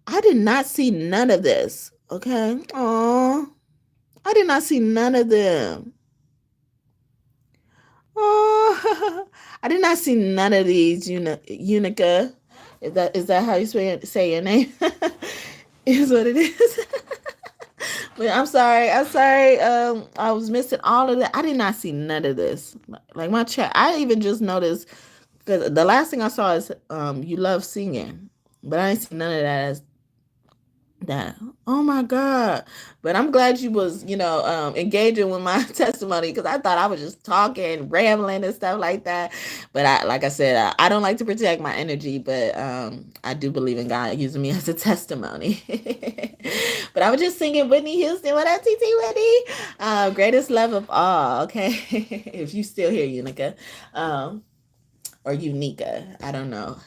I did not see none of this. Okay. Oh, I did not see none of them. Oh, I did not see none of these, Unica. Is that how you say your name? Is what it is. But I'm sorry. I was missing all of that. I did not see none of this. Like my chat, I even just noticed, because the last thing I saw is you love singing, but I didn't see none of that. Oh my God. But I'm glad you was, engaging with my testimony, because I thought I was just talking, rambling and stuff like that. But like I said, I don't like to protect my energy, but I do believe in God using me as a testimony. But I was just singing Whitney Houston. What up, TT Whitney? Greatest love of all. Okay. If you still here, Unica. Or Unica. I don't know.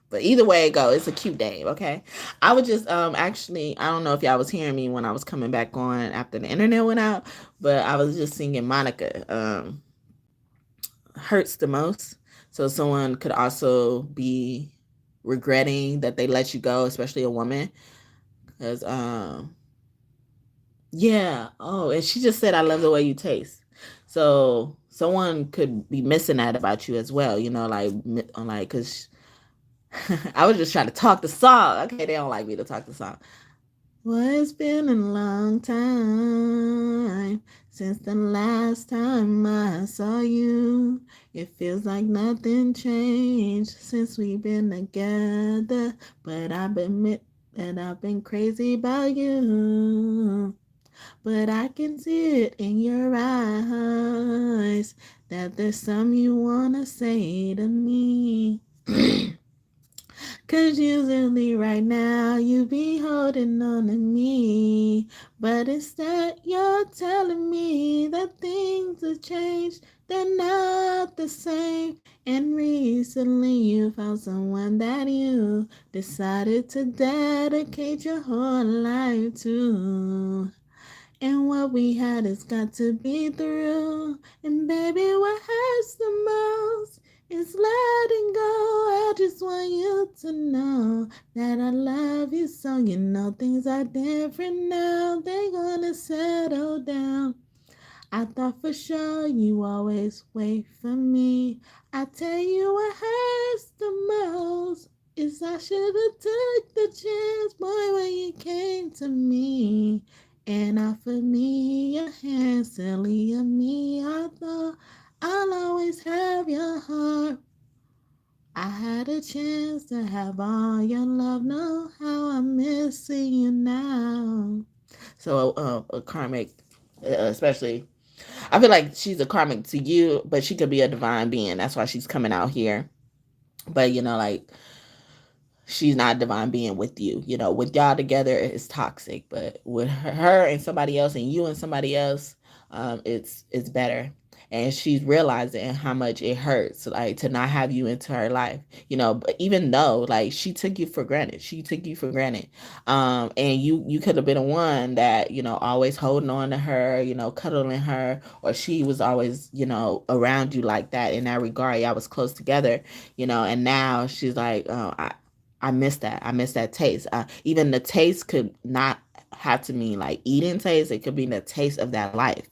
But either way it go, it's a cute name, okay? I would just actually, I don't know if y'all was hearing me when I was coming back on after the internet went out, but I was just singing Monica. Hurts the most. So someone could also be regretting that they let you go, especially a woman. Because yeah. Oh, and she just said, I love the way you taste. So someone could be missing that about you as well, because I was just trying to talk the song. Okay, they don't like me to talk the song. Well, it's been a long time since the last time I saw you. It feels like nothing changed since we've been together. But I've been And I've been crazy about you. But I can see it in your eyes that there's some you wanna say to me. 'Cause usually right now you be holding on to me. But instead you're telling me that things have changed. They're not the same. And recently you found someone that you decided to dedicate your whole life to. And what we had has got to be through. And baby, what hurts the most is letting go. I just want you to know that I love you so. You know things are different now. They're gonna settle down. I thought for sure you always wait for me. I tell you what hurts the most is I should have took the chance, boy, when you came to me and offered me your hand, silly of me. I thought I'll always have your heart. I had a chance to have all your love. Know how I'm missing you now. So, a karmic, especially I feel like she's a karmic to you, but she could be a divine being. That's why she's coming out here. But like she's not a divine being with you. With y'all together, it's toxic. But with her and somebody else, and you and somebody else, it's better. And she's realizing how much it hurts, like to not have you into her life. But even though like she took you for granted, and you could have been the one that always holding on to her, cuddling her, or she was always around you like that in that regard. Y'all was close together, and now she's like, oh, I miss that. I miss that taste. Even the taste could not have to mean like eating taste. It could be the taste of that life.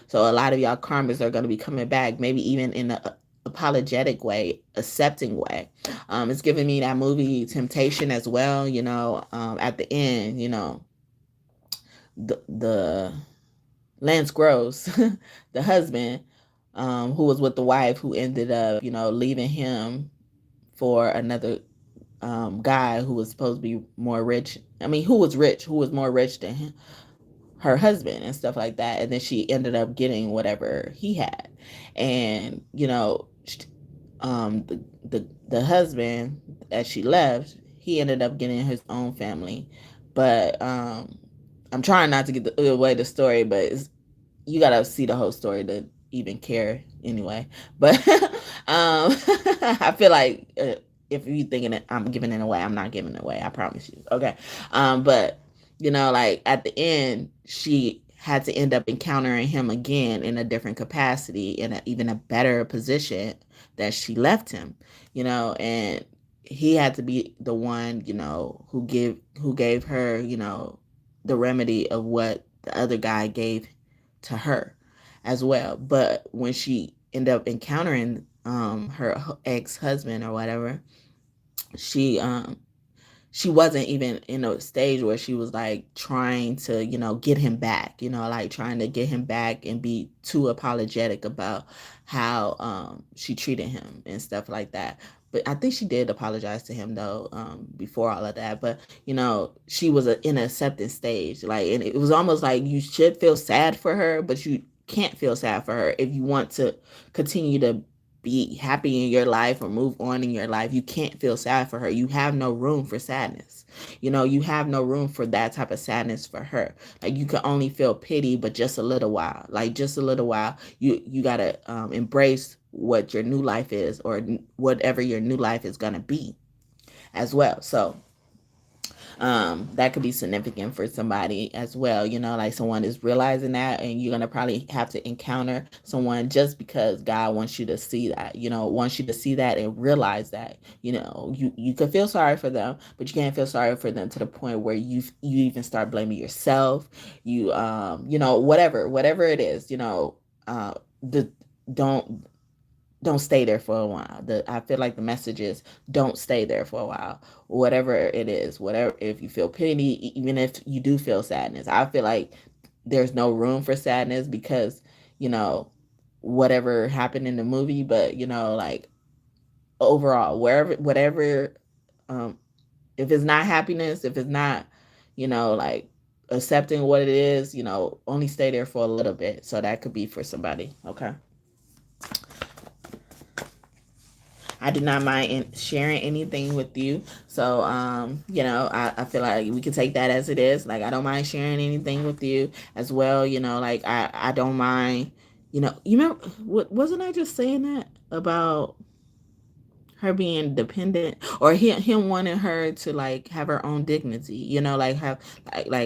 So a lot of y'all karmas are going to be coming back, maybe even in a apologetic way, accepting way. It's giving me that movie Temptation as well. At the end, the Lance Gross, the husband, who was with the wife, who ended up, leaving him for another guy who was supposed to be more rich. I mean, who was rich, who was more rich than him, her husband and stuff like that. And then she ended up getting whatever he had. And, the husband that she left, he ended up getting his own family. But I'm trying not to get away the story, but you gotta see the whole story to even care anyway. But I feel like if you thinking it, I'm giving it away, I'm not giving it away. I promise you. Okay. But like at the end, she had to end up encountering him again in a different capacity, in even a better position that she left him. And he had to be the one, who gave her, the remedy of what the other guy gave to her as well. But when she ended up encountering her ex-husband or whatever, she she wasn't even in a stage where she was like trying to, get him back, like trying to get him back and be too apologetic about how she treated him and stuff like that. But I think she did apologize to him though, before all of that. But she was in an acceptance stage, like, and it was almost like you should feel sad for her, but you can't feel sad for her if you want to continue to be happy in your life or move on in your life. You can't feel sad for her. You have no room for sadness. You have no room for that type of sadness for her. Like you can only feel pity, but just a little while. Like just a little while. You gotta embrace what your new life is, or whatever your new life is gonna be as well. So that could be significant for somebody as well. Like someone is realizing that, and you're gonna probably have to encounter someone just because God wants you to see that. Wants you to see that and realize that. You could feel sorry for them, but you can't feel sorry for them to the point where you even start blaming yourself. Whatever it is. The don't stay there for a while. I feel like the message is don't stay there for a while. Whatever it is, whatever, if you feel pity, even if you do feel sadness, I feel like there's no room for sadness because, you know, whatever happened in the movie, but like overall, whatever um If it's not happiness, if it's not, like accepting what it is, only stay there for a little bit. So that could be for somebody. Okay. I do not mind sharing anything with you. So, I feel like we can take that as it is. Like, I don't mind sharing anything with you as well. Like, I don't mind, you remember, wasn't I just saying that about her being dependent, or him wanting her to like have her own dignity, like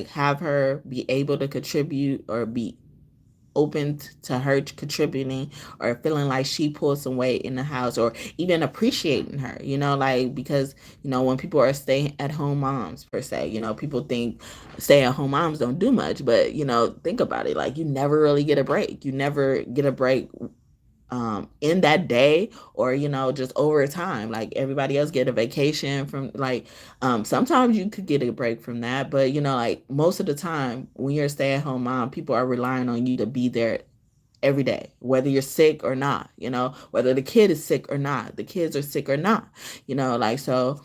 have her be able to contribute, or be open to her contributing, or feeling like she pulls some weight in the house, or even appreciating her, like, because when people are stay at home moms per se, people think stay at home moms don't do much, but think about it, like, you never really get a break. You never get a break in that day, or just over time. Like, everybody else get a vacation from, like, sometimes you could get a break from that, but like, most of the time when you're a stay-at-home mom, people are relying on you to be there every day, whether you're sick or not, whether the kid is sick or not, the kids are sick or not, like, so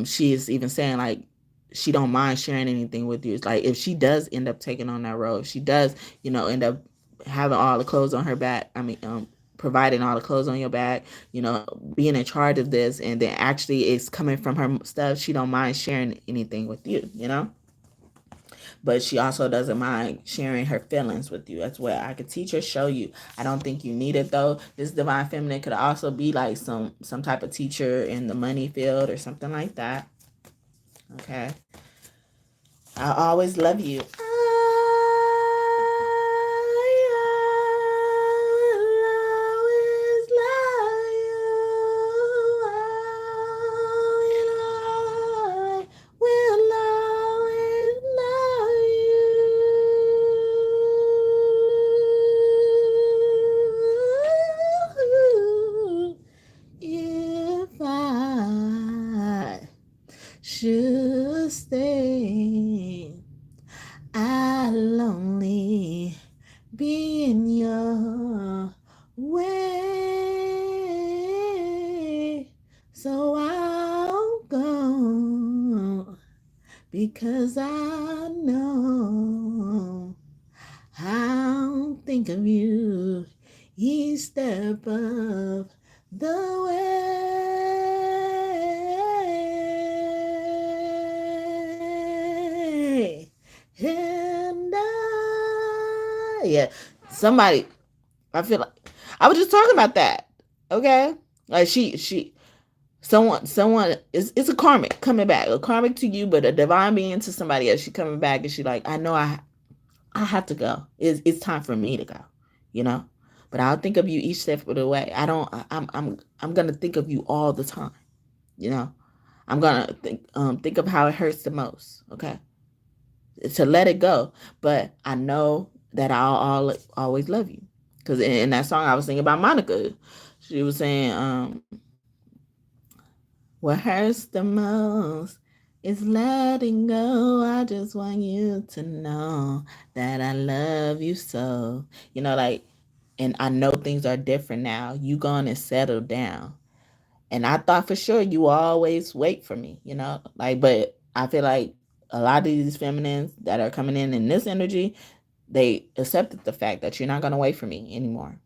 she's even saying, like, she don't mind sharing anything with you. It's like, if she does end up taking on that role, if she does end up having all the clothes on her back, providing all the clothes on your back, being in charge of this, and then actually it's coming from her stuff, she don't mind sharing anything with you, but she also doesn't mind sharing her feelings with you as well. I could teach her, show you. I don't think you need it, though. This divine feminine could also be like some type of teacher in the money field or something like that. Okay. I always love you. Should stay, I'll only be in your way, so I'll go, because I know I'll think of you each step of the way. And yeah, somebody, I feel like I was just talking about that. Okay, like someone it's a karmic coming back, a karmic to you, but a divine being to somebody else. She coming back, and she like, I know I have to go. It's time for me to go, But I'll think of you each step of the way. I'm gonna think of you all the time, I'm gonna think of how it hurts the most. Okay, to let it go, but I know that I'll always love you, because in that song I was singing about Monica, she was saying, what hurts the most is letting go. I just want you to know that I love you so. Like, and I know things are different now. You gone and settled down. And I thought for sure you always wait for me, Like, but I feel like a lot of these feminines that are coming in this energy, they accepted the fact that you're not going to wait for me anymore.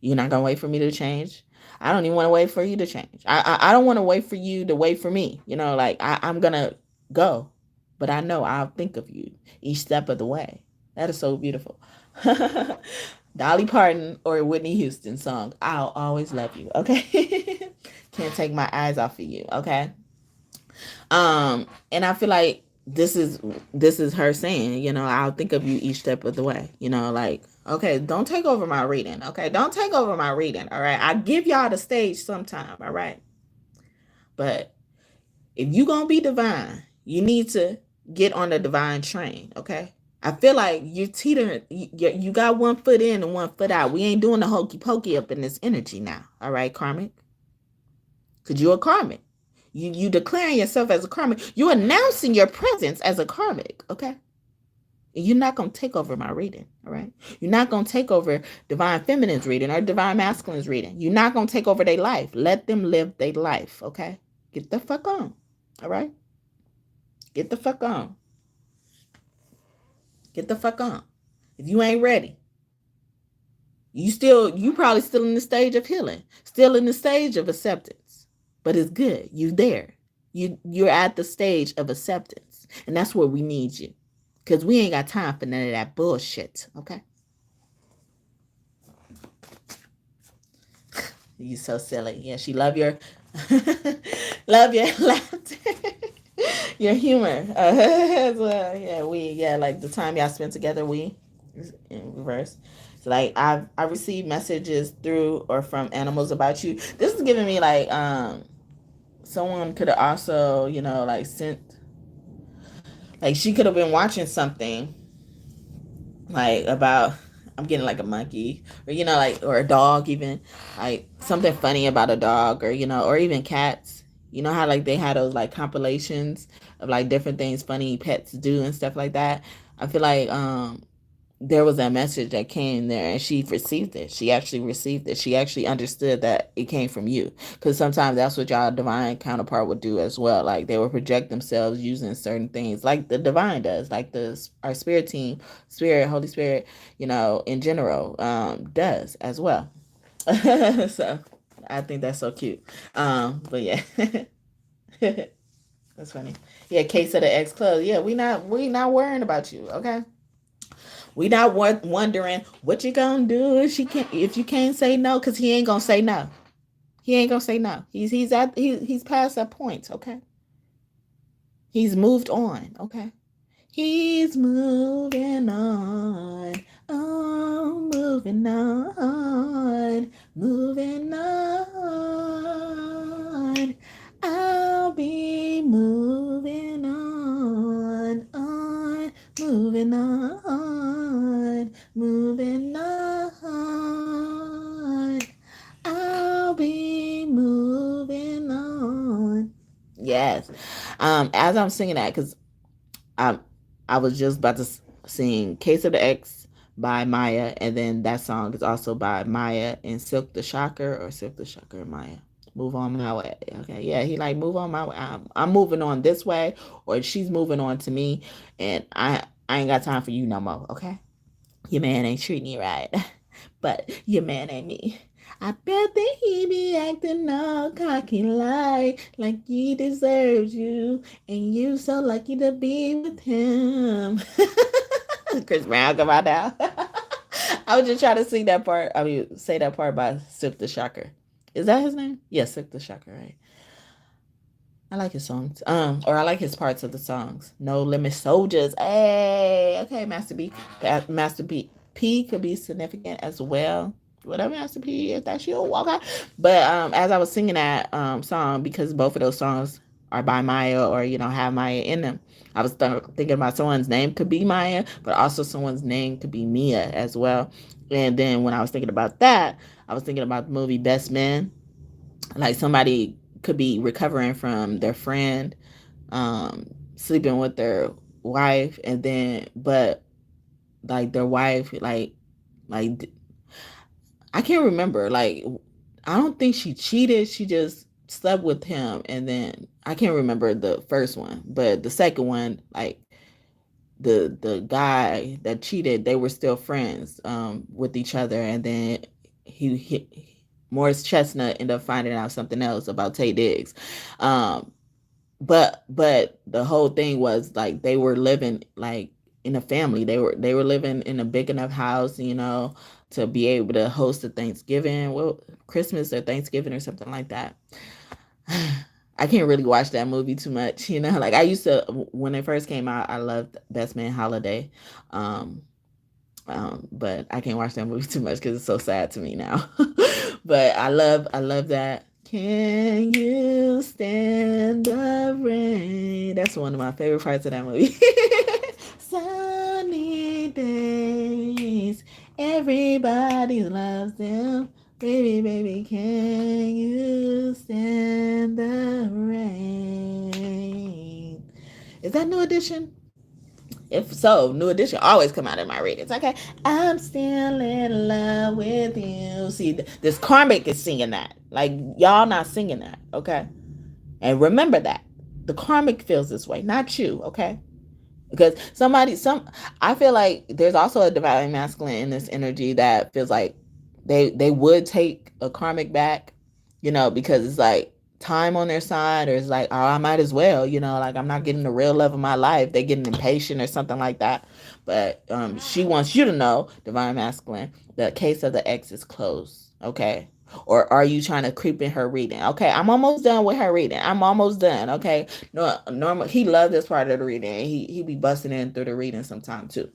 You're not gonna wait for me to change. I don't even want to wait for you to change. I don't want to wait for you to wait for me. Like, I'm gonna go, but I know I'll think of you each step of the way. That is so beautiful. Dolly Parton or Whitney Houston song. I'll always love you. Okay. Can't take my eyes off of you. Okay. And I feel like this is her saying, I'll think of you each step of the way, like, okay, don't take over my reading. Okay, don't take over my reading. All right, I give y'all the stage sometime. All right, but if you gonna be divine, you need to get on the divine train. Okay, I feel like you're teetering. You got one foot in and one foot out. We ain't doing the hokey pokey up in this energy now. All right, karmic, because you're a karmic. You declaring yourself as a karmic. You're announcing your presence as a karmic, okay? You're not going to take over my reading, all right? You're not going to take over divine feminine's reading or divine masculine's reading. You're not going to take over their life. Let them live their life, okay? Get the fuck on, all right? Get the fuck on. Get the fuck on. If you ain't ready, you probably still in the stage of healing, still in the stage of acceptance. But it's good. You there. You're at the stage of acceptance. And that's where we need you. Because we ain't got time for none of that bullshit. Okay? You so silly. Yeah, she love your love your laughter. Your humor. As well. Yeah, like the time y'all spent together, we in reverse. So like I received messages through or from animals about you. This is giving me like someone could have also, like sent, like she could have been watching something like about, I'm getting like a monkey or like, or a dog, even like something funny about a dog, or or even cats. You know how like they had those like compilations of like different things funny pets do and stuff like that. I feel like there was a message that came there, and she received it. She actually received it. She actually understood that it came from you. Because sometimes that's what y'all divine counterpart would do as well. Like they would project themselves using certain things, like the divine does, like our spirit team, spirit, Holy Spirit, in general, does as well. So I think that's so cute. But yeah. That's funny. Yeah, case of the ex clothes. Yeah, we not worrying about you, okay? We not wondering what you gonna do if you can't say no, because he ain't gonna say no. He ain't gonna say no. He's past that point. Okay, he's moved on. Okay, he's moving on. Oh, moving on, moving on. I'll be moving on, moving on, moving on. I'll be moving on. Yes. As I'm singing that, because I I was just about to sing Case of the X by Maya, and then that song is also by Maya and Silk the Shocker, or Silk the Shocker and Maya. Move on my way. Okay, yeah, he like move on my way. I'm moving on this way, or she's moving on to me, and I ain't got time for you no more. Okay, your man ain't treating you right, but your man ain't me. I bet that he be acting all cocky like he deserves you, and you so lucky to be with him. Chris Brown, come on now. I was just trying to sing that part. I mean, say that part by Silk the Shocker. Is that his name? Yes, Silk the Shocker, right? I like his songs. Or I like his parts of the songs. No Limit Soldiers. Hey, okay, Master B. Master P could be significant as well. Whatever, Master P, if that's you, okay. But as I was singing that song, because both of those songs are by Maya, or have Maya in them, I was thinking about someone's name could be Maya, but also someone's name could be Mia as well. And then when I was thinking about that, I was thinking about the movie Best Man. Like somebody could be recovering from their friend sleeping with their wife, and then but like their wife, like I can't remember, like I don't think she cheated, she just slept with him, and then I can't remember the first one, but the second one, like the guy that cheated, they were still friends with each other, and then he Morris Chestnut ended up finding out something else about Taye Diggs. Um, but the whole thing was like they were living like in a family. They were living in a big enough house, to be able to host a Thanksgiving, well, Christmas or Thanksgiving or something like that. I can't really watch that movie too much, Like I used to when it first came out. I loved Best Man Holiday. Um, but I can't watch that movie too much because it's so sad to me now. But I love that. Can you stand the rain? That's one of my favorite parts of that movie. Sunny days, everybody loves them. Baby, baby, can you stand the rain? Is that New Edition? If so, New Edition always come out in my ratings. Okay, I'm still in love with you. See, this Karmic is singing that. Like y'all not singing that. Okay, and remember that the karmic feels this way, not you, okay? Because I feel like there's also a divine masculine in this energy that feels like they would take a karmic back, because it's like time on their side, or it's like, oh, I might as well, like I'm not getting the real love of my life. They're getting impatient or something like that. But she wants you to know, divine masculine, the case of the ex is closed, okay? Or are you trying to creep in her reading? Okay, I'm almost done with her reading. I'm almost done. Okay, no, normal. He loved this part of the reading. He be busting in through the reading sometime too.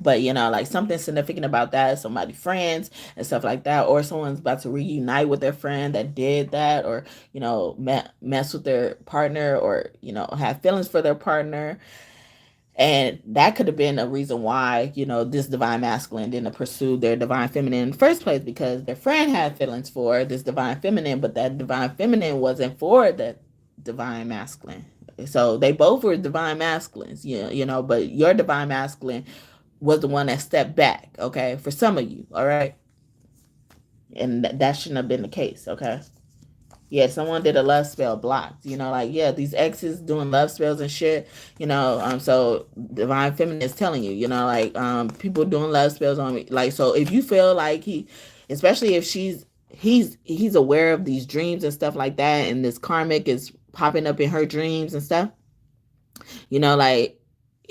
But like something significant about that, somebody friends and stuff like that, or someone's about to reunite with their friend that did that, or mess with their partner, or have feelings for their partner. And that could have been a reason why, this divine masculine didn't pursue their divine feminine in the first place, because their friend had feelings for this divine feminine, but that divine feminine wasn't for the divine masculine. So they both were divine masculines, but your divine masculine was the one that stepped back, okay, for some of you, all right? And that shouldn't have been the case, okay? Yeah, someone did a love spell blocked. These exes doing love spells and shit. So divine feminine is telling you, people doing love spells on me. Like, so if you feel like especially if he's aware of these dreams and stuff like that, and this karmic is popping up in her dreams and stuff, like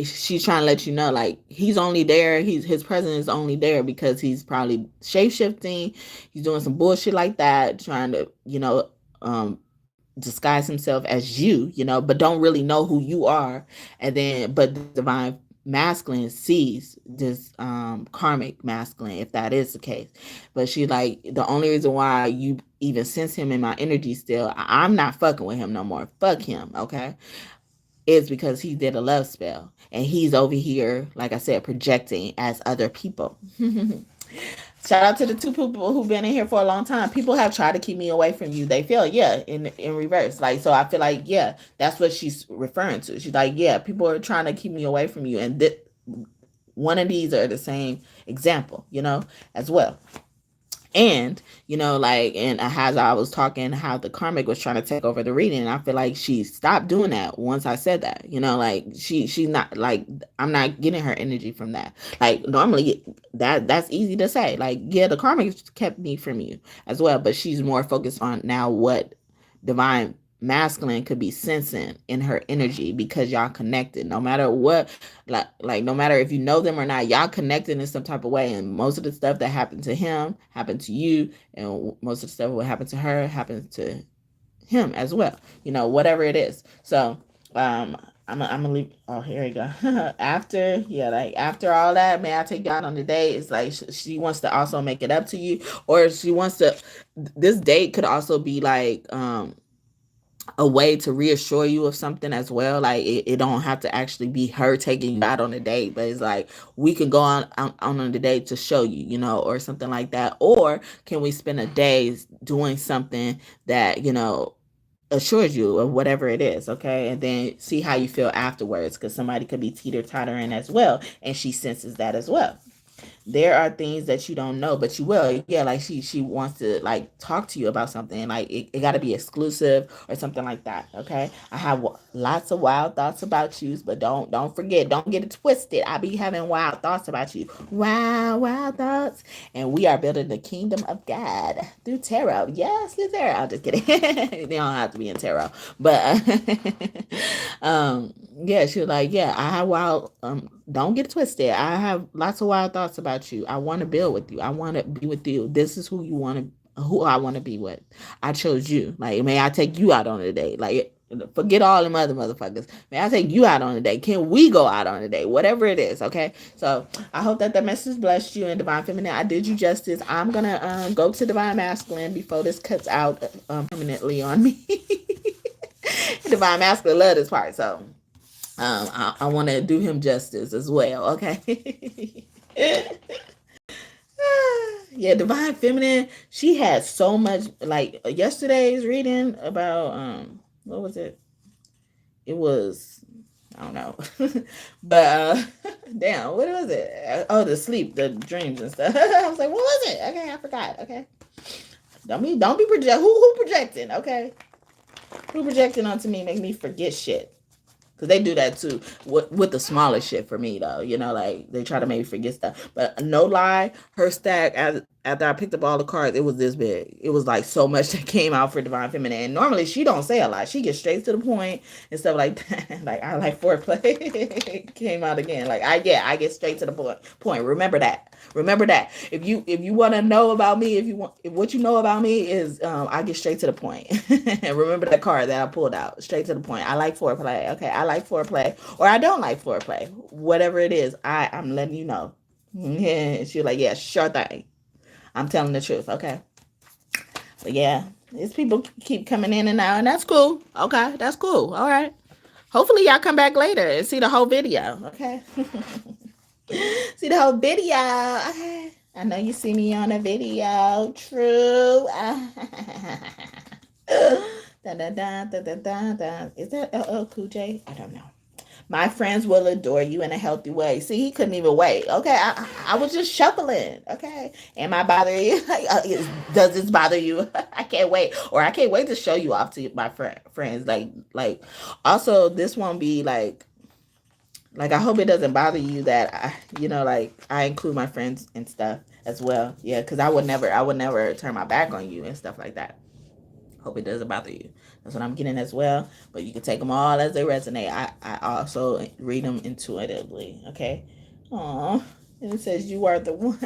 she's trying to let you know, like, he's only there. His presence is only there because he's probably shape shifting. He's doing some bullshit like that, trying to, um, disguise himself as you, but don't really know who you are. And then, but the divine masculine sees this karmic masculine, if that is the case. But she like, the only reason why you even sense him in my energy still, I'm not fucking with him no more. Fuck him, okay? Is because he did a love spell. And he's over here, like I said, projecting as other people. Shout out to the two people who've been in here for a long time. People have tried to keep me away from you. They feel, yeah, in reverse. Like, so I feel like, yeah, that's what she's referring to. She's like, yeah, people are trying to keep me away from you. And one of these are the same example, as well. And, and as I was talking, how the karmic was trying to take over the reading, and I feel like she stopped doing that once I said that, like she's not, like, I'm not getting her energy from that. Like, normally that's easy to say, like, yeah, the karmic kept me from you as well, but she's more focused on now what divine masculine could be sensing in her energy, because y'all connected, no matter what, like no matter if you know them or not, y'all connected in some type of way. And most of the stuff that happened to him happened to you, and most of the stuff what happened to her happened to him as well, whatever it is. So I'm gonna leave. Oh, here we go. After all that, may I take you out on the date? It's like she wants to also make it up to you, or she wants to. This date could also be like a way to reassure you of something as well. Like, it don't have to actually be her taking you out on a date, but it's like, we can go on the date to show you, or something like that. Or can we spend a day doing something that, assures you of whatever it is, okay? And then see how you feel afterwards, because somebody could be teeter-tottering as well, and she senses that as well. There are things that you don't know, but you will. Yeah, like she wants to like talk to you about something. Like, it got to be exclusive or something like that. Okay, I have lots of wild thoughts about you, but don't forget, don't get it twisted. I be having wild thoughts about you, wild thoughts, and we are building the kingdom of God through tarot. Yes, through tarot. I'm just kidding. They don't have to be in tarot, but yeah, she was like, yeah, I have wild. Don't get it twisted. I have lots of wild thoughts about you. I want to build with you. I want to be with you. This is who I want to be with. I chose you. Like, may I take you out on a date? Like, forget all them other motherfuckers. May I take you out on a date? Can we go out on a date? Whatever it is, okay? So I hope that message blessed you. And Divine Feminine, I did you justice. I'm gonna go to Divine Masculine before this cuts out permanently on me. Divine Masculine love this part, so I want to do him justice as well, okay? Yeah, Divine Feminine, she had so much, like yesterday's reading about what was it? It was, I don't know. But damn, what was it? Oh, the sleep, the dreams and stuff. I was like, what was it? Okay, I forgot. Okay. Don't be project who projecting, okay? Who projecting onto me make me forget shit? Because they do that too with the smaller shit for me, though. Like they try to make me forget stuff. But no lie, her stack, after I picked up all the cards, it was this big. It was like so much that came out for Divine Feminine. And normally she don't say a lot. She gets straight to the point and stuff like that. Like, I like foreplay. Came out again. Like, I get straight to the point. Remember that. If you want to know about me, if what you know about me is I get straight to the point. And remember that card that I pulled out, straight to the point. I like foreplay. Okay, I like foreplay, or I don't like foreplay. Whatever it is, I'm letting you know. Yeah, she's like, yeah, sure thing. I'm telling the truth. Okay, but yeah, these people keep coming in and out, and that's cool. Okay, that's cool. All right. Hopefully y'all come back later and see the whole video. Okay. See the whole video. Okay. I know you see me on a video. True. Da, da, da, da, da, da, da. Is that LL Cool J? I don't know. My friends will adore you in a healthy way. See, he couldn't even wait. Okay, I was just shuffling. Okay, am I bothering you? Does this bother you? I can't wait, or I can't wait to show you off to my friends. Like, also this won't be like I hope it doesn't bother you that I include my friends and stuff as well. Yeah, because I would never turn my back on you and stuff like that. Hope it doesn't bother you. That's what I'm getting as well. But you can take them all as they resonate. I also read them intuitively. Okay. Aww. And it says, you are the one.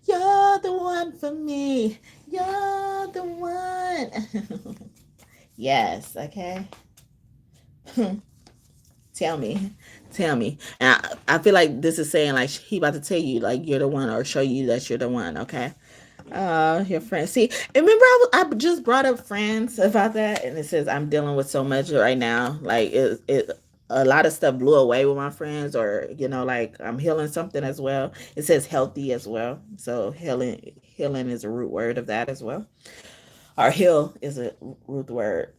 You're the one for me. You're the one. Yes. Okay. Tell me. And I feel like this is saying, like, he about to tell you, like, you're the one, or show you that you're the one. Okay. Your friends. See, remember I just brought up friends about that, and it says I'm dealing with so much right now. Like it a lot of stuff blew away with my friends, or like I'm healing something as well. It says healthy as well, so healing is a root word of that as well. Or heal is a root word.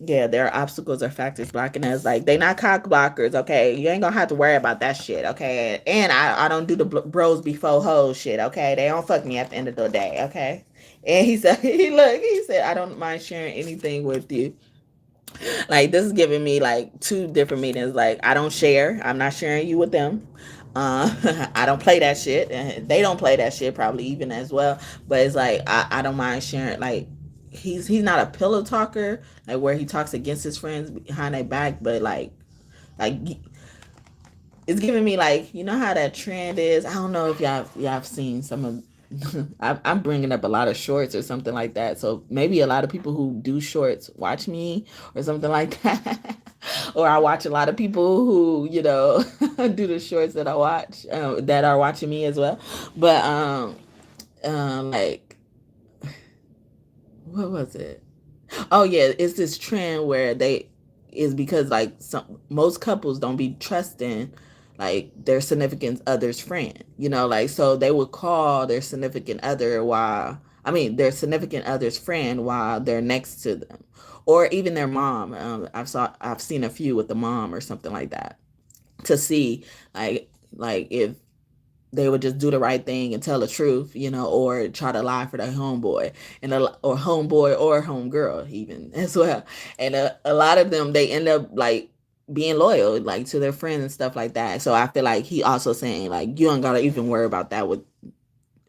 Yeah, there are obstacles or factors blocking us. Like, they not cock blockers, okay? You ain't gonna have to worry about that shit, okay? And I don't do the bros before hoes shit, okay? They don't fuck me at the end of the day, okay? And he said, he said, I don't mind sharing anything with you. Like, this is giving me like two different meanings. Like, I don't share. I'm not sharing you with them. I don't play that shit. They don't play that shit probably even as well. But it's like, I don't mind sharing. Like, he's not a pillow talker, like where he talks against his friends behind their back, but like it's giving me like, how that trend is. I don't know if y'all have seen some of I'm bringing up a lot of shorts or something like that, so maybe a lot of people who do shorts watch me or something like that. Or I watch a lot of people who do the shorts that I watch, that are watching me as well. But like, what was it? Oh yeah, it's this trend where is because like most couples don't be trusting like their significant other's friend, like, so they would call their significant other their significant other's friend while they're next to them, or even their mom. I've seen a few with the mom or something like that, to see like if they would just do the right thing and tell the truth, or try to lie for their homeboy or homeboy or homegirl even as well. And a lot of them, they end up like being loyal, like, to their friends and stuff like that. So I feel like he also saying like, you don't gotta even worry about that with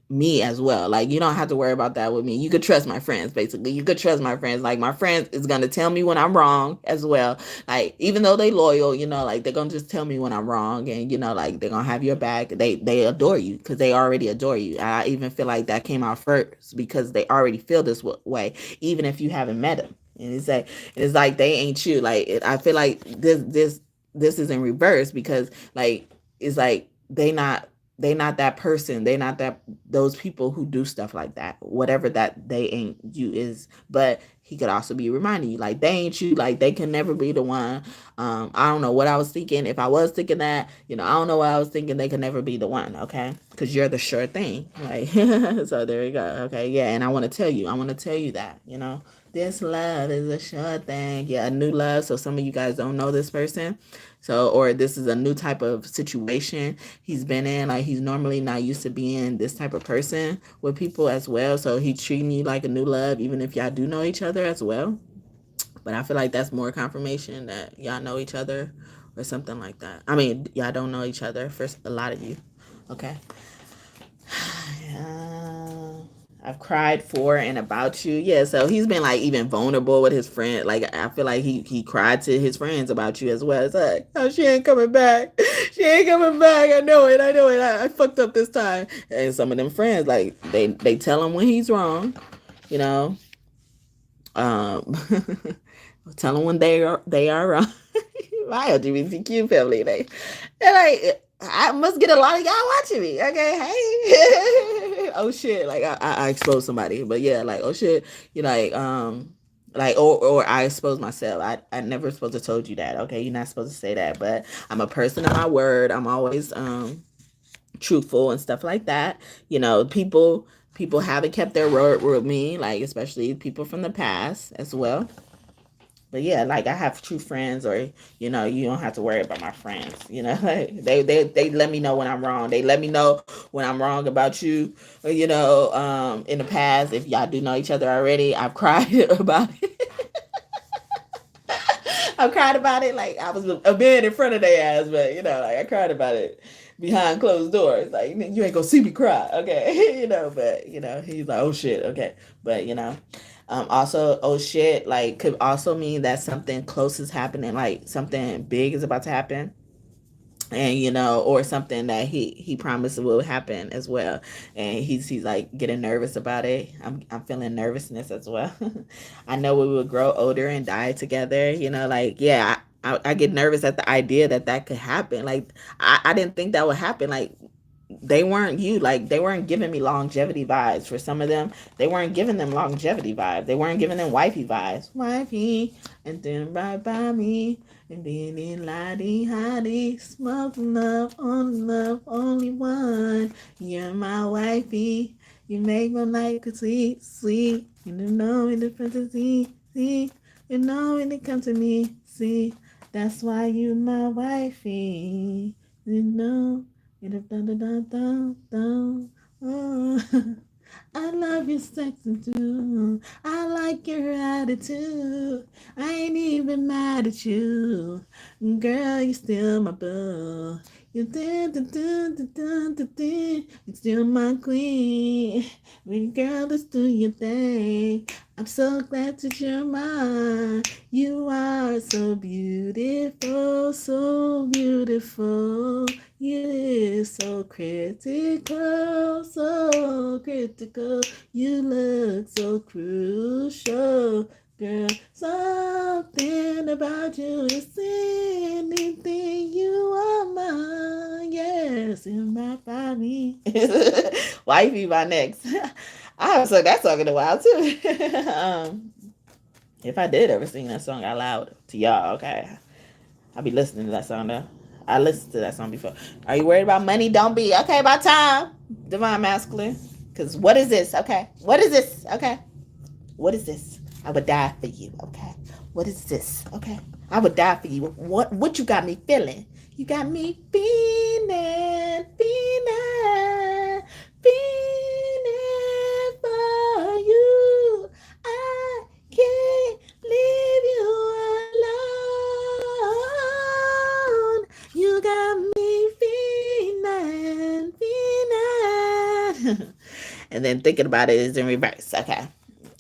me as well. Like, you don't have to worry about that with me. You could trust my friends, basically. You could trust my friends. Like, my friends is gonna tell me when I'm wrong as well. Like, even though they loyal, like, they're gonna just tell me when I'm wrong, and like, they're gonna have your back. They adore you because they already adore you. I even feel like that came out first because they already feel this way, even if you haven't met them. And it's like they ain't you. Like, I feel like this is in reverse, because like, it's like they not that person. They not those people who do stuff like that. Whatever that they ain't you is. But he could also be reminding you, like, they ain't you. Like, they can never be the one. I don't know what I was thinking. If I was thinking that, I don't know what I was thinking. They can never be the one, okay? Because you're the sure thing. Like, so there you go. Okay, yeah. And I want to tell you that, this love is a sure thing. Yeah, a new love. So some of you guys don't know this person. So, or this is a new type of situation he's been in. Like, he's normally not used to being this type of person with people as well. So he's treating you like a new love, even if y'all do know each other as well. But I feel like that's more confirmation that y'all know each other or something like that. I mean, y'all don't know each other for a lot of you. Okay. Uh, I've cried for and about you. Yeah, so he's been like even vulnerable with his friend. Like I feel like he cried to his friends about you as well. It's like, oh, she ain't coming back. She ain't coming back. I know it. I know it. I fucked up this time. And some of them friends, like they tell him when he's wrong. You know, um, tell them when they are wrong. My LGBTQ family, they like, I must get a lot of y'all watching me. Okay, hey, oh shit, like I exposed somebody, but yeah, like oh shit, you like or I exposed myself. I never supposed to told you that. Okay, you're not supposed to say that, but I'm a person of my word. I'm always truthful and stuff like that. People haven't kept their word with me, like especially people from the past as well. But yeah, like I have true friends, or you don't have to worry about my friends. Like, they let me know when I'm wrong. They let me know when I'm wrong about you. In the past, if y'all do know each other already, I've cried about it. I've cried about it. Like I was a man in front of their ass, but like I cried about it behind closed doors. Like you ain't gonna see me cry, okay? But he's like, oh shit, okay. But also, oh shit, like could also mean that something close is happening, like something big is about to happen, and or something that he promised will happen as well, and he's like getting nervous about it. I'm feeling nervousness as well. I know we will grow older and die together. Like yeah. I get nervous at the idea that could happen. Like I didn't think that would happen. Like they weren't giving me longevity vibes. For some of them, they weren't giving them longevity vibes. They weren't giving them wifey vibes. Wifey, and then right by me, and then in lighty hotty, smoke love, only one. You're my wifey. You make my life sweet, sweet. You know in the fantasy, see. You know when it comes to me, see. That's why you my wifey. You know. Oh, I love your sexy too. I like your attitude. I ain't even mad at you. Girl, you still my boo. You you still my queen. Girl, let's do your thing. I'm so glad that you're mine. You are so beautiful, so beautiful. You so critical, so critical. You look so crucial, girl. Something about you is anything. You are mine. Yes, in my body. Wifey by next. I haven't sung that song in a while too. If I did ever sing that song out loud to y'all, okay. I'll be listening to that song though. I listened to that song before. Are you worried about money? Don't be. Okay, about time. Divine masculine. Because what is this? Okay. What is this? Okay. What is this? I would die for you. Okay. What is this? Okay. I would die for you. What you got me feeling? You got me feeling for you. I can't leave you alone. You got me feeling. And then thinking about it is in reverse. Okay.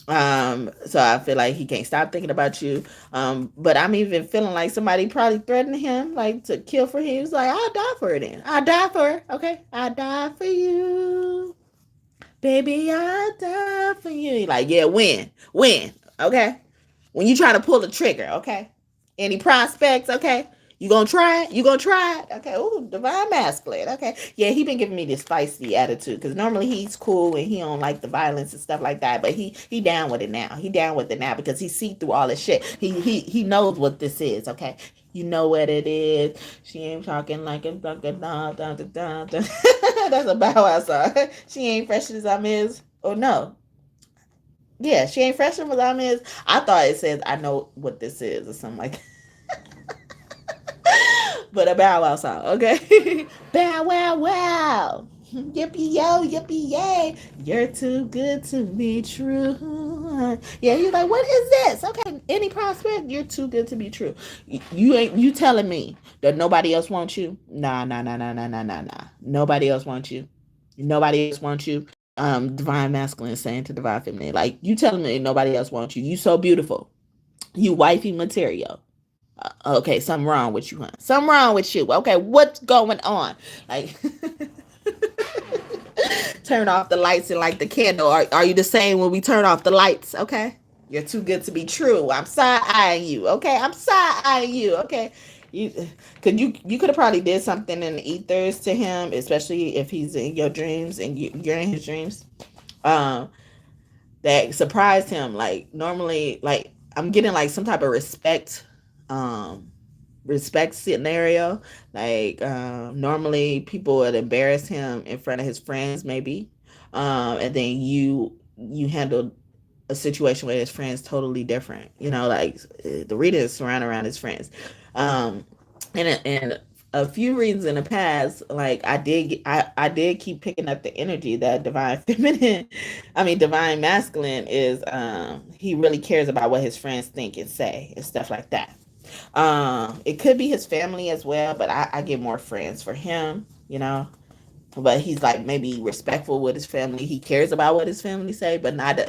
So I feel like he can't stop thinking about you. But I'm even feeling like somebody probably threatened him, like to kill for him. He was like, I'll die for it then. I'll die for it. Okay. I'll die for you. Baby, I'll die for you. Like, yeah, when? Okay. When you try to pull the trigger, okay? Any prospects, okay? You gonna try it? Okay. Ooh, divine masculine. Okay. Yeah, he been giving me this spicy attitude because normally he's cool and he don't like the violence and stuff like that. But he down with it now. He down with it now because he see through all this shit. He knows what this is. Okay. You know what it is. She ain't talking like a That's a Bow Wow song. She ain't fresh as I'm is. Oh no. Yeah, she ain't fresh as I'm is. I thought it says I know what this is or something like that. But a Bow Wow song, okay? Bow Wow Wow. Yippee yo, yippee yay. You're too good to be true. Yeah, you're like, what is this? Okay, any prospect, you're too good to be true. You telling me that nobody else wants you? Nah, nah, nah, nah, nah, nah, nah, nah. Nobody else wants you. Nobody else wants you. Divine masculine saying to divine feminine, like, you telling me nobody else wants you. You so beautiful. You wifey material. Okay, something wrong with you, huh? Something wrong with you. Okay, what's going on? Like, turn off the lights and light the candle. Are you the same when we turn off the lights? Okay, you're too good to be true. I'm side eyeing you. Okay, I'm side eyeing you. Okay, you could have probably did something in the ethers to him, especially if he's in your dreams and you're in his dreams. Um, that surprised him. Like normally, like I'm getting like some type of um respect scenario. Like normally people would embarrass him in front of his friends, maybe. And then you handled a situation where his friends totally different. Like the reader is surrounded around his friends. Um, and a few reasons in the past, like I did keep picking up the energy that divine feminine, I mean divine masculine is. He really cares about what his friends think and say and stuff like that. It could be his family as well, but I get more friends for him. But he's like maybe respectful with his family. He cares about what his family say, but not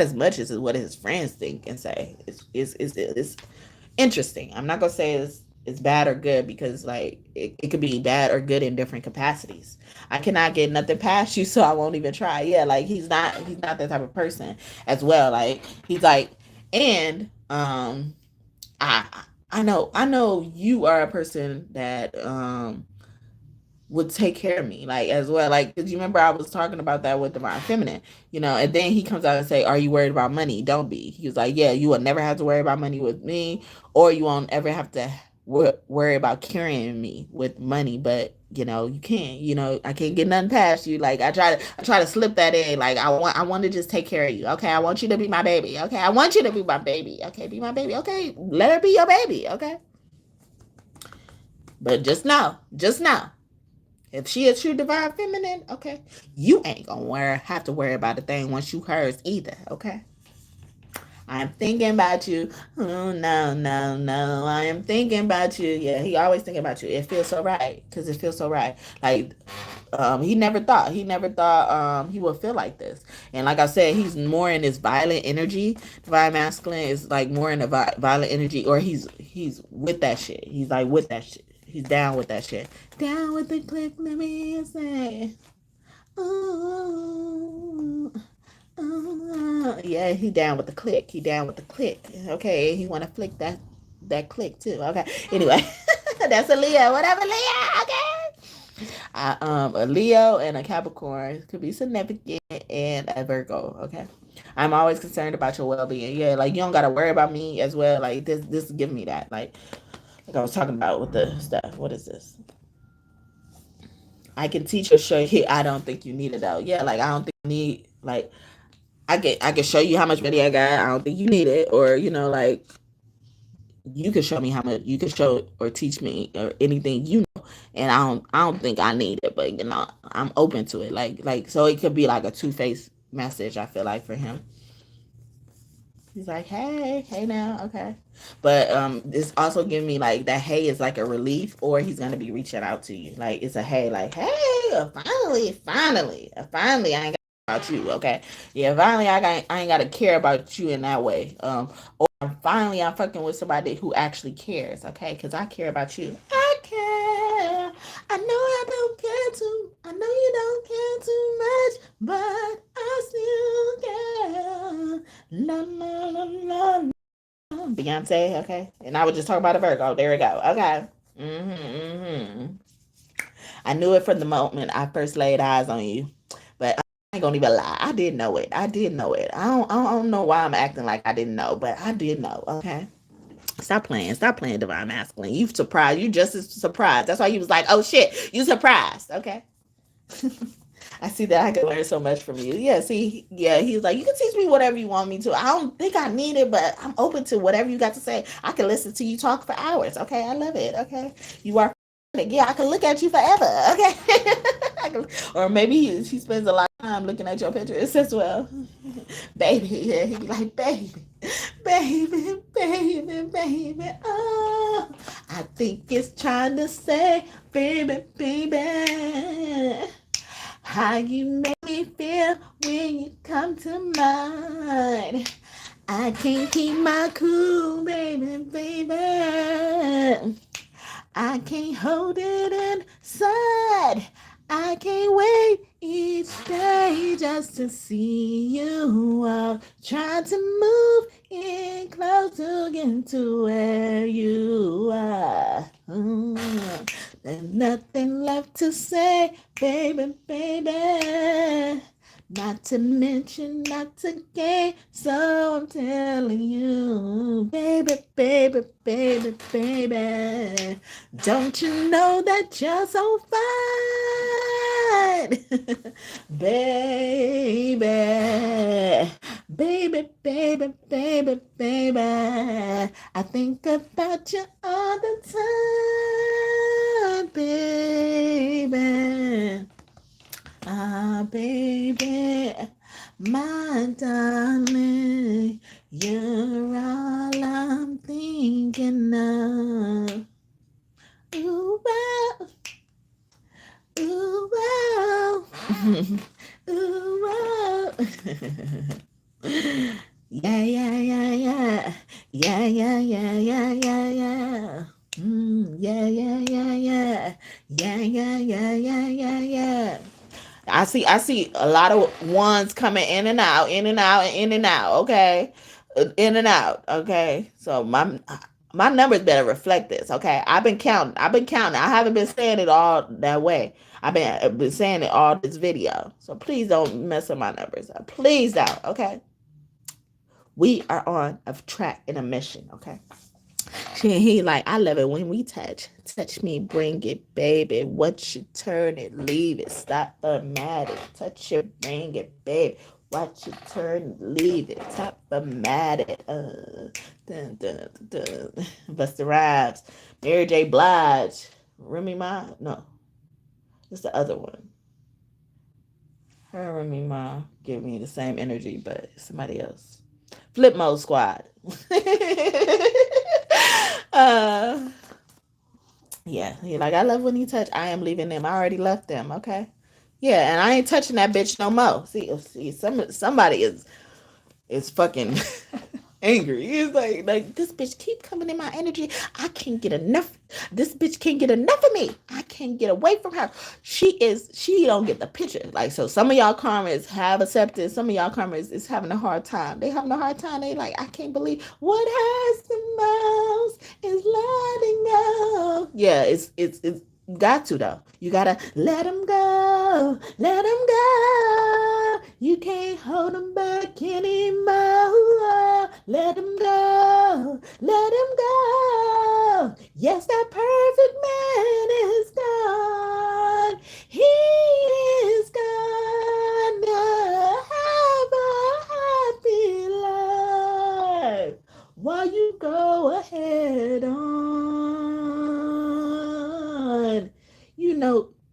as much as what his friends think and say. It's interesting. I'm not gonna say it's bad or good because like it could be bad or good in different capacities. I cannot get nothing past you, so I won't even try. Yeah, like he's not that type of person as well. Like he's like, and I I know you are a person that would take care of me, like as well. Like, cause you remember I was talking about that with divine feminine, and then he comes out and say, "Are you worried about money? Don't be." He was like, "Yeah, you will never have to worry about money with me, or you won't ever have to worry about carrying me with money." But you can't. I can't get nothing past you. Like I try to slip that in. Like I want to just take care of you. Okay, I want you to be my baby. Okay, I want you to be my baby. Okay, be my baby. Okay, let her be your baby. Okay, but just know. If she a true divine feminine, okay, you ain't gonna have to worry about a thing once you hers either, okay? I'm thinking about you. Oh no, no, no. I am thinking about you. Yeah, he always thinking about you. It feels so right. Cause it feels so right. Like he never thought he would feel like this. And like I said, he's more in his violent energy. Divine masculine is like more in the violent energy, or he's with that shit. He's like with that shit. He's down with that shit. Down with the click, let me say. Ooh. Yeah, he down with the click. He down with the click. Okay, he want to flick that click too. Okay. Anyway, that's a Leo. Whatever, Leo. Okay. A Leo and a Capricorn could be significant, and a Virgo. Okay. I'm always concerned about your well being. Yeah, like you don't gotta worry about me as well. Like this is giving me that. Like I was talking about with the stuff. What is this? I can teach or show you. I don't think you need it though. Yeah, like I don't think you need like I can show you how much money I got. I don't think you need it, or like you can show me how much you can show or teach me or anything and I don't think I need it, but I'm open to it. Like so it could be like a two-faced message. I feel like for him, he's like, hey now, okay, but it's also giving me like that. Hey is like a relief, or he's gonna be reaching out to you. Like it's a hey, like hey, finally, I ain't about you, okay? Yeah, finally, I ain't gotta care about you in that way. Or finally, I'm fucking with somebody who actually cares, okay? Because I care about you. I care. I know I don't care too. I know you don't care too much, but I still care. La la la la. Beyonce, okay? And I was just talking about a Virgo. There we go. Okay. Mm-hmm. I knew it from the moment I first laid eyes on you. But I ain't gonna even lie. I did know it. I did know it. I don't know why I'm acting like I didn't know, but I did know. Okay. Stop playing. Stop playing divine masculine. You surprised. You just as surprised. That's why you was like, oh shit, you surprised. Okay. I see that I can learn so much from you. Yeah, see, yeah, he's like, you can teach me whatever you want me to. I don't think I need it, but I'm open to whatever you got to say. I can listen to you talk for hours. Okay, I love it. Okay, you are. Yeah, I can look at you forever. Okay, I Or maybe she spends a lot of time looking at your pictures as well. Baby, yeah, he be like, baby, baby, baby, baby. Oh, I think it's trying to say, baby, baby, how you make me feel when you come to mind. I can't keep my cool, baby, baby. I can't hold it inside. I can't wait each day just to see you out. Trying to move in closer again to where you are. There's nothing left to say, baby, baby. Not to mention, not to gain, so I'm telling you, baby, baby, baby, baby, don't you know that you're so fine? Baby, baby, baby, baby, baby, I think about you all the time, baby. Ah, baby, my darling, you're all I'm thinking of. Ooh, wow, ooh, wow, ooh, wow. Yeah, yeah, yeah, yeah, yeah, yeah, yeah, yeah, yeah, yeah. Yeah, yeah, yeah, yeah, yeah, yeah, yeah, yeah, yeah, yeah. I see a lot of ones coming in and out, in and out, and in and out. Okay, in and out. Okay, so my numbers better reflect this. Okay, I've been counting. I've been counting. I haven't been saying it all that way. I've been saying it all this video. So please don't mess with my numbers. Please don't. Okay, we are on a track and a mission. Okay. He like, I love it when we touch. Touch me, bring it, baby. Once you turn it, leave it. Stop the matter. Touch it, bring it, baby. Watch you turn it, leave it. Stop the matter. Dun, dun, dun, dun. Busta Rhymes. Mary J. Blige. Remy Ma? No. It's the other one. Her and Remy Ma give me the same energy, but it's somebody else. Flip Mode Squad. uh yeah, like, I love when you touch. I am leaving them. I already left them. Okay. Yeah, and I ain't touching that bitch no more. See, somebody is fucking angry. He's like this bitch keep coming in my energy. I can't get enough. This bitch can't get enough of me. I can't get away from her. She don't get the picture. Like, so some of y'all karmas have accepted. Some of y'all karmas is having a hard time. They having a hard time. They like, I can't believe what hurts the most is letting go. Yeah, it's got to though. You gotta let them go. Let them go. You can't hold them back anymore. Let them go. Let them go. Yes, that perfect man is gone. He is gone. Now have a happy life while you go ahead on.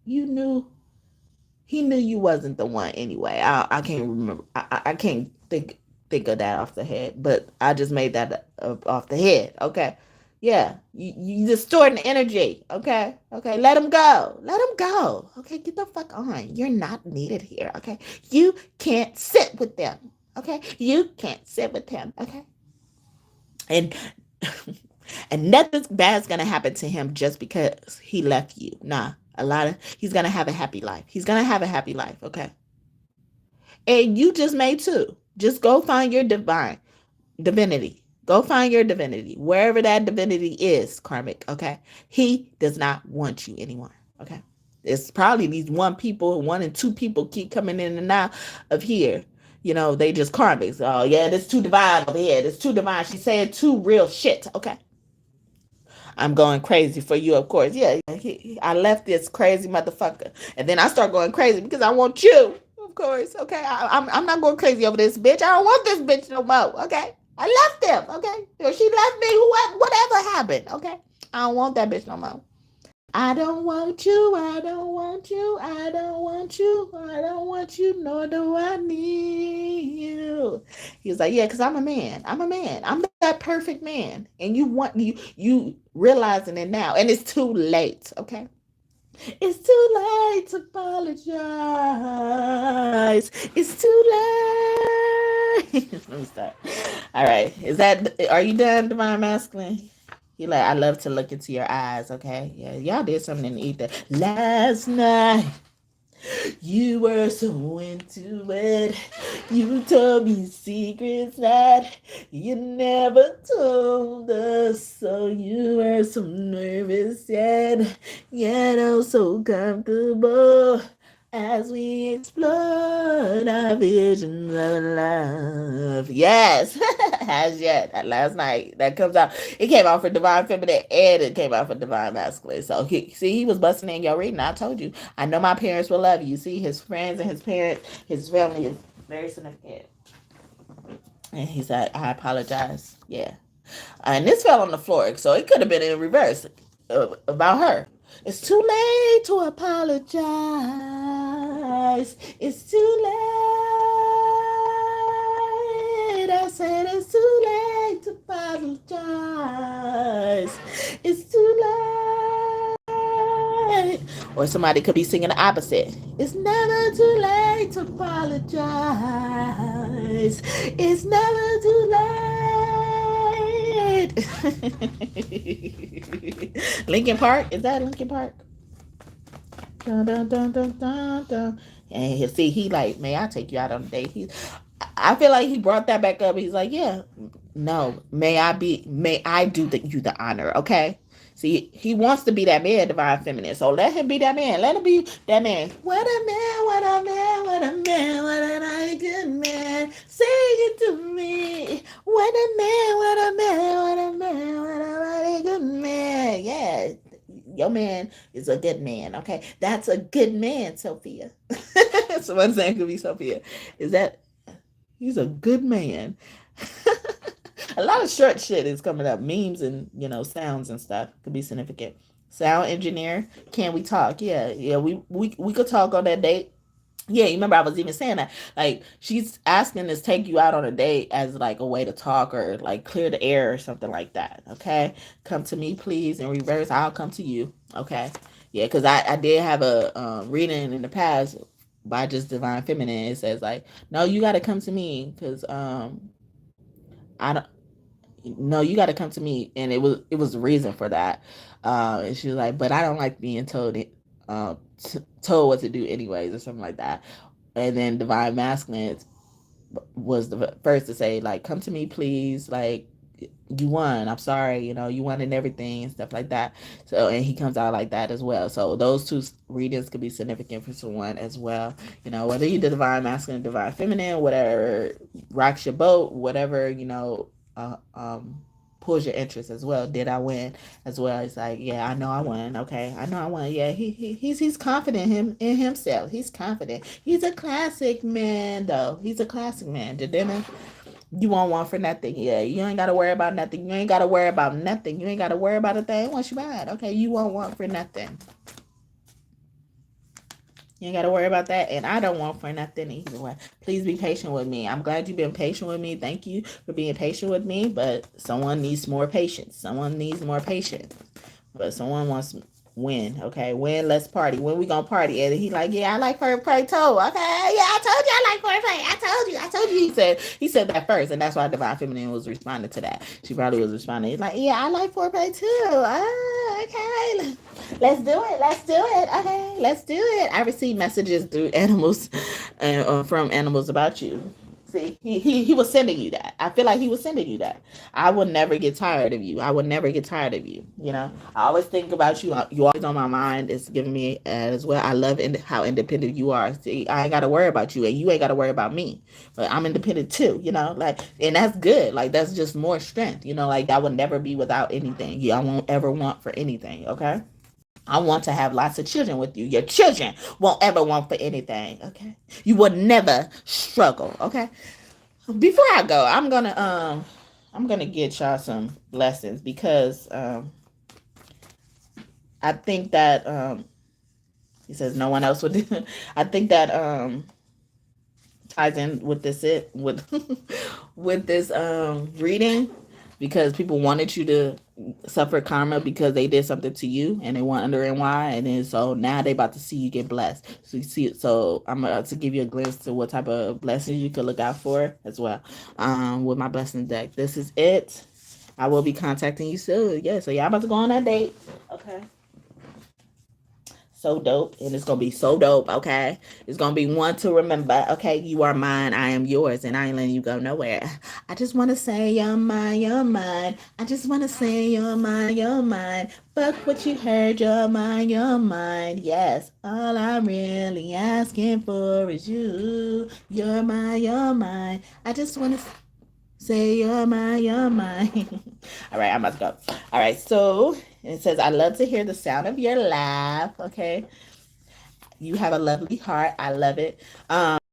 You knew he knew you wasn't the one anyway. I can't remember. I can't think of that off the head, but I just made that off the head. Okay, yeah, you distorting energy. Okay, let him go. Let him go. Okay, get the fuck on. You're not needed here. Okay, you can't sit with them. Okay, you can't sit with him. Okay, and. And nothing bad's gonna happen to him just because he left you. Nah, he's gonna have a happy life. He's gonna have a happy life, okay? And you just may too. Just go find your divinity. Go find your divinity. Wherever that divinity is, karmic, okay? He does not want you anymore. Okay. It's probably these one and two people keep coming in and out of here. They just karmics. Oh yeah, this too divine over here. This too divine. She's saying too real shit. Okay. I'm going crazy for you, of course. Yeah, I left this crazy motherfucker, and then I start going crazy because I want you, of course. Okay, I'm not going crazy over this bitch. I don't want this bitch no more. Okay, I left him. Okay, if she left me, whatever happened. Okay, I don't want that bitch no more. I don't want you, I don't want you, I don't want you, I don't want you, nor do I need you. He was like, yeah, because I'm a man. I'm a man. I'm that perfect man. And you realizing it now. And it's too late, okay? It's too late to apologize. It's too late. Let me stop. All right. Are you done, Divine Masculine? He like, I love to look into your eyes, okay? Yeah, y'all did something in the ether. Last night, you were so into it. You told me secrets that you never told us. So you were so nervous yet oh so comfortable as we explored our visions of love. Yes, as yet. That last night that comes out. It came out for Divine Feminine and it came out for Divine Masculine. So he was busting in your reading. I told you. I know my parents will love you. See, his friends and his parents, his family is very significant. And he said, I apologize. Yeah. And this fell on the floor, so it could have been in reverse about her. It's too late to apologize. It's too late. I said it's too late to apologize. It's too late. Or somebody could be singing the opposite. It's never too late to apologize. It's never too late. Lincoln Park? Is that Lincoln Park? Dun, dun, dun, dun, dun, dun. And see, he like, may I take you out on a date? I feel like he brought that back up. He's like, yeah, no, may I do you the honor, okay? See, he wants to be that man, Divine Feminine. So let him be that man. Let him be that man. What a man, what a man, what a man, what a good man. Say it to me. What a man, what a man, what a man, what a good man. Yeah, your man is a good man, okay? That's a good man, Sophia. Someone saying could be Sophia. Is that he's a good man? A lot of short shit is coming up. Memes and sounds and stuff could be significant. Sound engineer, can we talk? Yeah, yeah, we could talk on that date. Yeah, you remember I was even saying that. Like, she's asking to take you out on a date as like a way to talk or like clear the air or something like that. Okay. Come to me, please. In reverse, I'll come to you. Okay. Yeah, because I did have a reading in the past by just Divine Feminine. It says like, no, you gotta come to me because I don't no, you got to come to me, and it was a reason for that. And she was like, but I don't like being told what to do anyways, or something like that. And then Divine Masculine was the first to say like, come to me, please, like you won. I'm sorry, you won and everything and stuff like that. So, and he comes out like that as well. So those two readings could be significant for someone as well. Whether you did Divine Masculine, Divine Feminine, whatever rocks your boat, whatever, uh, um, pulls your interest as well. Did I win as well? It's like, yeah, I know I won. Okay, I know I won. Yeah, he's confident in himself. He's confident. He's a classic man, though. He's a classic man. Didn't you want one for nothing? Yeah, you ain't gotta worry about nothing. You ain't gotta worry about nothing. You ain't gotta worry about a thing once you buy it. Okay, you want one for nothing. You ain't got to worry about that. And I don't want for nothing either way. Please be patient with me. I'm glad you've been patient with me. Thank you for being patient with me. But someone needs more patience. Someone needs more patience. But someone wants win. Okay, win, let's party. When we gonna party? And he like, yeah, I like foreplay too. Okay, yeah, I told you I like foreplay. I told you. He said that first, and that's why Divine Feminine was responding to that. She probably was responding. He's like, yeah, I like foreplay too. Okay, let's do it. Let's do it. Okay, let's do it. I receive messages through animals and from animals about you. See, he was sending you that. I feel like he was sending you that. I will never get tired of you. I will never get tired of you. I always think about you. You always on my mind. It's giving me as well. I love how independent you are. See, I ain't got to worry about you, and you ain't got to worry about me. But I'm independent too. Like, and that's good. Like, that's just more strength. Like, I would never be without anything. I won't ever want for anything. Okay. I want to have lots of children with you. Your children won't ever want for anything. Okay. You will never struggle. Okay. Before I go, I'm gonna get y'all some lessons because I think that he says no one else would do. I think that ties in with this it with with this reading, because people wanted you to suffer karma because they did something to you and they weren't wondering why, and then so now they about to see you get blessed. So you see it. So I'm about to give you a glimpse to what type of blessings you could look out for as well. With my blessing deck. This is it. I will be contacting you soon. Yeah, so y'all about to go on that date. Okay. So dope, and it's gonna be so dope. Okay, it's gonna be one to remember. Okay, you are mine, I am yours, and I ain't letting you go nowhere. I just wanna say you're mine, you're mine. I just wanna say you're mine, you're mine. Fuck what you heard, you're mine, you're mine. Yes, all I'm really asking for is you. You're mine, you're mine. I just wanna say you're mine, you're mine. All right, I'm about to go. All right, so it says, I love to hear the sound of your laugh. Okay. You have a lovely heart. I love it.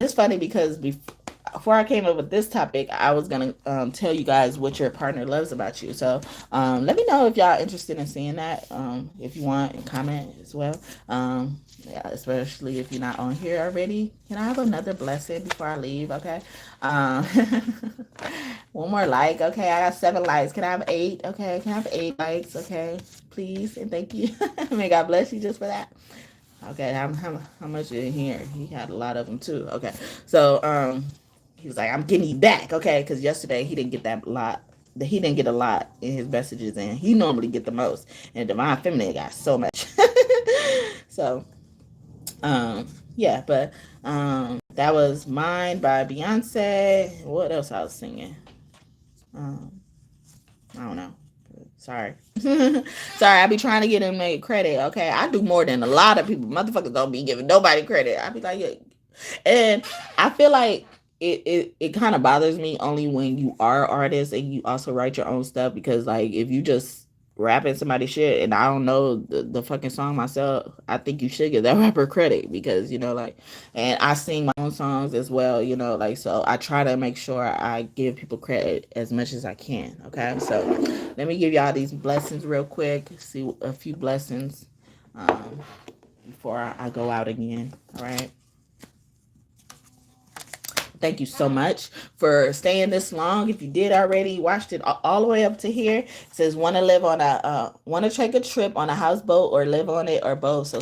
It's funny because before I came up with this topic, I was gonna tell you guys what your partner loves about you. So let me know if y'all interested in seeing that. If you want, comment as well. Yeah, especially if you're not on here already. Can I have another blessing before I leave? Okay. Um, one more like. Okay, I got 7 likes. Can I have 8? Okay, can I have 8 likes? Okay, please and thank you. May God bless you just for that. Okay, how much in here? He had a lot of them too. Okay, so he was like, I'm getting you back. Okay, because yesterday he didn't get that lot. He didn't get a lot in his messages, and he normally get the most. And Divine Feminine got so much. So um yeah, but that was Mine by Beyonce. What else I was singing? Um, I don't know. Sorry. Sorry, I be trying to get him made credit. Okay. I do more than a lot of people. Motherfuckers don't be giving nobody credit. I be like, yeah. And I feel like it kind of bothers me only when you are an artist and you also write your own stuff, because like if you just rapping somebody's shit and I don't know the fucking song myself, I think you should give that rapper credit, because like, and I sing my own songs as well, like, so I try to make sure I give people credit as much as I can. Okay, so let me give y'all these blessings real quick. See a few blessings um, before I go out again. All right. Thank you so much for staying this long. If you did already, watched it all the way up to here. It says, want to live on want to take a trip on a houseboat or live on it, or both. So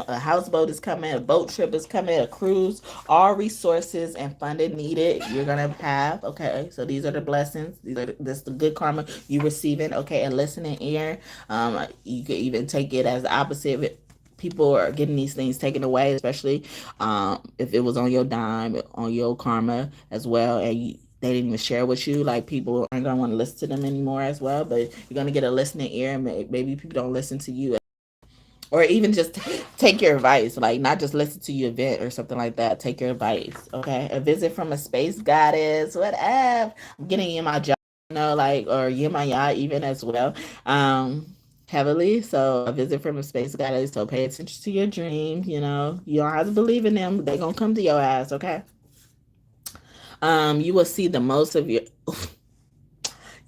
a houseboat is coming, a boat trip is coming, a cruise, all resources and funding needed you're going to have. Okay. So these are the blessings. This is the good karma you receiving. Okay. A listening ear. You could even take it as the opposite. People are getting these things taken away, especially if it was on your dime, on your karma as well, and they didn't even share with you. Like, people aren't gonna want to listen to them anymore as well. But you're gonna get a listening ear, and maybe people don't listen to you, or even just take your advice. Like, not just listen to your event or something like that. Take your advice. Okay, a visit from a space goddess. What up? I'm getting in my job, like, or Yemaya even as well. Heavily. So a visit from a space goddess. So pay attention to your dreams. You don't have to believe in them. They're gonna come to your ass. Okay. You will see the most of your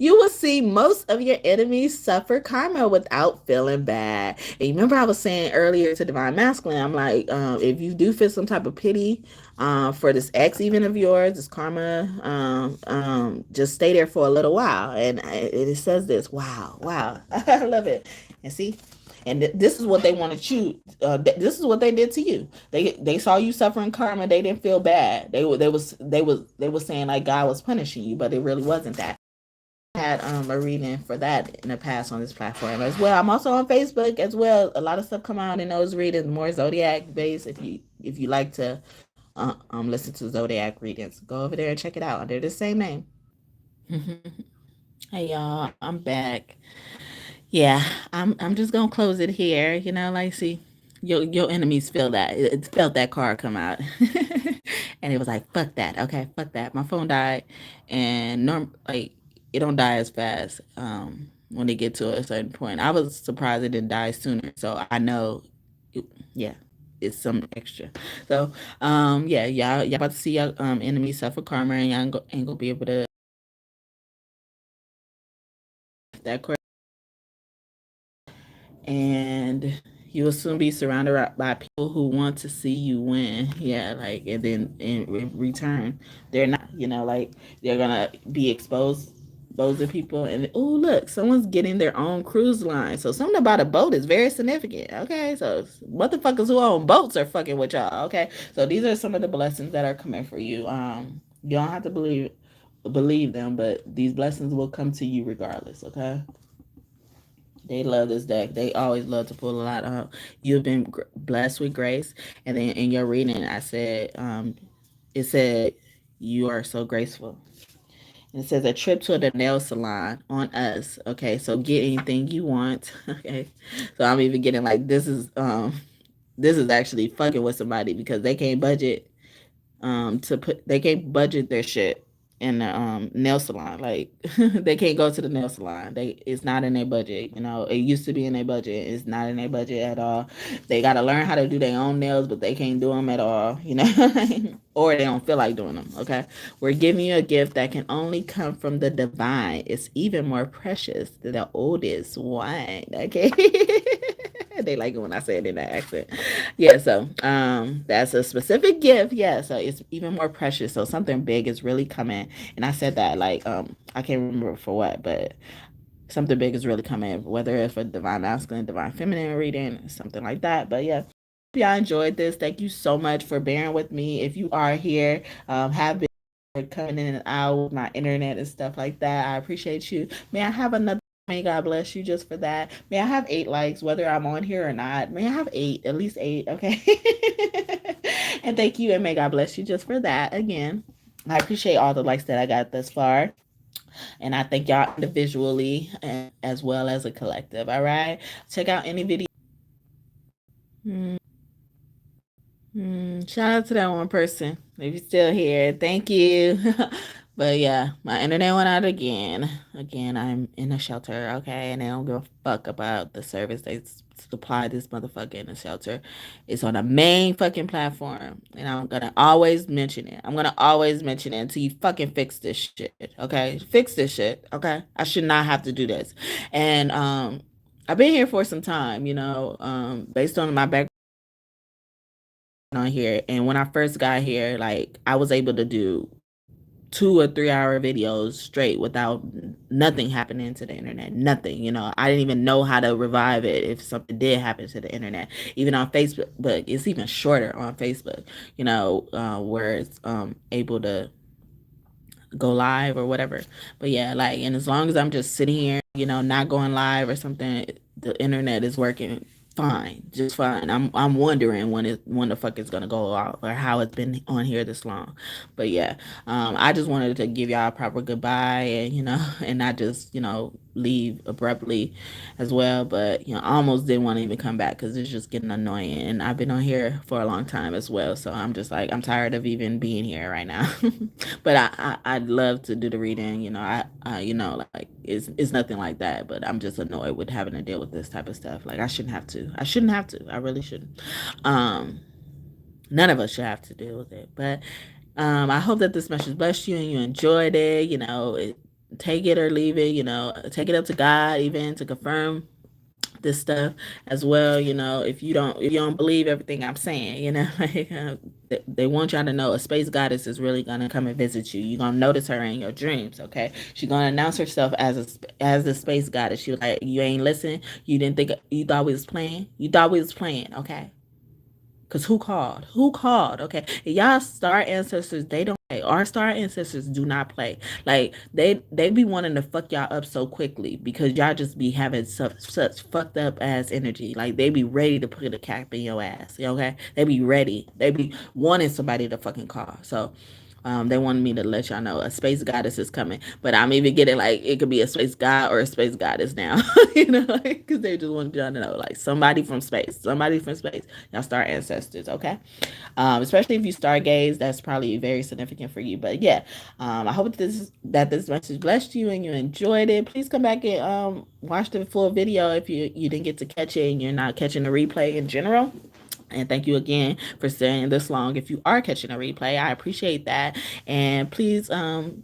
you will see most of your enemies suffer karma without feeling bad. And you remember I was saying earlier to Divine Masculine, I'm like, if you do feel some type of pity for this ex even of yours, this karma, just stay there for a little while. And it says this, wow, wow. I love it. And see, and this is what they wanted you. This is what they did to you. They saw you suffering karma. They didn't feel bad. They was saying like God was punishing you, but it really wasn't that. Had a reading for that in the past on this platform as well. I'm also on Facebook as well. A lot of stuff come out in those readings, more zodiac based. If you like to listen to zodiac readings, go over there and check it out under the same name. Hey y'all, I'm back. Yeah, I'm just gonna close it here. Like, see, your enemies feel that. It felt that card come out, and it was like, fuck that. Okay, fuck that. My phone died, and like, it don't die as fast. When they get to a certain point, I was surprised it didn't die sooner. So I know, it, yeah, it's some extra. So yeah, y'all about to see your enemies suffer karma, and y'all ain't gonna be able to that. and you will soon be surrounded by people who want to see you win. Yeah, like, and then in return, they're not, like, they're gonna be exposed to people, and oh, look, someone's getting their own cruise line. So something about a boat is very significant. Okay, so motherfuckers who own boats are fucking with y'all. Okay, so these are some of the blessings that are coming for you. You don't have to believe them, but these blessings will come to you regardless. Okay. They love this deck. They always love to pull a lot up. You've been blessed with grace. And then in your reading, I said, it said, you are so graceful. And it says a trip to the nail salon on us. Okay, so get anything you want. Okay, so I'm even getting like this is actually fucking with somebody because they can't budget they can't budget their shit in the nail salon. Like they can't go to the nail salon. It's not in their budget. It used to be in their budget. It's not in their budget at all. They got to learn how to do their own nails, but they can't do them at all. Or they don't feel like doing them. Okay, we're giving you a gift that can only come from the divine. It's even more precious than the oldest wine. Okay. They like it when I say it in that accent. Yeah, so that's a specific gift. Yeah, so it's even more precious. So something big is really coming. And I said that like I can't remember for what, but something big is really coming, whether it's for divine masculine, divine feminine reading, something like that. But yeah. Hope y'all enjoyed this. Thank you so much for bearing with me. If you are here, have been coming in and out with my internet and stuff like that, I appreciate you. May I have another? May God bless you just for that. May I have 8 likes, whether I'm on here or not. May I have 8, at least 8, okay? And thank you, and may God bless you just for that. Again, I appreciate all the likes that I got thus far. And I thank y'all individually as well as a collective, all right? Check out any video. Shout out to that one person. If you're still here, thank you. But yeah, my internet went out again. Again, I'm in a shelter, okay? And they don't give a fuck about the service they supply this motherfucker in the shelter. It's on the main fucking platform. And I'm gonna always mention it. I'm gonna always mention it until you fucking fix this shit, okay? Fix this shit, okay? I should not have to do this. And I've been here for some time, based on my background on here. And when I first got here, like I was able to do 2 or 3 hour videos straight without nothing happening to the internet. Nothing, I didn't even know how to revive it if something did happen to the internet. Even on Facebook, but it's even shorter on Facebook, where it's able to go live or whatever. But yeah, like, and as long as I'm just sitting here, not going live or something, the internet is working fine, just fine. I'm wondering when the fuck it's gonna go off or how it's been on here this long. But yeah, I just wanted to give y'all a proper goodbye and and not just leave abruptly as well. But I almost didn't want to even come back because it's just getting annoying, and I've been on here for a long time as well. So I'm just like I'm tired of even being here right now. But I'd love to do the reading. Like it's nothing like that. But I'm just annoyed with having to deal with this type of stuff. Like I shouldn't have to. I shouldn't have to. I really shouldn't. None of us should have to deal with it. But I hope that this message blessed you and you enjoyed it. Take it or leave it. Take it up to God even to confirm this stuff as well. If you don't believe everything I'm saying, like, they want y'all to know a space goddess is really gonna come and visit you. You're gonna notice her in your dreams. Okay, she's gonna announce herself as the space goddess. She was like, you ain't listen. You didn't think you thought we was playing. You thought we was playing. Okay. Cause who called? Who called? Okay, y'all star ancestors, they don't play. Our star ancestors do not play. Like they be wanting to fuck y'all up so quickly because y'all just be having such fucked up ass energy. Like they be ready to put a cap in your ass. Okay, they be ready. They be wanting somebody to fucking call. So they wanted me to let y'all know a space goddess is coming, but I'm even getting like it could be a space god or a space goddess now, because they just want y'all to know like somebody from space, y'all star ancestors, okay? Especially if you stargaze, that's probably very significant for you. But yeah, I hope this message blessed you and you enjoyed it. Please come back and watch the full video if you didn't get to catch it and you're not catching the replay in general. And thank you again for staying this long. If you are catching a replay, I appreciate that. And please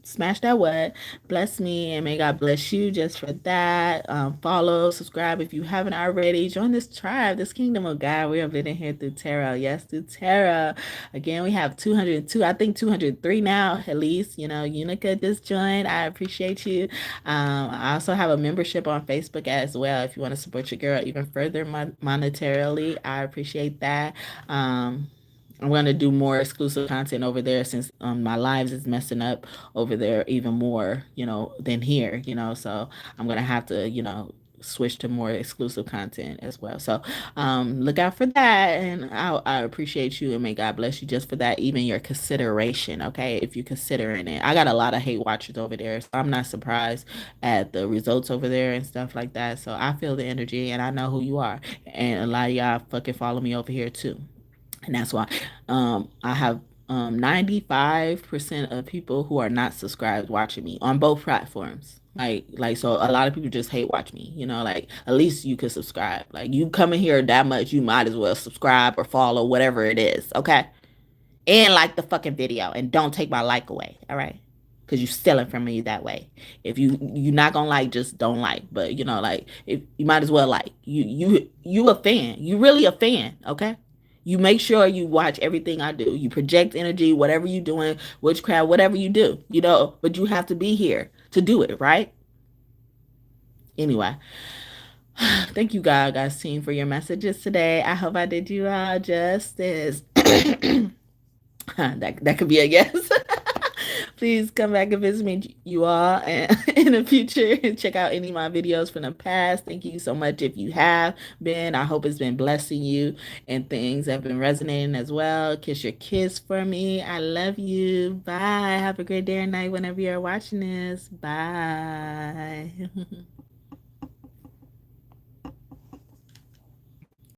smash that what bless me, and may God bless you just for that. Follow, subscribe if you haven't already. Join this tribe, this kingdom of God. We are living here through tarot. Yes, through tarot. Again, we have 202, I think 203 now, at least. You know, Unica just joined. I appreciate you. I also have a membership on Facebook as well. If you want to support your girl even further monetarily, I appreciate that. I'm going to do more exclusive content over there, since my lives is messing up over there even more, than here, so I'm going to have to, switch to more exclusive content as well. So look out for that, and I appreciate you, and may God bless you just for that, even your consideration. Okay, if you're considering it, I got a lot of hate watchers over there, so I'm not surprised at the results over there and stuff like that. So I feel the energy, and I know who you are, and a lot of y'all fucking follow me over here too. And that's why I have 95% of people who are not subscribed watching me on both platforms. So a lot of people just hate watch me, like at least you could subscribe. Like you come in here that much, you might as well subscribe or follow, whatever it is, okay? And like the fucking video, and don't take my like away, all right? Because you stealing from me that way. If you're not gonna like, just don't like. But like if you might as well like. You a fan. You really a fan, okay? You make sure you watch everything I do. You project energy, whatever you doing, witchcraft, whatever you do, but you have to be here to do it, right? Anyway, thank you, guys, team, for your messages today. I hope I did you all justice. That could be a yes. Please come back and visit me, you all, and in the future, and check out any of my videos from the past. Thank you so much if you have been. I hope it's been blessing you, and things have been resonating as well. Kiss your kiss for me. I love you. Bye. Have a great day or night whenever you're watching this. Bye.